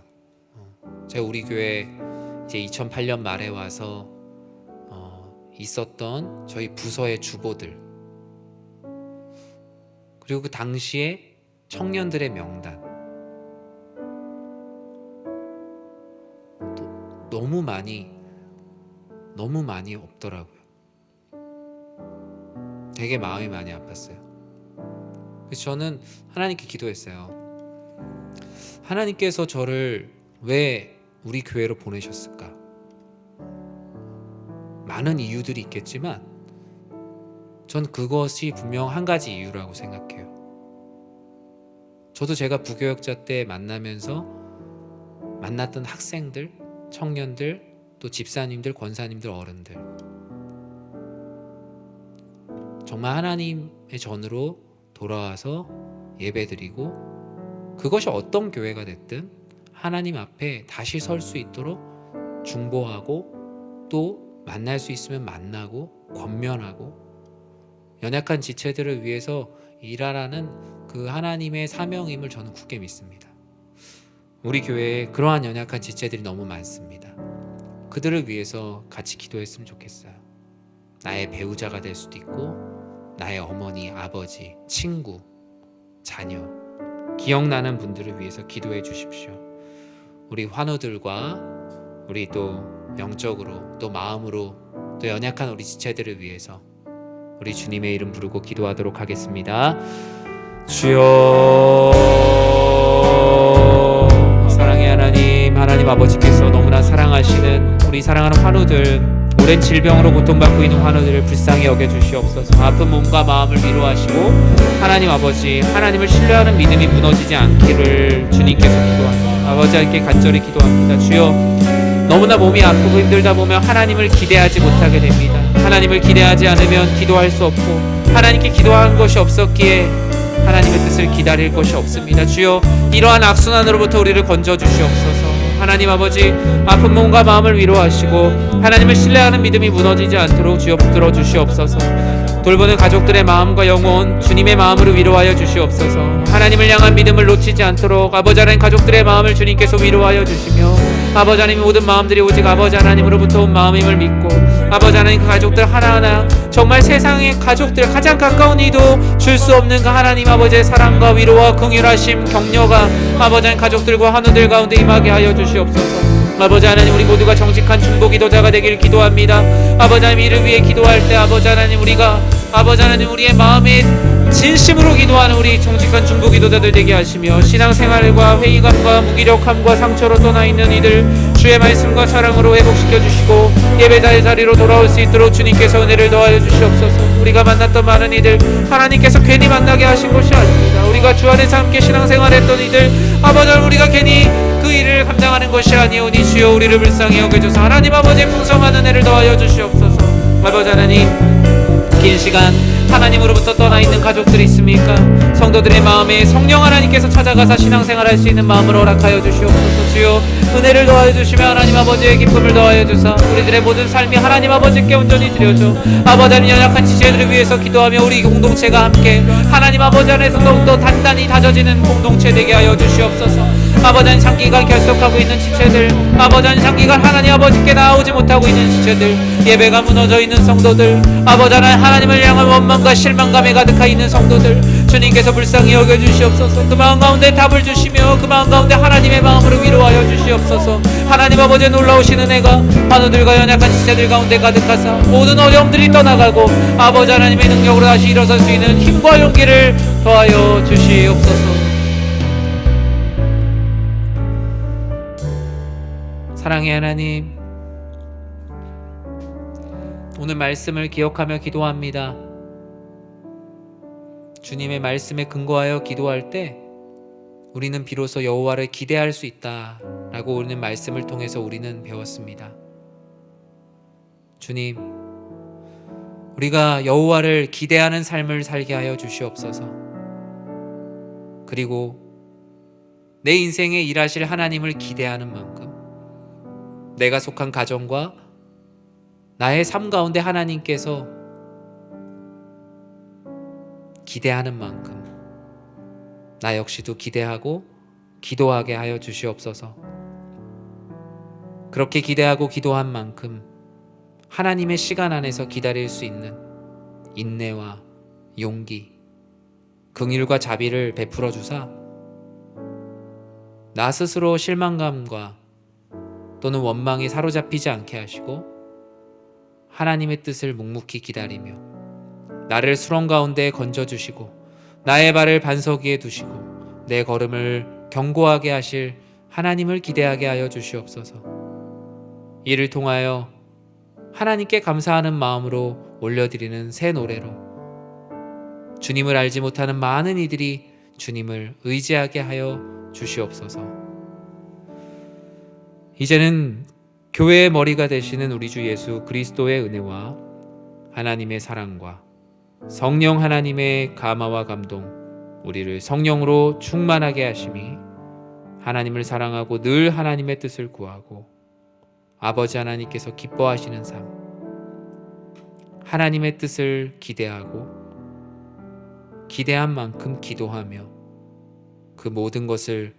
제가 우리 교회 이제 2008년 말에 와서 있었던 저희 부서의 주보들, 그리고 그 당시에 청년들의 명단, 너무 많이 없더라고요. 되게 마음이 많이 아팠어요. 그래서 저는 하나님께 기도했어요. 하나님께서 저를 왜 우리 교회로 보내셨을까? 많은 이유들이 있겠지만 전 그것이 분명 한 가지 이유라고 생각해요. 저도 제가 부교역자 때 만나면서 만났던 학생들, 청년들, 또 집사님들, 권사님들, 어른들, 정말 하나님의 전으로 돌아와서 예배드리고, 그것이 어떤 교회가 됐든 하나님 앞에 다시 설 수 있도록 중보하고, 또 만날 수 있으면 만나고 권면하고, 연약한 지체들을 위해서 일하라는 그 하나님의 사명임을 저는 굳게 믿습니다. 우리 교회에 그러한 연약한 지체들이 너무 많습니다. 그들을 위해서 같이 기도했으면 좋겠어요. 나의 배우자가 될 수도 있고, 나의 어머니, 아버지, 친구, 자녀, 기억나는 분들을 위해서 기도해 주십시오. 우리 환우들과 우리 또 영적으로 또 마음으로 또 연약한 우리 지체들을 위해서 우리 주님의 이름 부르고 기도하도록 하겠습니다. 주여, 사랑의 하나님, 하나님 아버지께서 너무나 사랑하시는 우리 사랑하는 환우들, 오랜 질병으로 고통받고 있는 환우들을 불쌍히 여겨주시옵소서. 아픈 몸과 마음을 위로하시고, 하나님 아버지, 하나님을 신뢰하는 믿음이 무너지지 않기를 주님께서 기도합니다. 아버지, 함께 간절히 기도합니다. 주여, 너무나 몸이 아프고 힘들다 보면 하나님을 기대하지 못하게 됩니다. 하나님을 기대하지 않으면 기도할 수 없고, 하나님께 기도한 것이 없었기에 하나님의 뜻을 기다릴 것이 없습니다. 주여, 이러한 악순환으로부터 우리를 건져주시옵소서. 하나님 아버지, 아픈 몸과 마음을 위로하시고 하나님을 신뢰하는 믿음이 무너지지 않도록 주여 붙들어 주시옵소서. 돌보는 가족들의 마음과 영혼 주님의 마음으로 위로하여 주시옵소서. 하나님을 향한 믿음을 놓치지 않도록 아버지 하나님 가족들의 마음을 주님께서 위로하여 주시며, 아버지 하나님 모든 마음들이 오직 아버지 하나님으로부터 온 마음임을 믿고, 아버지 하나님 그 가족들 하나하나 정말 세상의 가족들 가장 가까운 이도 줄 수 없는 그 하나님 아버지의 사랑과 위로와 긍휼하심, 격려가 아버지 하나님 가족들과 한우들 가운데 임하게 하여 주시옵소서. 아버지 하나님, 우리 모두가 정직한 중보 기도자가 되길 기도합니다. 아버지 하나님, 이를 위해 기도할 때 아버지 하나님, 우리가 아버지 하나님 우리의 마음에 진심으로 기도하는 우리 정직한 중보 기도자들 되게 하시며, 신앙생활과 회의감과 무기력함과 상처로 떠나 있는 이들 주의 말씀과 사랑으로 회복시켜 주시고, 예배자의 자리로 돌아올 수 있도록 주님께서 은혜를 더하여 주시옵소서. 우리가 만났던 많은 이들 하나님께서 괜히 만나게 하신 것이 아닙니다. 우리가 주 안에서 함께 신앙생활했던 이들 아버지 하나님, 우리가 괜히 그 일을 감당하는 것이 아니오니 주여 우리를 불쌍히 여겨주사 하나님 아버지의 풍성한 은혜를 더하여 주시옵소서. 아버지 하나님, 긴 시간 하나님으로부터 떠나 있는 가족들이 있습니까? 성도들의 마음에 성령 하나님께서 찾아가사 신앙생활할 수 있는 마음을 허락하여 주시옵소서. 주여 은혜를 더하여 주시며 하나님 아버지의 기쁨을 더하여 주사 우리들의 모든 삶이 하나님 아버지께 온전히 드려져 아버지 하나님 연약한 지체들을 위해서 기도하며 우리 공동체가 함께 하나님 아버지 안에서 더욱더 단단히 다져지는 공동체 되게 하여 주시옵소서. 아버지 하나님, 장기간 결석하고 있는 지체들, 아버지 하나님 장기간 하나님 아버지께 나오지 못하고 있는 지체들, 예배가 무너져 있는 성도들, 아버지 하나님 하나님을 향한 원망과 실망감에 가득하 있는 성도들, 주님께서 불쌍히 여겨주시옵소서. 그 마음 가운데 답을 주시며 그 마음 가운데 하나님의 마음으로 위로하여 주시옵소서. 하나님 아버지의 놀라우신 은혜가 환우들과 연약한 지체들 가운데 가득하사 모든 어려움들이 떠나가고 아버지 하나님의 능력으로 다시 일어설 수 있는 힘과 용기를 더하여 주시옵소서. 사랑의 하나님, 오늘 말씀을 기억하며 기도합니다. 주님의 말씀에 근거하여 기도할 때 우리는 비로소 여호와를 기대할 수 있다라고 오늘 말씀을 통해서 우리는 배웠습니다. 주님, 우리가 여호와를 기대하는 삶을 살게 하여 주시옵소서. 그리고 내 인생에 일하실 하나님을 기대하는 만큼 내가 속한 가정과 나의 삶 가운데 하나님께서 기대하는 만큼 나 역시도 기대하고 기도하게 하여 주시옵소서. 그렇게 기대하고 기도한 만큼 하나님의 시간 안에서 기다릴 수 있는 인내와 용기, 긍휼과 자비를 베풀어 주사 나 스스로 실망감과 또는 원망에 사로잡히지 않게 하시고 하나님의 뜻을 묵묵히 기다리며 나를 수렁 가운데 건져주시고 나의 발을 반석 위에 두시고 내 걸음을 견고하게 하실 하나님을 기대하게 하여 주시옵소서. 이를 통하여 하나님께 감사하는 마음으로 올려드리는 새 노래로 주님을 알지 못하는 많은 이들이 주님을 의지하게 하여 주시옵소서. 이제는 교회의 머리가 되시는 우리 주 예수 그리스도의 은혜와 하나님의 사랑과 성령 하나님의 감화와 감동, 우리를 성령으로 충만하게 하심이 하나님을 사랑하고 늘 하나님의 뜻을 구하고 아버지 하나님께서 기뻐하시는 삶, 하나님의 뜻을 기대하고 기대한 만큼 기도하며 그 모든 것을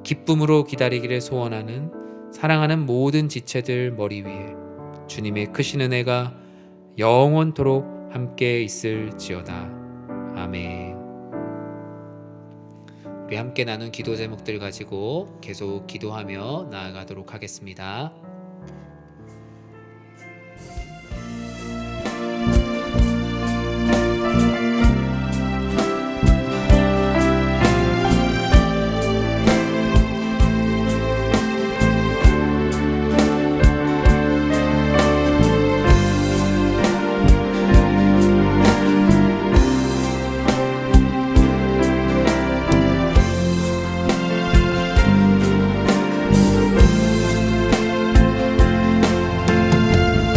기쁨으로 기다리기를 소원하는 사랑하는 모든 지체들 머리 위에 주님의 크신 은혜가 영원토록 함께 있을지어다. 아멘. 우리 함께 나눈 기도 제목들 가지고 계속 기도하며 나아가도록 하겠습니다.